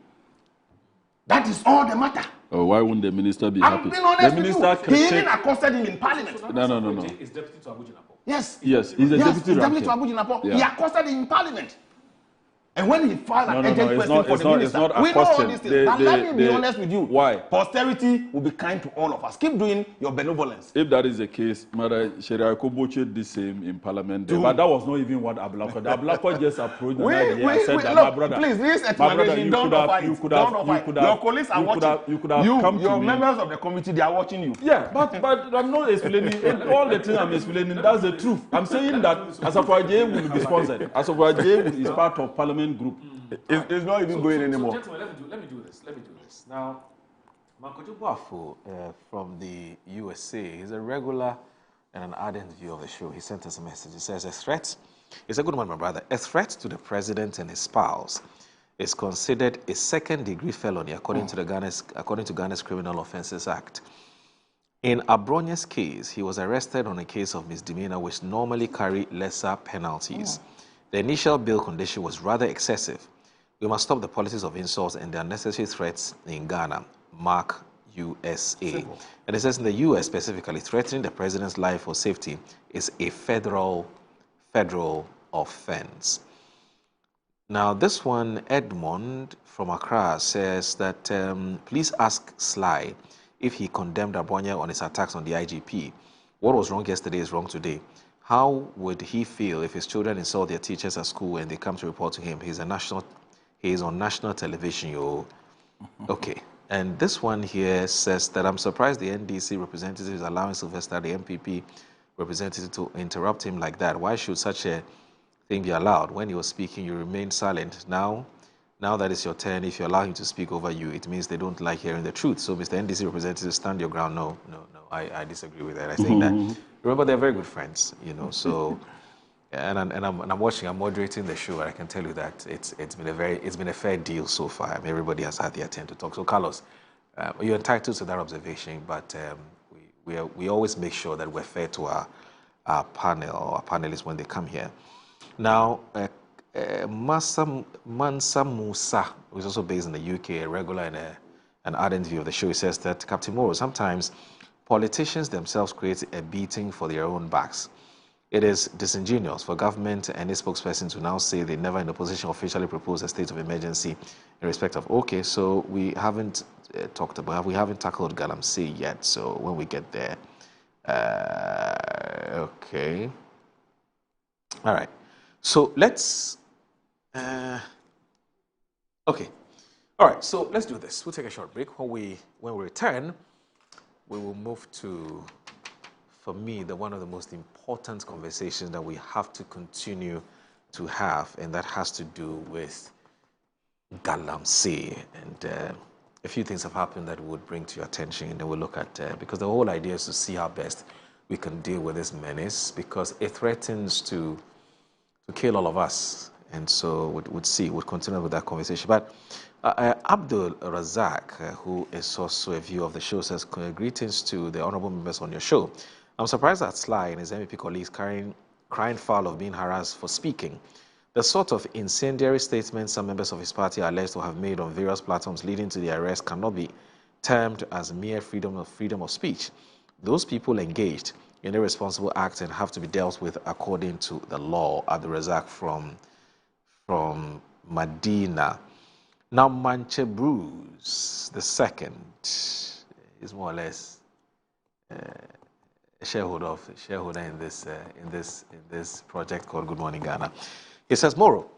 That is all the matter. Oh, why wouldn't the minister be happy? I'm being honest with you. He even accosted him in parliament. No. He's deputy to Abu Jinapo. Yes. Yes, he's a deputy to Abu Jinapo. Yeah. He accosted him in parliament. And when he filed an urgent question not, for the minister, we know all these things. But let me be honest with you. Why? Posterity will be kind to all of us. Keep doing your benevolence. If that is the case, Mother Sheria Koboche did the same in parliament. But that was not even what Ablako. Ablako just approached me and said that my brother. Please, this explanation, don't offer it. Your colleagues are watching. You could have come to me. Your members of the committee, they are watching you. Yeah, but I'm not explaining. All the things I'm explaining, that's the truth. I'm saying that Asafo J will be sponsored. Asafo J is part of parliament group. It's not even going anymore. Gentlemen, let me do this. Now, Mankojo Boafo from the USA, he's a regular and an ardent viewer of the show. He sent us a message. He says, it's a good one, my brother. A threat to the president and his spouse is considered a second-degree felony according to Ghana's Criminal Offences Act. In Abronye's case, he was arrested on a case of misdemeanor which normally carry lesser penalties. The initial bail condition was rather excessive. We must stop the politics of insults and the unnecessary threats in Ghana. Mark, USA. Simple. And it says in the US specifically, threatening the president's life or safety is a federal offense. Now, this one, Edmond from Accra says that please ask Sly if he condemned Abonye on his attacks on the IGP. What was wrong yesterday is wrong today. How would he feel if his children insult their teachers at school and they come to report to him? He is on national television, yo. Okay. And this one here says that I'm surprised the NDC representative is allowing Sylvester, the MPP representative, to interrupt him like that. Why should such a thing be allowed? When he was speaking, you remained silent. Now that it's your turn, if you allow him to speak over you, it means they don't like hearing the truth. So, Mr. NDC representative, stand your ground. No, I disagree with that. I think that, remember, they're very good friends, so, and I'm watching, I'm moderating the show, and I can tell you that it's been a fair deal so far. I mean, everybody has had their turn to talk. So, Carlos, you're entitled to that observation, but we always make sure that we're fair to our panelists when they come here. Now, Mansa Musa, who is also based in the UK, a regular and an ardent viewer of the show, he says that, Captain Moro, sometimes politicians themselves create a beating for their own backs. It is disingenuous for government and its spokesperson to now say they never in opposition officially proposed a state of emergency in respect of, okay, so we haven't we haven't tackled galamsey yet, so when we get there, okay. All right. So let's Okay. All right, so let's do this. We'll take a short break. When we return, we will move to, for me, one of the most important conversations that we have to continue to have, and that has to do with galamsey. And a few things have happened that we would bring to your attention, and then we'll look at, because the whole idea is to see how best we can deal with this menace, because it threatens to kill all of us. And so we'll continue with that conversation. But Abdul Razak, who is also a viewer of the show, says, greetings to the honorable members on your show. I'm surprised that Sly and his MEP colleagues crying foul of being harassed for speaking. The sort of incendiary statements some members of his party are alleged to have made on various platforms leading to the arrest cannot be termed as mere freedom of speech. Those people engaged in irresponsible acts and have to be dealt with according to the law. Abdul Razak from Medina. Now, Manche Bruce II is more or less a shareholder in this project called Good Morning Ghana. He says, Moro,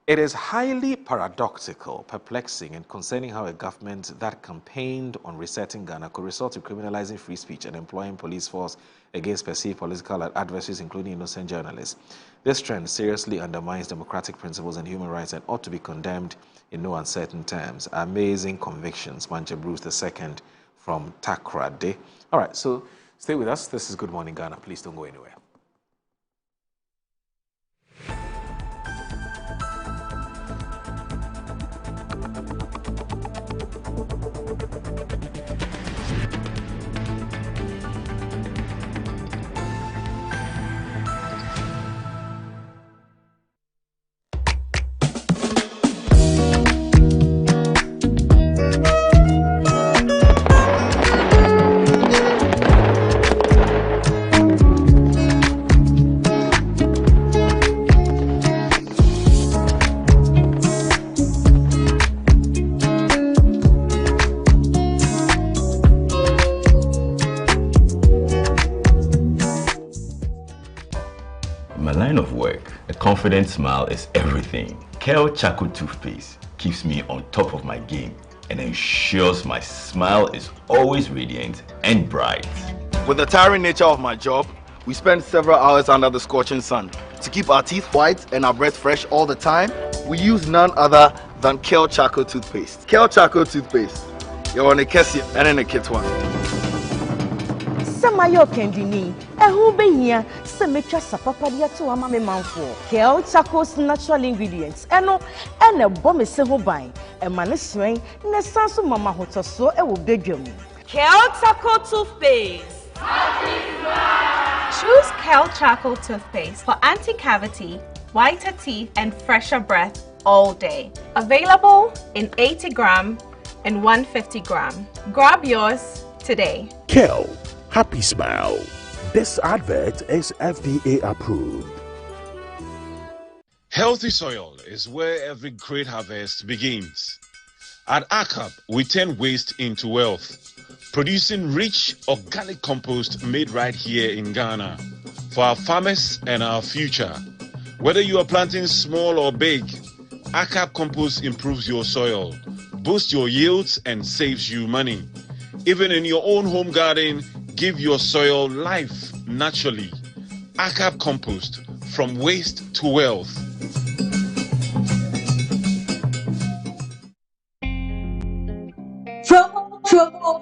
it is highly paradoxical, perplexing, and concerning how a government that campaigned on resetting Ghana could resort to criminalizing free speech and employing police force against perceived political adversaries, including innocent journalists. This trend seriously undermines democratic principles and human rights and ought to be condemned in no uncertain terms. Amazing convictions. Manche Bruce II from Takrade. All right, so stay with us. This is Good Morning Ghana. Please don't go anywhere. Confident smile is everything. Kel Charcoal toothpaste keeps me on top of my game and ensures my smile is always radiant and bright. With the tiring nature of my job, we spend several hours under the scorching sun. To keep our teeth white and our breath fresh all the time, we use none other than Kel Charcoal toothpaste. Kel Charcoal toothpaste. You're on a Kessie and in a kit one. Samayo Kendini, who be here, Semecha Sapapadia to Amame Manfo, Kel Charcoal's natural ingredients, and a bomb is several buying, a man is swing, Nesansu Mama Hotoso, a will beg you. Kel Charcoal toothpaste. Choose Kel Charcoal toothpaste for anti-cavity, whiter teeth, and fresher breath all day. Available in 80 gram and 150 gram. Grab yours today. Kel. Happy smile. This advert is FDA approved. Healthy soil is where every great harvest begins. At ACAP, we turn waste into wealth, producing rich organic compost made right here in Ghana for our farmers and our future. Whether you are planting small or big, ACAP compost improves your soil, boosts your yields, and saves you money. Even in your own home garden, give your soil life naturally. ACAP compost, from waste to wealth.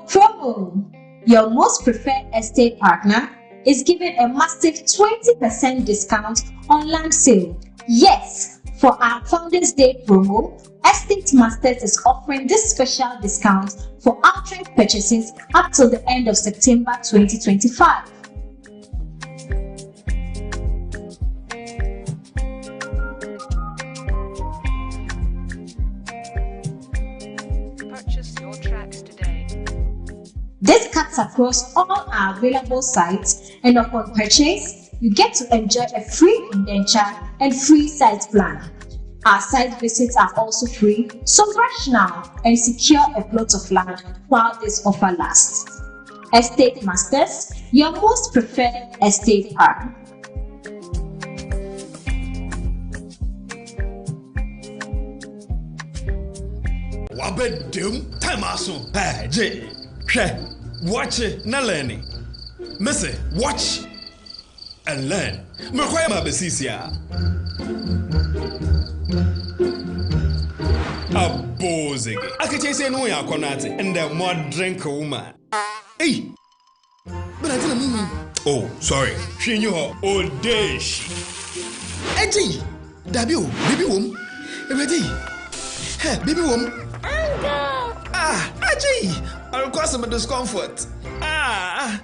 Promo. Your most preferred estate partner is given a massive 20% discount on land sale. Yes, for our Founders Day promo, Estate Masters is offering this special discount for outright purchases up till the end of September 2025. Purchase your tracks today. This cuts across all our available sites, and upon purchase, you get to enjoy a free indenture and free site plan. Our site visits are also free, so rush now and secure a plot of land while this offer lasts. Estate Masters, your most preferred estate partner. Abedum, time aso. Hey, J. Watch it, na learning. Missy, watch and learn. Mekwaya ma besisia. Abozege. Akache say no ya konate and the more drink woman. Hey. But I didn't mean. Oh, sorry. She knew her old days. Eji. Dabio, baby wom. Ready? Hey, baby wom. Ah, Aji. I'll cause some discomfort. Ah.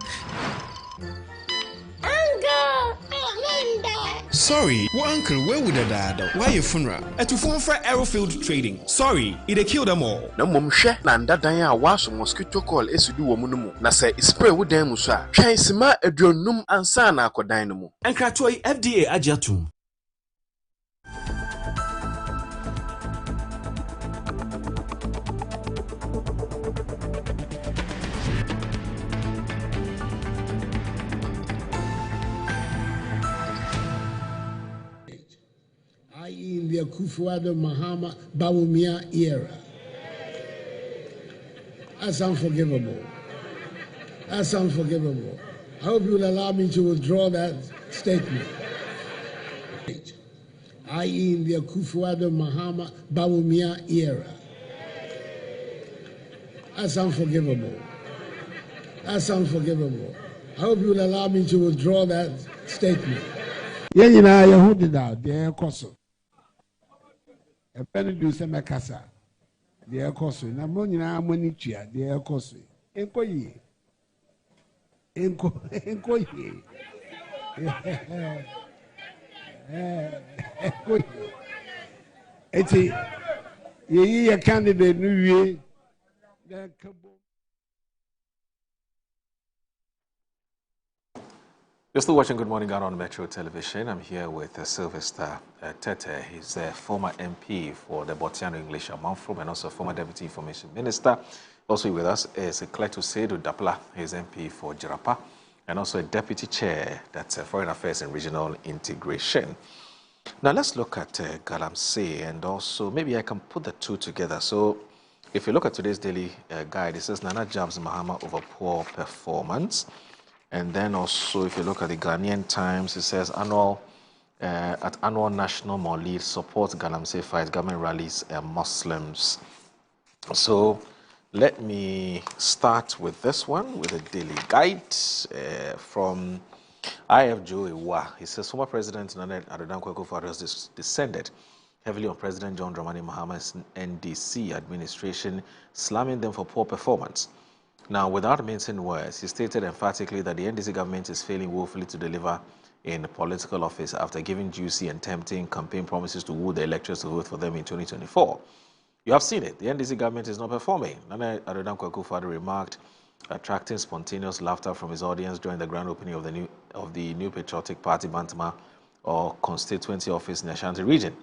Sorry, well, uncle, where would I die? Why your funeral? At to phone for Aerofield Trading. Sorry, it killed them all. No mum share nanda danya was mosquito call esudu womunumu. Na say spray with them musa. Try sima edronum ansana ko dynamo. And Kratoi FDA Ajatum. In the Kufuor Mahama Bawumia era. That's unforgivable. That's unforgivable. I hope you will allow me to withdraw that statement. I.e. in the Kufuor Mahama Bawumia era. That's unforgivable. That's unforgivable. I hope you will allow me to withdraw that statement. Yeah, you know, you hold it out. Yeah, of course. A penny do some casa. The air cost. Na money na money chia. The air cost. Enko ye. Enko ye. Enko ye. Eti ye candidate new ye. You're still watching Good Morning Ghana on Metro Television. I'm here with Sylvester Tete. He's a former MP for the Botiano English Amanfrom and also former Deputy Information Minister. Also with us is Kleto Seydou Dapla. He's MP for Jirapa and also a Deputy Chair, that's Foreign Affairs and Regional Integration. Now let's look at galamsey, and also maybe I can put the two together. So if you look at today's daily guide, it says Nana Jabs Mahama over poor performance. And then also, if you look at the Ghanaian Times, it says annual National Maulid supports galamsey fight, government rallies Muslims. So let me start with this one, with a daily guide from IFJO Ewa. He says former President Nana Addo Dankwa has descended heavily on President John Dramani Mahama's NDC administration, slamming them for poor performance. Now, without mincing words, he stated emphatically that the NDC government is failing woefully to deliver in political office after giving juicy and tempting campaign promises to woo the electors to vote for them in 2024. You have seen it. The NDC government is not performing. Nana Addo Dankwa Akufo-Addo remarked, attracting spontaneous laughter from his audience during the grand opening of the new Patriotic Party Bantama or constituency office in the Ashanti region.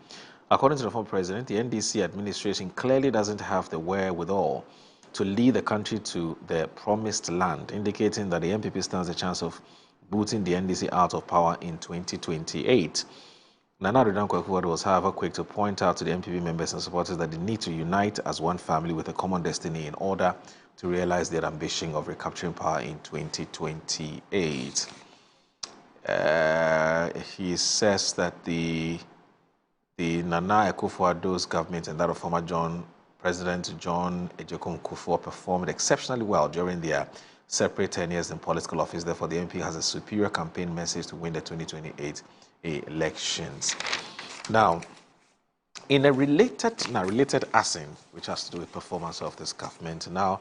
According to the former president, the NDC administration clearly doesn't have the wherewithal to lead the country to the promised land, indicating that the MPP stands a chance of booting the NDC out of power in 2028. Nana Addo Dankwa Akufo-Addo was, however, quick to point out to the MPP members and supporters that they need to unite as one family with a common destiny in order to realize their ambition of recapturing power in 2028. He says that the Nana Akufo-Addo's government and that of former President John Ejekon Kufuor performed exceptionally well during their separate tenures in political office. Therefore, the MP has a superior campaign message to win the 2028 elections. Now, in a related asset, which has to do with performance of this government, now,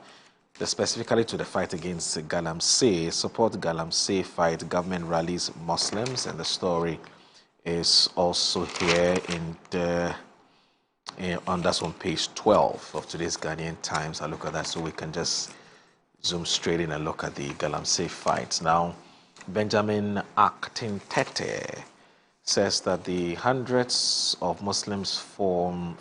specifically to the fight against galamsey, support galamsey fight, government rallies Muslims, and the story is also here that's on page 12 of today's Ghanaian Times. I'll look at that so we can just zoom straight in and look at the galamsey fights. Now, Benjamin Actin Tete says that the hundreds of Muslims from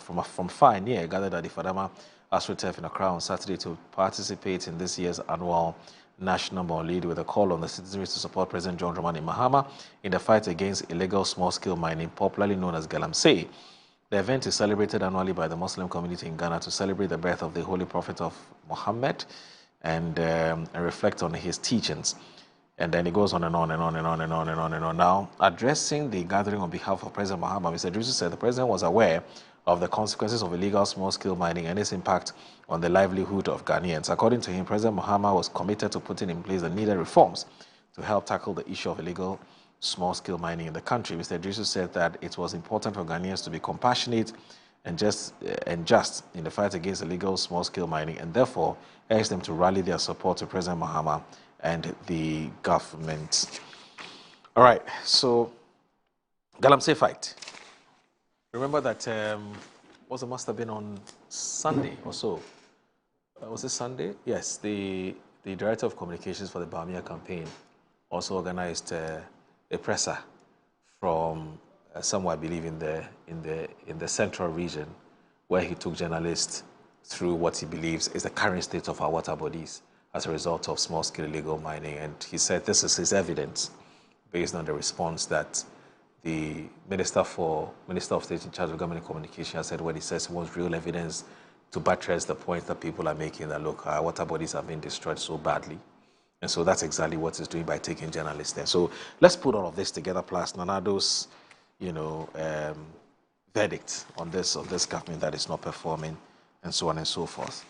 far and near gathered at the Fadama AstroTurf in Accra on Saturday to participate in this year's annual National Maulid with a call on the citizenry to support President John Dramani Mahama in the fight against illegal small-scale mining, popularly known as galamsey. The event is celebrated annually by the Muslim community in Ghana to celebrate the birth of the Holy Prophet of Muhammad and reflect on his teachings. And then it goes on and on and on and on and on and on and on. Now, addressing the gathering on behalf of President Mahama, Mr. Idrisu said the president was aware of the consequences of illegal small-scale mining and its impact on the livelihood of Ghanaians. According to him, President Mahama was committed to putting in place the needed reforms to help tackle the issue of illegal small-scale mining in the country. Mr. Idrisu said that it was important for Ghanaians to be compassionate and just in the fight against illegal small-scale mining, and therefore urged them to rally their support to President Mahama and the government. All right, so galamsey fight. Remember that must have been on Sunday or so. Was it Sunday? Yes, the director of communications for the Bamia campaign also organized a presser from somewhere, I believe, in the central region, where he took journalists through what he believes is the current state of our water bodies as a result of small-scale illegal mining. And he said this is his evidence based on the response that the Minister of State in charge of government communication has said when he says he wants real evidence to buttress the point that people are making that, look, our water bodies have been destroyed so badly. And so that's exactly what he's doing by taking journalists there. So let's put all of this together, plus Nanado's, verdict on this government that is not performing, and so on and so forth.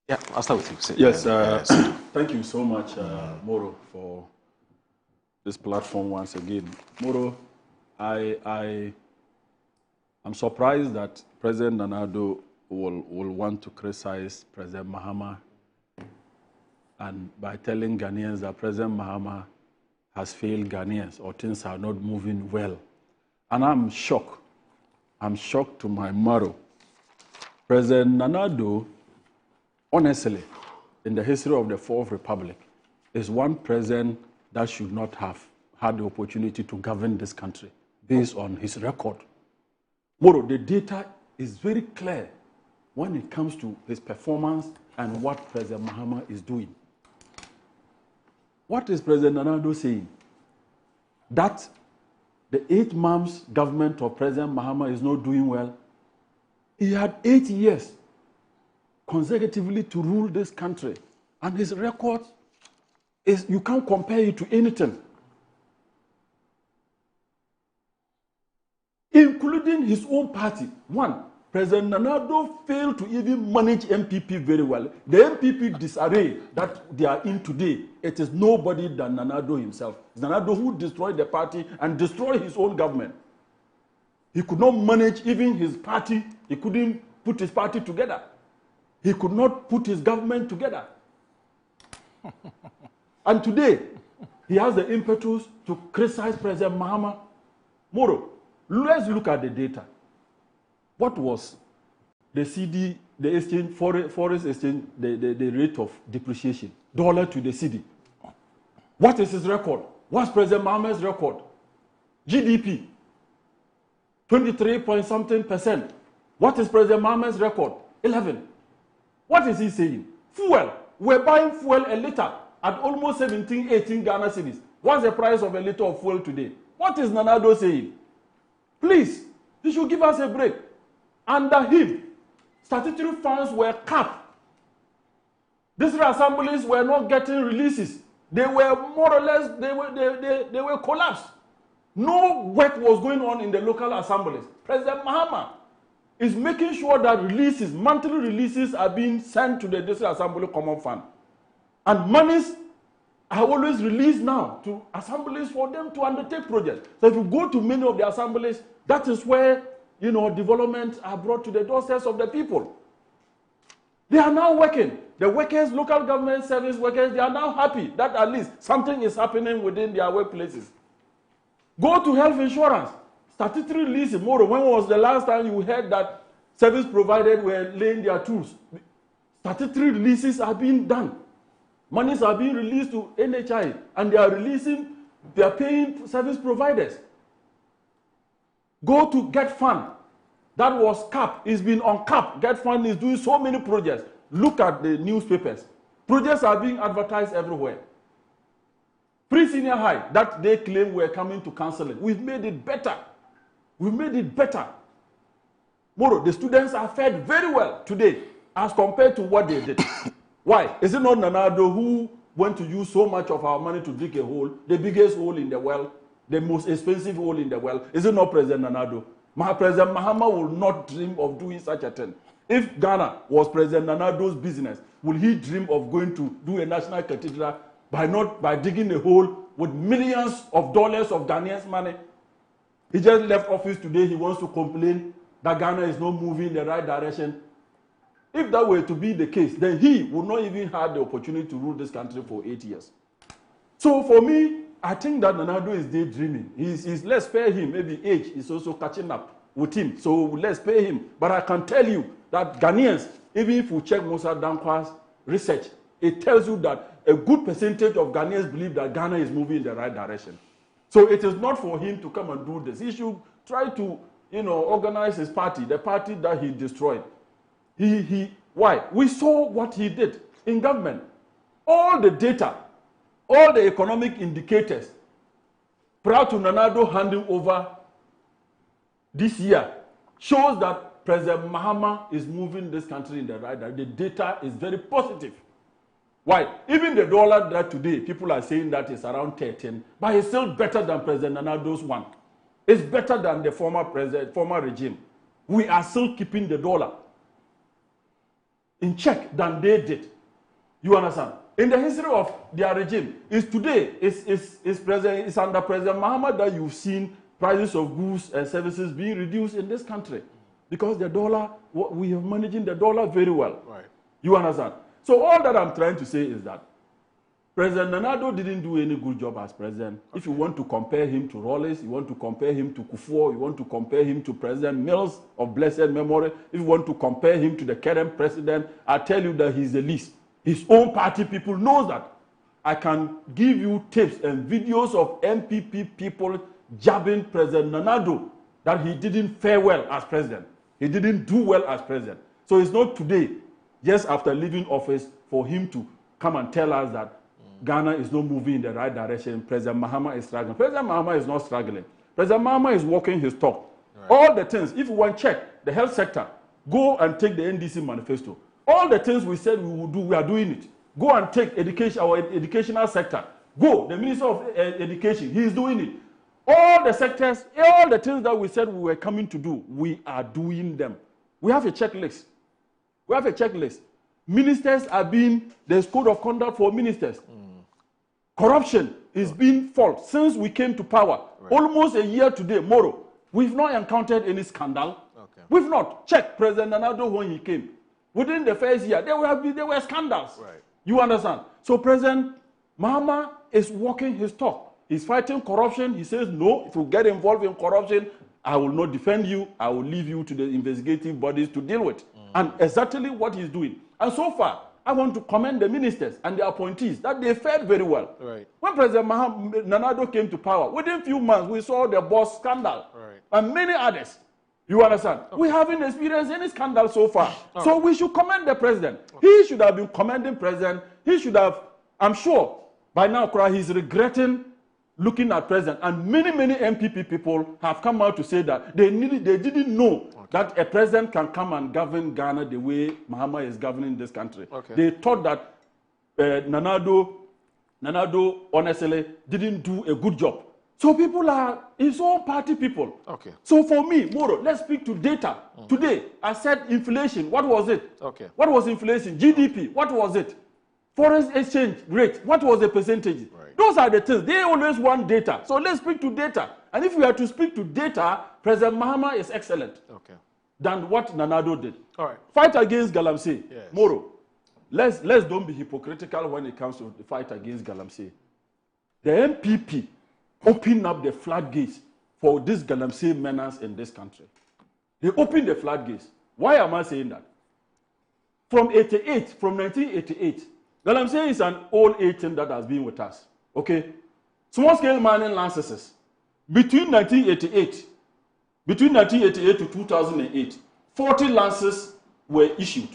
Yeah, I'll start with you. Yes, thank you so much, Moro, for this platform once again. Moro, I'm surprised that President Nanado will want to criticize President Mahama, and by telling Ghanaians that President Mahama has failed Ghanaians or things are not moving well. And I'm shocked. I'm shocked to my marrow. President Nanado, honestly, in the history of the Fourth Republic, is one president that should not have had the opportunity to govern this country based on his record. Moro, the data is very clear when it comes to his performance and what President Mahama is doing. What is President Nanado saying? That the 8 months government of President Mahama is not doing well. He had 8 years consecutively to rule this country, and his record is, you can't compare it to anything, including his own party. One, President Nanado failed to even manage MPP very well. The MPP disarray that they are in today, it is nobody than Nanado himself. It's Nanado who destroyed the party and destroyed his own government. He could not manage even his party. He couldn't put his party together. He could not put his government together. And today, he has the impetus to criticize President Mahama. Moro, let's look at the data. What was the CD, the exchange, foreign exchange, the rate of depreciation, dollar to the CD? What is his record? What's President Mahama's record? GDP, 23-point-something%. What is President Mahama's record? 11. What is he saying? Fuel. We're buying fuel a liter at almost 17, 18 Ghana cedis. What's the price of a liter of fuel today? What is Nanado saying? Please, he should give us a break. Under him, statutory funds were capped. These assemblies were not getting releases. They were more or less, they were collapsed. No work was going on in the local assemblies. President Mahama is making sure that releases, monthly releases, are being sent to the District Assembly Common Fund. And monies are always released now to assemblies for them to undertake projects. So if you go to many of the assemblies, that is where development are brought to the doorsteps of the people. They are now working. The workers, local government service workers, they are now happy that at least something is happening within their workplaces. Go to health insurance. Statutory release in Moro. When was the last time you heard that service providers were laying their tools? Statutory releases are being done. Monies are being released to NHI, and they are paying service providers. Go to Get Fund. That was capped. It's been uncapped. Get Fund is doing so many projects. Look at the newspapers. Projects are being advertised everywhere. Pre-senior high, that they claim we're coming to cancel it. We've made it better. We made it better. Moro, the students are fed very well today as compared to what they did. Why? Is it not Nanado who went to use so much of our money to dig a hole, the biggest hole in the well, the most expensive hole in the well? Is it not President Nanado? President Mahama will not dream of doing such a thing. If Ghana was President Nanado's business, will he dream of going to do a national cathedral by digging a hole with millions of dollars of Ghanaians' money? He just left office today. He wants to complain that Ghana is not moving in the right direction. If that were to be the case, then he would not even have the opportunity to rule this country for 8 years. So for me, I think that Nanado is daydreaming. Let's spare him. Maybe age is also catching up with him. So let's spare him. But I can tell you that Ghanaians, even if you check Musa Dankwa's research, it tells you that a good percentage of Ghanaians believe that Ghana is moving in the right direction. So it is not for him to come and do this. He should try to, organize his party, the party that he destroyed. Why? We saw what he did in government. All the data, all the economic indicators, prior to Nanado handing over this year, shows that President Mahama is moving this country in the right direction. The data is very positive. Why? Even the dollar that today, people are saying that is around 13, but it's still better than President Nanado's one. It's better than the former regime. We are still keeping the dollar in check than they did. You understand? In the history of their regime, it's under President Mahama that you've seen prices of goods and services being reduced in this country. Because the dollar, we are managing the dollar very well. Right. You understand? So all that I'm trying to say is that President Nanado didn't do any good job as president. Okay. If you want to compare him to Rawlings, you want to compare him to Kufuor, you want to compare him to President Mills of blessed memory, if you want to compare him to the current president, I tell you that he's the least. His own party people knows that. I can give you tapes and videos of MPP people jabbing President Nanado that he didn't fare well as president. He didn't do well as president. So it's not today, just after leaving office, for him to come and tell us that Ghana is not moving in the right direction. President Mahama is struggling. President Mahama is not struggling. President Mahama is walking his talk. Right. All the things, if you want to check the health sector, go and take the NDC manifesto. All the things we said we would do, we are doing it. Go and take education, our educational sector. Go, the Minister of Education, he is doing it. All the sectors, all the things that we said we were coming to do, we are doing them. We have a checklist. We have a checklist. Ministers are being, there's code of conduct for ministers. Corruption is being fought since we came to power. Right. Almost a year today, Moro. We've not encountered any scandal. Okay. We've not. Check President Nanado when he came. Within the first year, there were scandals. Right. You understand? So President Mahama is walking his talk. He's fighting corruption. He says, no, if you get involved in corruption, I will not defend you. I will leave you to the investigative bodies to deal with. And exactly what he's doing. And so far, I want to commend the ministers and the appointees that they fared very well. Right. When President Nanado came to power, within a few months, we saw the boss scandal and many others. You understand? Okay. We haven't experienced any scandal so far. So we should commend the president. Okay. He should have been commending president. He should have, I'm sure, by now, he's regretting looking at president. And many MPP people have come out to say that they didn't know that a president can come and govern Ghana the way Mahama is governing this country. Okay. They thought that Nanado honestly didn't do a good job. So people are his own party people. Okay. So for me, Moro, let's speak to data. Today, I said inflation. What was it? Okay. What was inflation? GDP. What was it? Foreign exchange rate. What was the percentage? Right. Those are the things. They always want data. So let's speak to data. And if we are to speak to data, President Mahama is excellent than what Nanado did. All right. Fight against galamsey. Yes. Moro, let's don't be hypocritical when it comes to the fight against galamsey. The MPP opened up the floodgates for these galamsey menace in this country. They opened the floodgates. Why am I saying that? From 1988, galamsey is an old age thing that has been with us. Okay? Small-scale mining licenses. Between 1988 to 2008, 40 licenses were issued.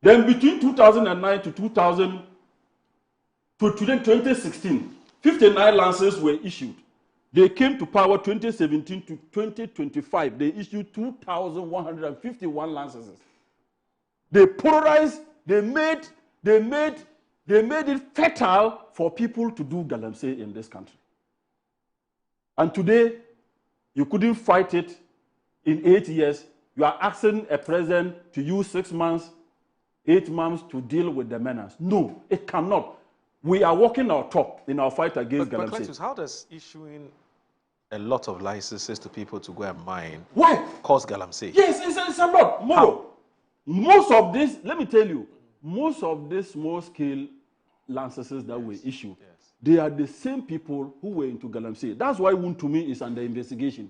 Then between 2009 to 2016, 59 licenses were issued. They came to power 2017 to 2025. They issued 2,151 licenses. They polarized, they made it fatal for people to do galamsey in this country. And today, you couldn't fight it in 8 years. You are asking a president to use 6 months, 8 months to deal with the menace. No, it cannot. We are walking our talk in our fight against galamsey. But Cletus, how does issuing a lot of licenses to people to go and mine cause galamsey? Yes, it's a lot. Moro. Most of this, let me tell you, most of these small-scale licenses that were issued, they are the same people who were into galamsey. That's why Wuntumi is under investigation.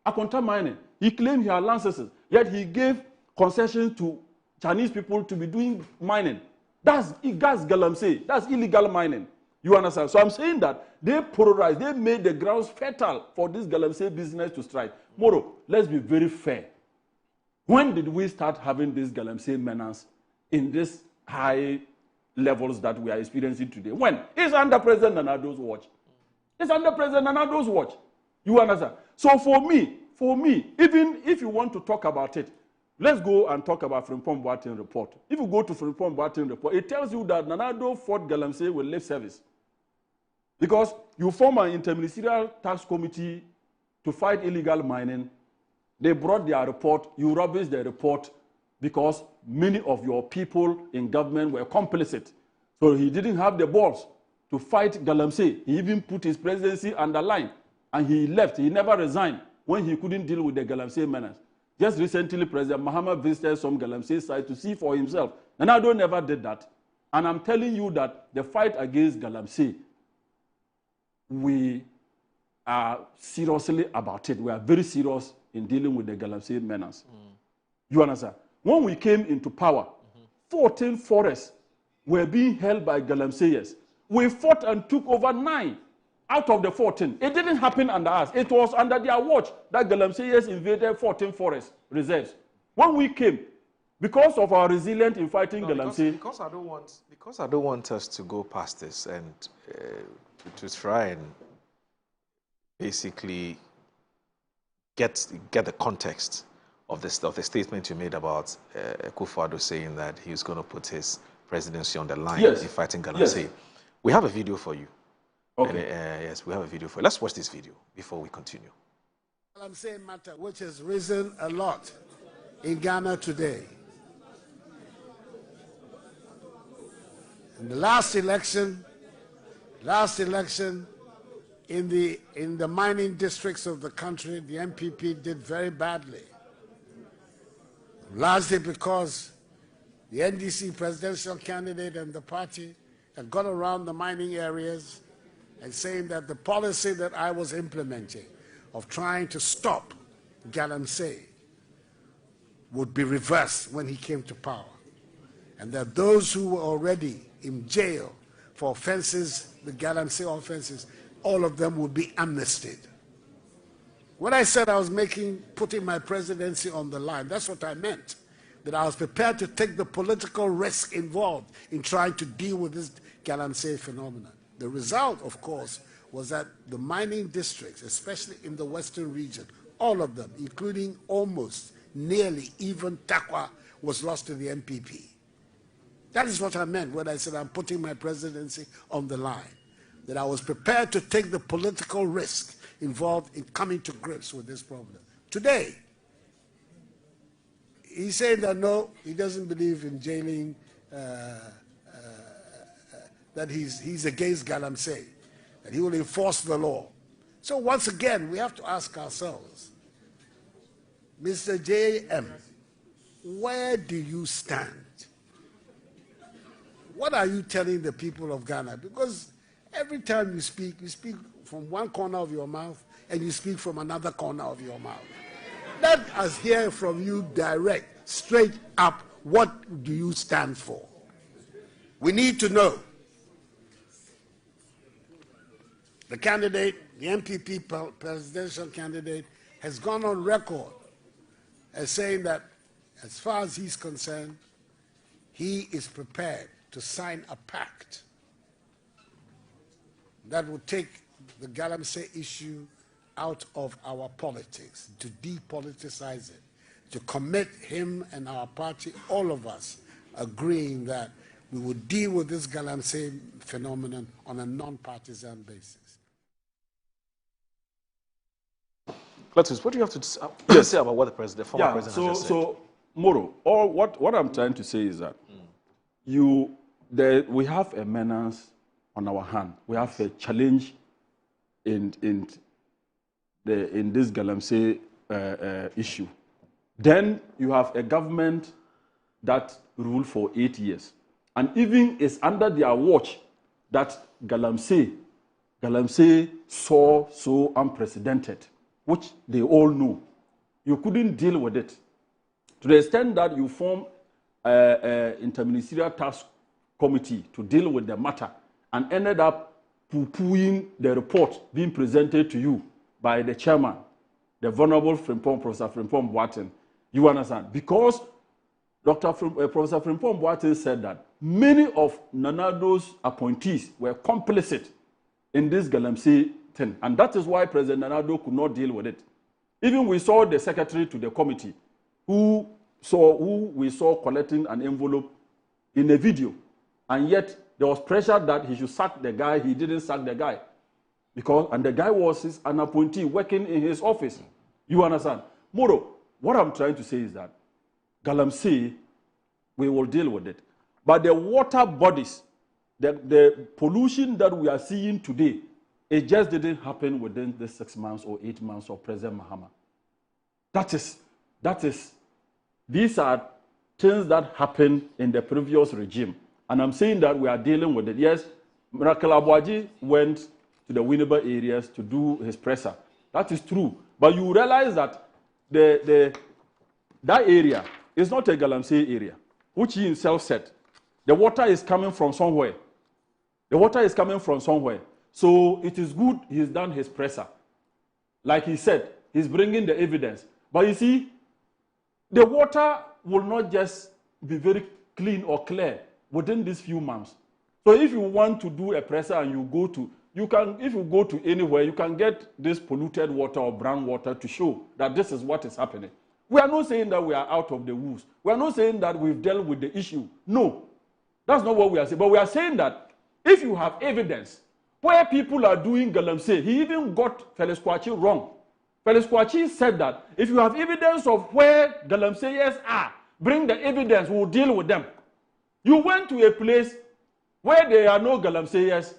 Akonta mining, he claimed he had licenses, yet he gave concessions to Chinese people to be doing mining. That's galamsey. That's illegal mining. You understand? So I'm saying that they polarized, they made the grounds fertile for this galamsey business to strike. Moro, let's be very fair. When did we start having this galamsey menace in these high levels that we are experiencing today? When? It's under President Nanado's watch. It's under President Nanado's watch. You understand? So for me, even if you want to talk about it, let's go and talk about Frimpong Boateng report. If you go to Frimpong Boateng report, it tells you that Nanado fought galamsey with lip service. Because you form an interministerial task committee to fight illegal mining. They brought their report, you rubbish their report because many of your people in government were complicit. So he didn't have the balls to fight galamsey. He even put his presidency under line and he left. He never resigned when he couldn't deal with the galamsey menace. Just recently, President Mahama visited some galamsey site to see for himself. And Nanaado never did that. And I'm telling you that the fight against galamsey, we are seriously about it. We are very serious in dealing with the galamsey menace. You understand? When we came into power, 14 forests were being held by galamseyers. We fought and took over 9 out of the 14. It didn't happen under us. It was under their watch that galamseyers invaded 14 forest reserves. When we came, because of our resilience in fighting galamsey. Because I don't want us to go past this and to try and basically get the context of the statement you made about Akufo-Addo saying that he was going to put his presidency on the line in fighting galamsey. Yes. We have a video for you. Okay. And, yes, we have a video for you. Let's watch this video before we continue. Galamsey matter, which has risen a lot in Ghana today. In the last election, in the mining districts of the country, the MPP did very badly. Largely because the NDC presidential candidate and the party had gone around the mining areas and saying that the policy that I was implementing of trying to stop galamsey would be reversed when he came to power, and that those who were already in jail for offenses, the galamsey offenses, all of them would be amnestied. When I said I was putting my presidency on the line, that's what I meant. That I was prepared to take the political risk involved in trying to deal with this galamsey phenomenon. The result, of course, was that the mining districts, especially in the western region, all of them, including almost, nearly, even Takwa, was lost to the MPP. That is what I meant when I said I'm putting my presidency on the line. That I was prepared to take the political risk involved in coming to grips with this problem. Today, he's saying that no, he doesn't believe in jailing, that he's against galamsey, that he will enforce the law. So once again, we have to ask ourselves, Mr. J.M., where do you stand? What are you telling the people of Ghana? Because every time you speak from one corner of your mouth and you speak from another corner of your mouth. Let us hear from you direct, straight up, what do you stand for? We need to know. The candidate, the MPP presidential candidate, has gone on record as saying that as far as he's concerned, he is prepared to sign a pact that would take the galamsey issue out of our politics, to depoliticize it, to commit him and our party, all of us, agreeing that we would deal with this galamsey phenomenon on a non-partisan basis. Cletus, what do you have to say about what the former president has just said? So, Moro, what I'm trying to say is that we have a menace on our hand. We have a challenge in this galamsey issue. Then you have a government that ruled for 8 years. And even it's under their watch that galamsey saw so unprecedented, which they all know. You couldn't deal with it. To the extent that you form an interministerial task committee to deal with the matter and ended up poo-pooing the report being presented to you by the chairman, the Venerable Professor Frimpong Boateng. You understand? Because Professor Frimpong Boateng said that many of Nanado's appointees were complicit in this galamsey thing. And that is why President Nanado could not deal with it. Even we saw the secretary to the committee who we saw collecting an envelope in a video. And yet there was pressure that he should sack the guy. He didn't sack the guy. And the guy was an appointee working in his office. You understand? Moro, what I'm trying to say is that galamsey, we will deal with it. But the water bodies, the pollution that we are seeing today, it just didn't happen within the 6 months or 8 months of President Mahama. These are things that happened in the previous regime. And I'm saying that we are dealing with it. Yes, Miracle Abuaji went to the Winneba areas to do his presser. That is true. But you realize that that area is not a galamsey area, which he himself said. The water is coming from somewhere. So it is good he's done his presser. Like he said, he's bringing the evidence. But you see, the water will not just be very clean or clear within these few months. So if you want to do a presser and if you go to anywhere, you can get this polluted water or brown water to show that this is what is happening. We are not saying that we are out of the woods. We are not saying that we've dealt with the issue. No, that's not what we are saying. But we are saying that if you have evidence where people are doing galamsey, he even got Felix Kwachi wrong. Felix Kwachi said that if you have evidence of where galamseyers are, bring the evidence, we'll deal with them. You went to a place where there are no galamseyers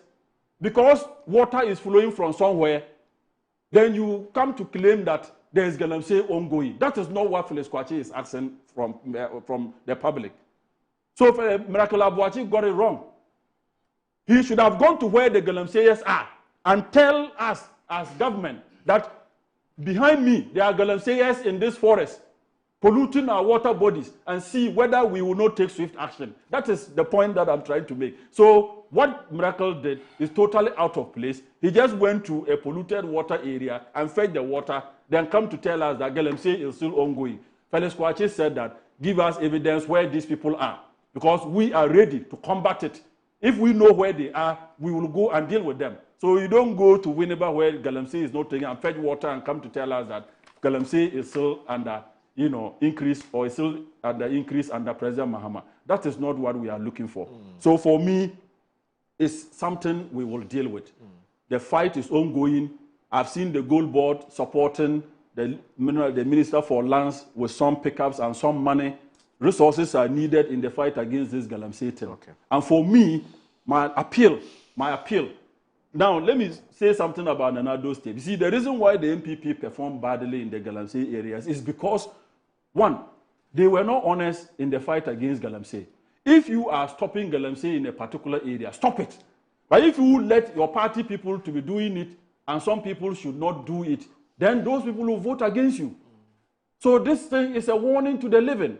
because water is flowing from somewhere, then you come to claim that there is galamsey ongoing. That is not what Felix Kwachi is asking from the public. So Miracle Abuachi got it wrong. He should have gone to where the galamseyers are and tell us as government that behind me there are galamseyers in this forest polluting our water bodies, and see whether we will not take swift action. That is the point that I'm trying to make. So what Miracle did is totally out of place. He just went to a polluted water area and fed the water, then come to tell us that galamsey is still ongoing. Felix Kwachi said that, give us evidence where these people are, because we are ready to combat it. If we know where they are, we will go and deal with them. So you don't go to Winneba where galamsey is not taking and fetch water and come to tell us that galamsey is still under increase, or is still under increase under President Mahama. That is not what we are looking for. So for me, it's something we will deal with. The fight is ongoing. I've seen the Gold Board supporting the Minister for Lands with some pickups and some money. Resources are needed in the fight against this galamsey thing. Okay. And for me, my appeal. Now, let me say something about Nanado State. You see, the reason why the MPP performed badly in the galamsey areas is because, one, they were not honest in the fight against galamsey. If you are stopping galamsey in a particular area, stop it. But if you let your party people to be doing it and some people should not do it, then those people will vote against you. So this thing is a warning to the living.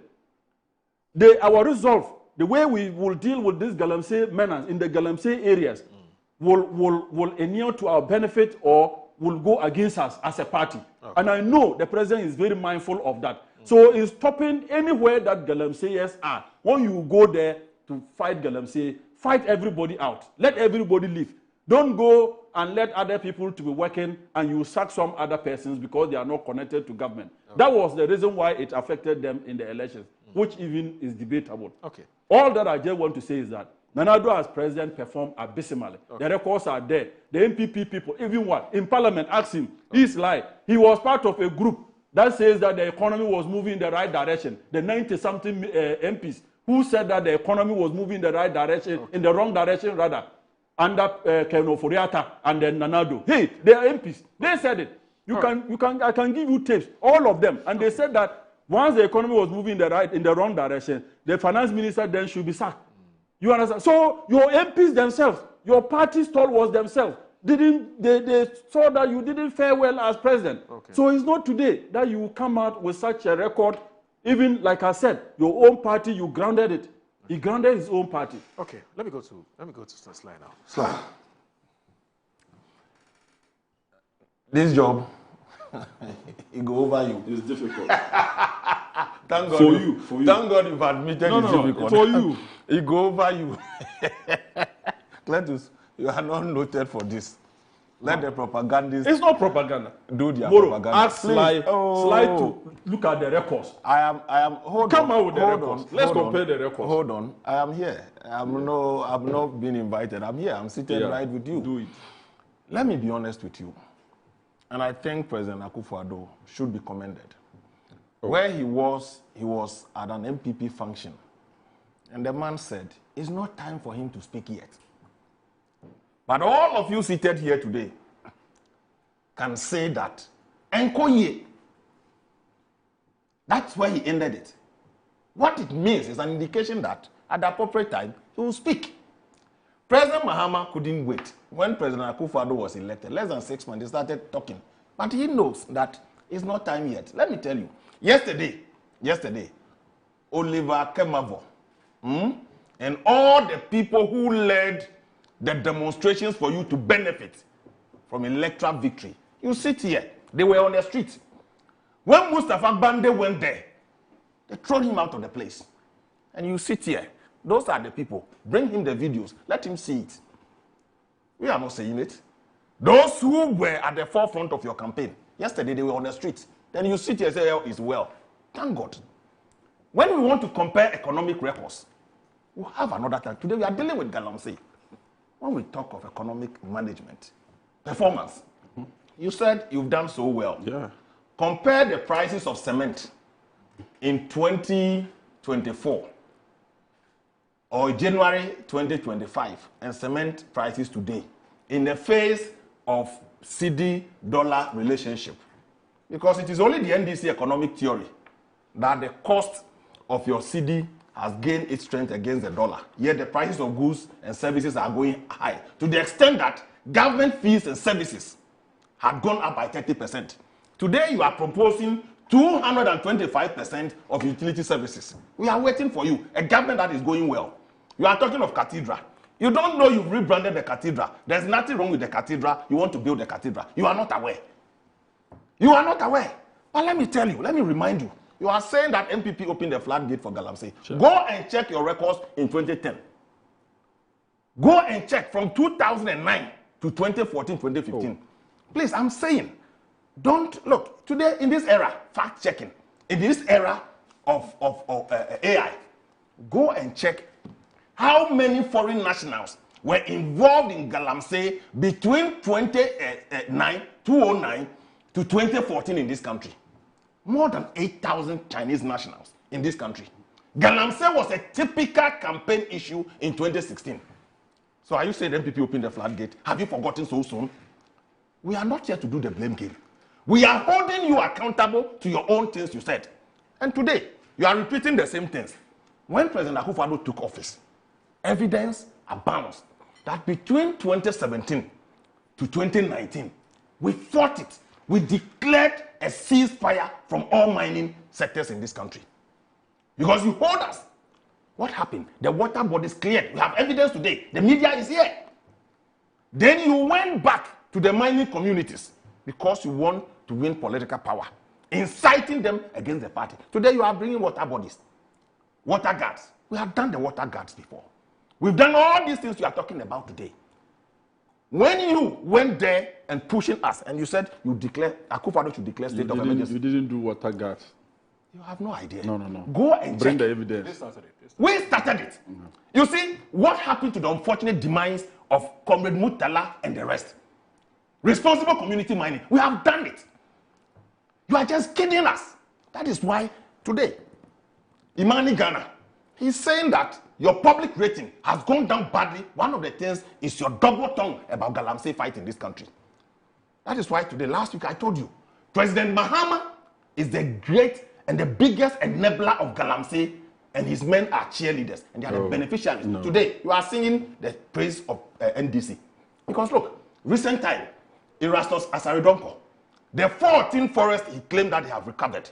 Our resolve, the way we will deal with this galamsey menace in the galamsey areas will inure to our benefit or will go against us as a party. Okay. And I know the president is very mindful of that. So in stopping anywhere that galamseyers are, when you go there to fight galamsey, fight everybody out. Let everybody leave. Don't go and let other people to be working, and you sack some other persons because they are not connected to government. Okay. That was the reason why it affected them in the elections, which even is debatable. Okay. All that I just want to say is that Nana-Addo as president performed abysmally. Okay. The records are there. The MPP people, even what in Parliament, asked him. Okay. He's like he was part of a group that says that the economy was moving in the right direction. The 90-something MPs who said that the economy was moving in the right direction, in the wrong direction rather, under Ken Ofori-Atta and then Nana-Addo. Hey, they are MPs. They said it. I can give you tapes, all of them, and they said that once the economy was moving in the wrong direction, the finance minister then should be sacked. You understand? So your MPs themselves, your party stalwarts themselves, they saw that you didn't fare well as president. Okay. So it's not today that you come out with such a record. Even like I said, your own party, you grounded it. He grounded his own party. Okay, let me go to the slide now. Slide. This job, it go over you. It's difficult. Thank God for you. Thank God you've admitted it's difficult. For you. It go over you. Cletus, you are not noted for this. Let the propagandists. It's not propaganda. Do their Moro, propaganda. ask Sly to look at the records. I am. Come out with the records. Let's compare the records. Hold on. I am here. I'm not being invited. I'm here. I'm seated right with you. Do it. Let me be honest with you. And I think President Akufo-Addo should be commended. Oh. Where he was at an MPP function. And the man said, it's not time for him to speak yet. But all of you seated here today can say that. Enkoye. That's where he ended it. What it means is an indication that at the appropriate time, he will speak. President Mahama couldn't wait. When President Akufo-Addo was elected, less than 6 months, he started talking. But he knows that it's not time yet. Let me tell you, yesterday, Oliver Kemavo, and all the people who led the demonstrations for you to benefit from electoral victory, you sit here. They were on the street. When Mustafa Bande went there, they threw him out of the place. And you sit here. Those are the people. Bring him the videos. Let him see it. We are not saying it. Those who were at the forefront of your campaign, yesterday they were on the streets. Then you sit here and say, oh, it's well. Thank God. When we want to compare economic records, we'll have another time. Today we are dealing with galamsey. When we talk of economic management, performance, you said you've done so well. Yeah. Compare the prices of cement in 2024 or January 2025 and cement prices today in the face of CD-dollar relationship. Because it is only the NDC economic theory that the cost of your CD has gained its strength against the dollar. Yet the prices of goods and services are going high to the extent that government fees and services had gone up by 30%. Today you are proposing 225% of utility services. We are waiting for you, a government that is going well. You are talking of cathedral. You don't know you've rebranded the cathedral. There's nothing wrong with the cathedral. You want to build the cathedral. You are not aware. You are not aware. But let me tell you, let me remind you. You are saying that MPP opened the floodgate for galamsey. Sure. Go and check your records in 2010. Go and check from 2009 to 2014, 2015. Oh. Please, I'm saying, don't look today in this era, fact checking, in this era of AI. Go and check how many foreign nationals were involved in galamsey between 2009 to 2014 in this country. More than 8,000 Chinese nationals in this country. Galamsey was a typical campaign issue in 2016. So are you saying MPP opened the floodgate? Have you forgotten so soon? We are not here to do the blame game. We are holding you accountable to your own things you said. And today, you are repeating the same things. When President Akufo-Addo took office, evidence abounds that between 2017 to 2019, we fought it. We declared a ceasefire from all mining sectors in this country. Because you hold us. What happened? The water bodies cleared. We have evidence today. The media is here. Then you went back to the mining communities because you want to win political power, inciting them against the party. Today you are bringing water bodies, water guards. We have done the water guards before. We've done all these things you are talking about today. When you went there and pushing us, and you said you declare, Akufo-Addo should declare state of emergency. You didn't do water guards. You have no idea. No. Go and bring check. the evidence. We started it. You see, what happened to the unfortunate demise of Comrade Mutala and the rest? Responsible community mining. We have done it. You are just kidding us. That is why today, Imani Ghana, he's saying that your public rating has gone down badly. One of the things is your double tongue about galamsey fight in this country. That is why today, last week, I told you, President Mahama is the great and the biggest enabler of galamsey, and his men are cheerleaders, and they are the beneficiaries. No. Today, you are singing the praise of NDC. Because look, recent time, Erastus Asaridonko, the 14 forests he claimed that they have recovered.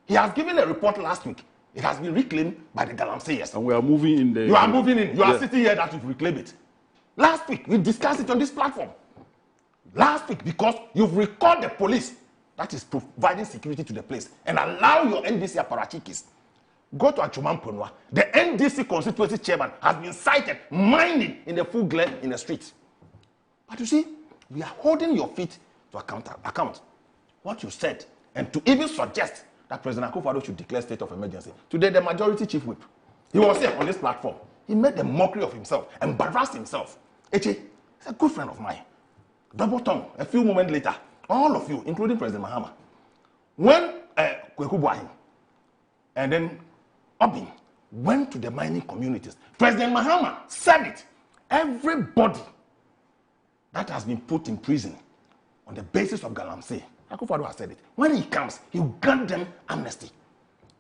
He has given a report last week. It has been reclaimed by the galamseyers. And we are moving in there. You are moving in. You are sitting here that you've reclaimed it. Last week, we discussed it on this platform. Last week, because you've recalled the police that is providing security to the place and allow your NDC apparatchikis. Go to Achuman Ponwa. The NDC constituency chairman has been cited mining in the full glare in the streets. But you see, we are holding your feet to account what you said, and to even suggest that President Akufo-Addo should declare state of emergency. Today, the majority chief whip, he was here on this platform. He made a mockery of himself, embarrassed himself. Eche, he's a good friend of mine. Double tongue. A few moments later, all of you, including President Mahama, when Kweku Buahin and then Obin went to the mining communities, President Mahama said it. Everybody that has been put in prison on the basis of galamsey, Akufo-Addo has said it. When he comes, he will grant them amnesty.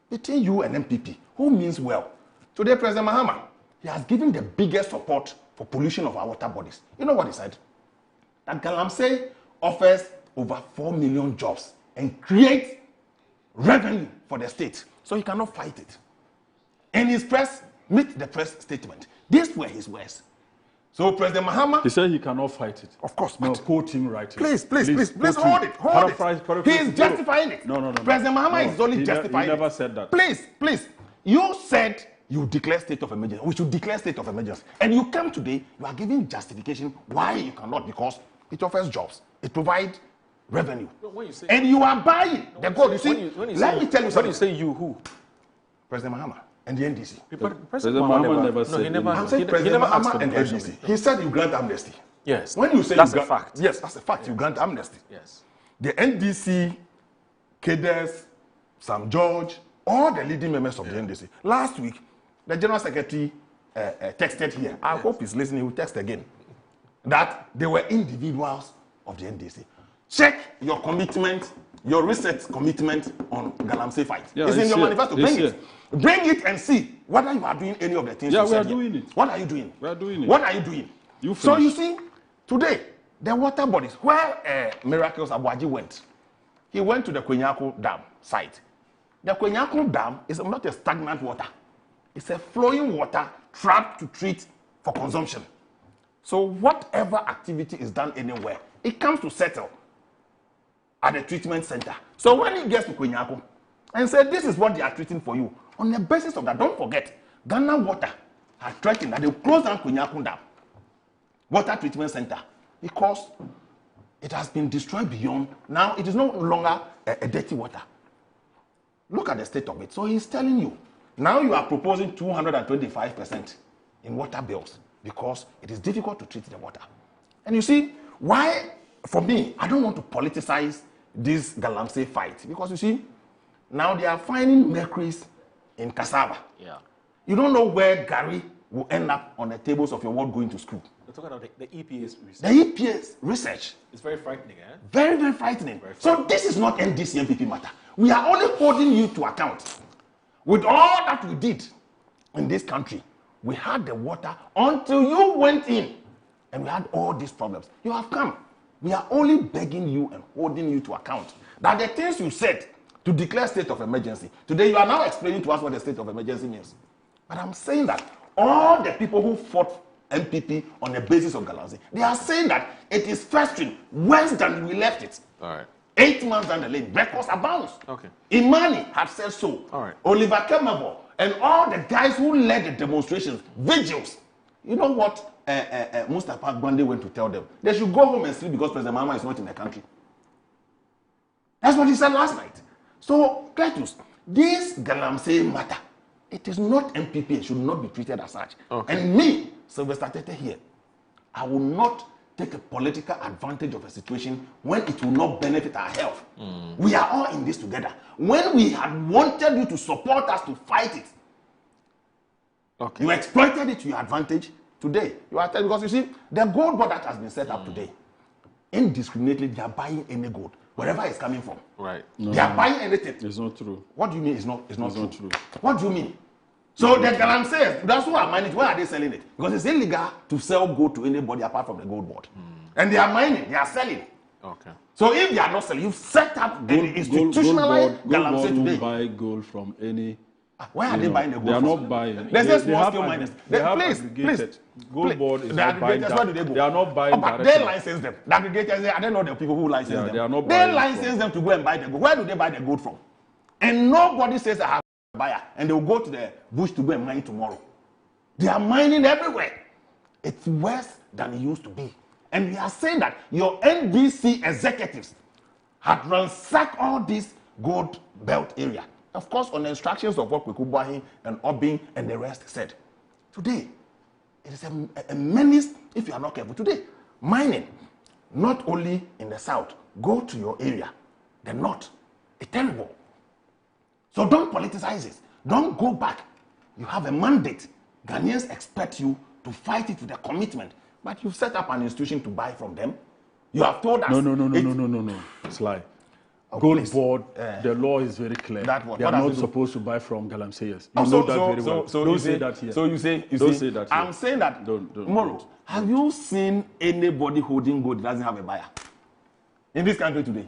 Between you and MPP, who means well? Today, President Mahama, he has given the biggest support for pollution of our water bodies. You know what he said? That galamsey offers over 4 million jobs and creates revenue for the state. So he cannot fight it. In his press, meet the press statement. These were his words. So President Mahama, he said he cannot fight it. Of course, no, quote him right. Please, hold it. He is justifying it. No. President Mahama is only justifying it. He never said that. Please. You said you declare state of emergency. We should declare state of emergency. And you come today, you are giving justification why you cannot, because it offers jobs. It provides revenue. And you are buying the gold. You see, let me tell you something. When you say you, who? President Mahama and the NDC. President Mahama never said. No, he never. I'm saying President Mahama and NDC. He said you grant amnesty. Yes. When you say that's you grant, a fact. Yes, that's a fact. You grant amnesty. Yes. The NDC, Kedes, Sam George, all the leading members of the NDC. Last week, the General Secretary texted here. I hope he's listening. He will text again. That they were individuals of the NDC. Check your commitment, your recent commitment on galamsey fight. Yeah, it's in your manifesto. Bring here. it. Bring it and see whether you are doing any of the things Yeah, you we are said here. doing it. What are you doing? We are doing it. What are you doing? So you see, today, the water bodies, where Miracles Abuaji went, he went to the Kwenyako Dam site. The Kwenyako Dam is not a stagnant water. It's a flowing water trapped to treat for consumption. So whatever activity is done anywhere, it comes to settle at the treatment center. So when he gets to Kwenyako and said, this is what they are treating for you, on the basis of that, don't forget, Ghana Water has threatened that they will close down Kwenyako Dam water treatment center because it has been destroyed beyond. Now it is no longer a dirty water. Look at the state of it. So he's telling you, now you are proposing 225% in water bills because it is difficult to treat the water. And you see, why, for me, I don't want to politicize this galamsey fight because you see, now they are finding mercuries in cassava. Yeah. You don't know where Gary will end up on the tables of your ward going to school. We're talking about the EPA's research. The EPA's research. It's very frightening, eh? Very, very frightening. So this is not NDC MPP matter. We are only holding you to account. With all that we did in this country, we had the water until you went in and we had all these problems. You have come. We are only begging you and holding you to account that the things you said to declare state of emergency, today you are now explaining to us what the state of emergency means. But I'm saying that all the people who fought MPP on the basis of galamsey, they are saying that it is festering worse than we left it. All right. 8 months down the lane, records abounds. Okay. Imani had said so. All right. Oliver Kemabo and all the guys who led the demonstrations, vigils. You know what Mustafa Gwande went to tell them they should go home and sleep because President Mahama is not in the country. That's what he said last night. So, Cletus, this galamsey matter, it is not MPP, it should not be treated as such. Okay. And me, Sylvester Tete here, I will not take a political advantage of a situation when it will not benefit our health. We are all in this together. When we had wanted you to support us to fight it, you exploited it to your advantage. Today, you are telling, because you see, the gold board that has been set up today, indiscriminately, they are buying any gold, wherever it's coming from. Right. They are buying anything. It's not true. What do you mean it's not true? What do you mean? So the galamsey, that's who are mining. Why are they selling it? Because it's illegal to sell gold to anybody apart from the gold board. And they are mining, they are selling. Okay. So if they are not selling, you've set up an institutionalized galamsey today. Gold buy gold from any. Why are they buying the gold? They are not buying. They say small scale miners. Please. Gold board is the not buying aggregators, where do they go? They are not buying but they license them. The aggregators, are they not the people who license them? They are not buying. They license them to go and buy the gold. Where do they buy the gold from? And nobody says I have a buyer. And they will go to the bush to go and mine tomorrow. They are mining everywhere. It's worse than it used to be. And we are saying that your NBC executives had ransacked all this gold belt area. Of course, on the instructions of what Kwekubahi and Obing and the rest said. Today, it is a menace if you are not careful. Today, mining, not only in the south, go to your area, the north, it's terrible. So don't politicize it. Don't go back. You have a mandate. Ghanaians expect you to fight it with a commitment. But you've set up an institution to buy from them. You have told us. No. Sly. Gold board, the law is very clear. They are not supposed to buy from galamseyers. You know that very well. Don't say that here. So you say, don't say that here. I'm saying that. Moro, have you seen anybody holding gold that doesn't have a buyer in this country today?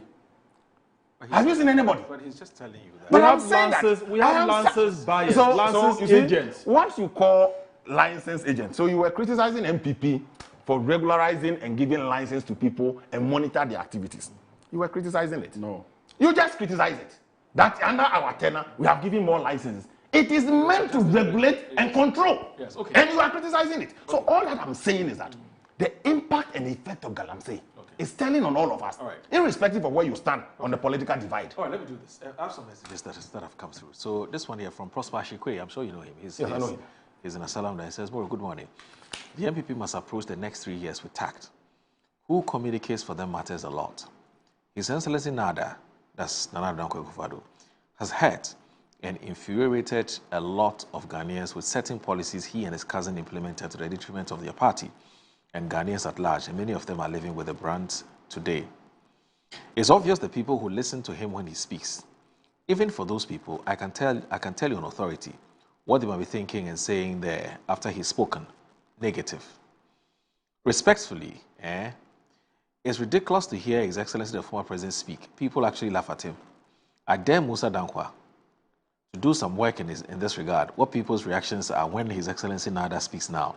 Have you seen anybody? But he's just telling you that. We have lancers buyers, lancers agents. What you call license agents. So you were criticizing MPP for regularizing and giving license to people and monitor their activities. You were criticizing it. No. You just criticize it. That under our tenure, we have given more licenses. It is meant to regulate and control. Yes, okay. And you are criticizing it. So all that I'm saying is that the impact and effect of galamsey is telling on all of us, irrespective of where you stand on the political divide. All right, let me do this. I have some messages that have come through. So this one here from Prosper Shikwe, I'm sure you know him. Yes, I know him. He's in Alumni. He says, "Well, good morning. The MPP must approach the next 3 years with tact. Who communicates for them matters a lot. His Excellency Nada, that's Nana Dankwa Akufo-Addo, has hurt and infuriated a lot of Ghanaians with certain policies he and his cousin implemented to the detriment of their party and Ghanaians at large, and many of them are living with the brand today. It's obvious the people who listen to him when he speaks. Even for those people, I can tell you on authority what they might be thinking and saying there after he's spoken. Negative. Respectfully, it's ridiculous to hear His Excellency the former president speak. People actually laugh at him. I dare Musa Dankwa to do some work in this regard. What people's reactions are when His Excellency Nada speaks now.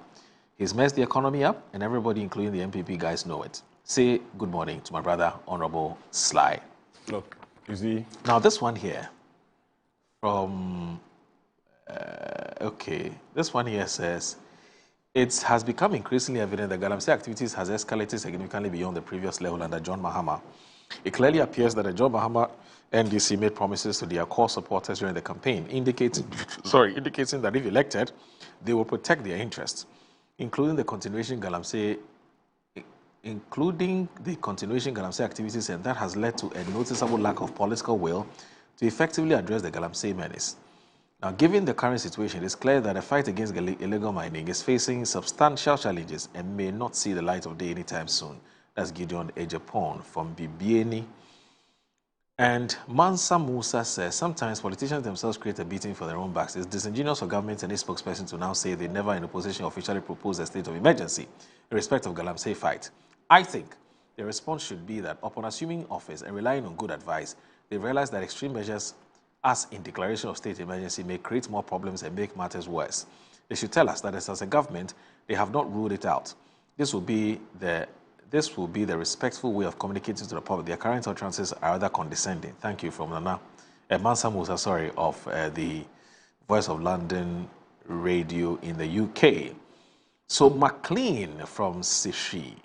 He's messed the economy up, and everybody, including the MPP guys, know it. Say good morning to my brother, Honorable Sly." Look, you see. Now this one here, from this one here says, "It has become increasingly evident that galamsey activities has escalated significantly beyond the previous level under John Mahama. It clearly appears that the John Mahama NDC made promises to their core supporters during the campaign, indicating that if elected, they will protect their interests, including the continuation galamsey activities, and that has led to a noticeable lack of political will to effectively address the galamsey menace. Now, given the current situation, it's clear that the fight against illegal mining is facing substantial challenges and may not see the light of day anytime soon." That's Gideon Ejapon from Bibieni. And Mansa Musa says, "Sometimes politicians themselves create a beating for their own backs. It's disingenuous for government and its spokesperson to now say they never in opposition officially proposed a state of emergency in respect of galamsey fight. I think the response should be that upon assuming office and relying on good advice, they realize that extreme measures as in declaration of state emergency may create more problems and make matters worse. They should tell us that as a government, they have not ruled it out. This will be the respectful way of communicating to the public. Their current utterances are rather condescending." Thank you from Mansa Musa, of the Voice of London Radio in the UK. So McLean from Sishi,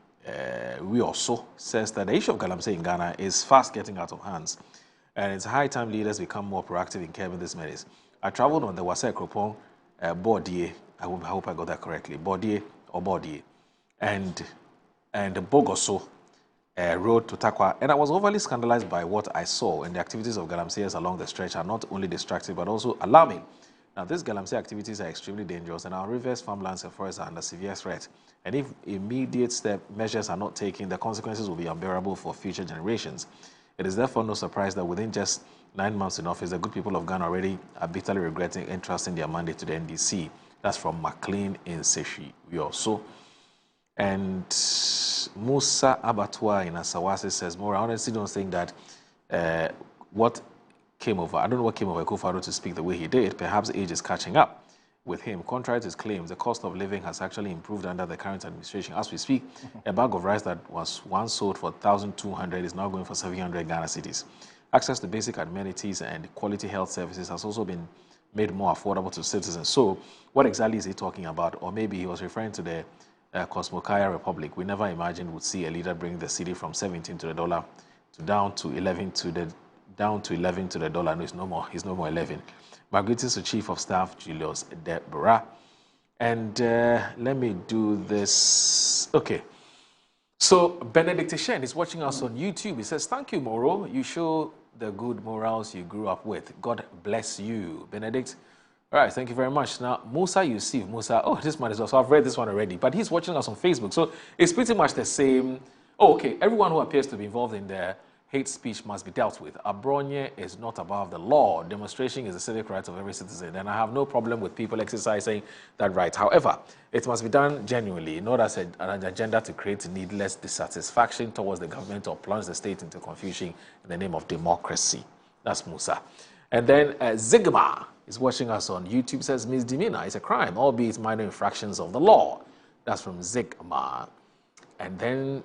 we also says that the issue of galamsey in Ghana is fast getting out of hands, and it's high time leaders become more proactive in curbing this menace. I traveled on the Wase Kropong Bordier, I hope I got that correctly, Bordier or Bordier, and Bogoso road to Takwa, and I was overly scandalized by what I saw, and the activities of galamseyers along the stretch are not only distracting but also alarming. Now, these galamsey activities are extremely dangerous, and our rivers, farmlands, and forests are under severe threat. And if immediate measures are not taken, the consequences will be unbearable for future generations. It is therefore no surprise that within just 9 months in office, the good people of Ghana already are bitterly regretting entrusting their mandate to the NDC. That's from McLean in Seshi. We also. And Musa Abatwa in Asawasi says, more, I honestly don't think that what came over, I don't know what came over Akufo-Addo to speak the way he did. Perhaps age is catching up with him. Contrary to his claims, the cost of living has actually improved under the current administration. As we speak, a bag of rice that was once sold for 1,200 is now going for 700 Ghana cedis. Access to basic amenities and quality health services has also been made more affordable to citizens. So what exactly is he talking about? Or maybe he was referring to the Cosmokaya Republic. We never imagined would see a leader bring the cedi from 17 to the dollar to down to 11 to the dollar. No, it's no more. He's no more 11. My greetings to Chief of Staff Julius Deborah. And let me do this. Okay. So Benedict Shen is watching us on YouTube. He says, "Thank you, Moro. You show the good morals you grew up with. God bless you, Benedict." All right, thank you very much. Now, Musa Yusuf. Musa, oh, this man is also, I've read this one already, but he's watching us on Facebook. So it's pretty much the same. Oh, okay. Everyone who appears to be involved in the hate speech must be dealt with. Abronye is not above the law. Demonstration is a civic right of every citizen, and I have no problem with people exercising that right. However, it must be done genuinely, not as an agenda to create needless dissatisfaction towards the government or plunge the state into confusion in the name of democracy. That's Musa. And then Zigma is watching us on YouTube, says misdemeanor is a crime, albeit minor infractions of the law. That's from Zigma. And then,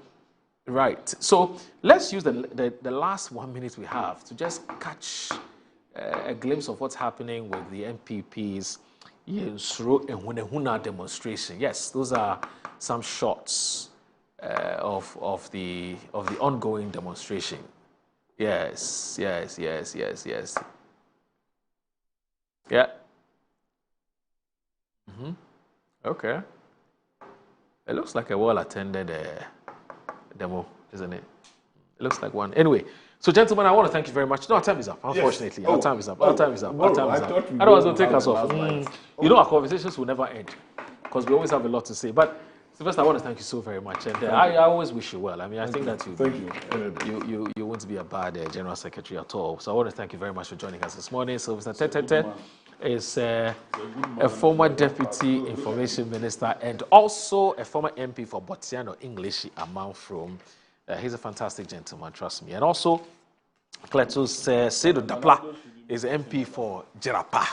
right, so let's use the last 1 minute we have to just catch a glimpse of what's happening with the MPP's demonstration. Yes, those are some shots of the ongoing demonstration. Yes. Yeah. Okay. It looks like a well-attended demo, isn't it? It looks like one. Anyway, so gentlemen, I want to thank you very much. No, our time is up, unfortunately. Yes. Our time is up. Otherwise, it'll take us off. You know, our conversations will never end because we always have a lot to say. But Sylvester, I want to thank you so very much. And I always wish you well. I mean, I think that you won't be a bad General Secretary at all. So I want to thank you very much for joining us this morning. Sylvester Tetete is a former Deputy Information Minister and also a former MP for Botsiano English Amount from. He's a fantastic gentleman, trust me. And also, Cletus Sedo Dapla is MP for Jirapa,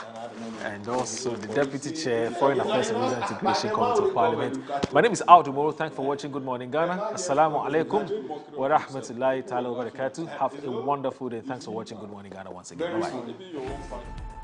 and also the Deputy Chair, Foreign Affairs and Regional Integration Committee of Parliament. My name is Aldo. Thanks for watching Good Morning Ghana. Assalamu alaikum wa rahmatullahi ta'ala wa barakatuh. Have a wonderful day. Thanks for watching Good Morning Ghana once again. Bye-bye.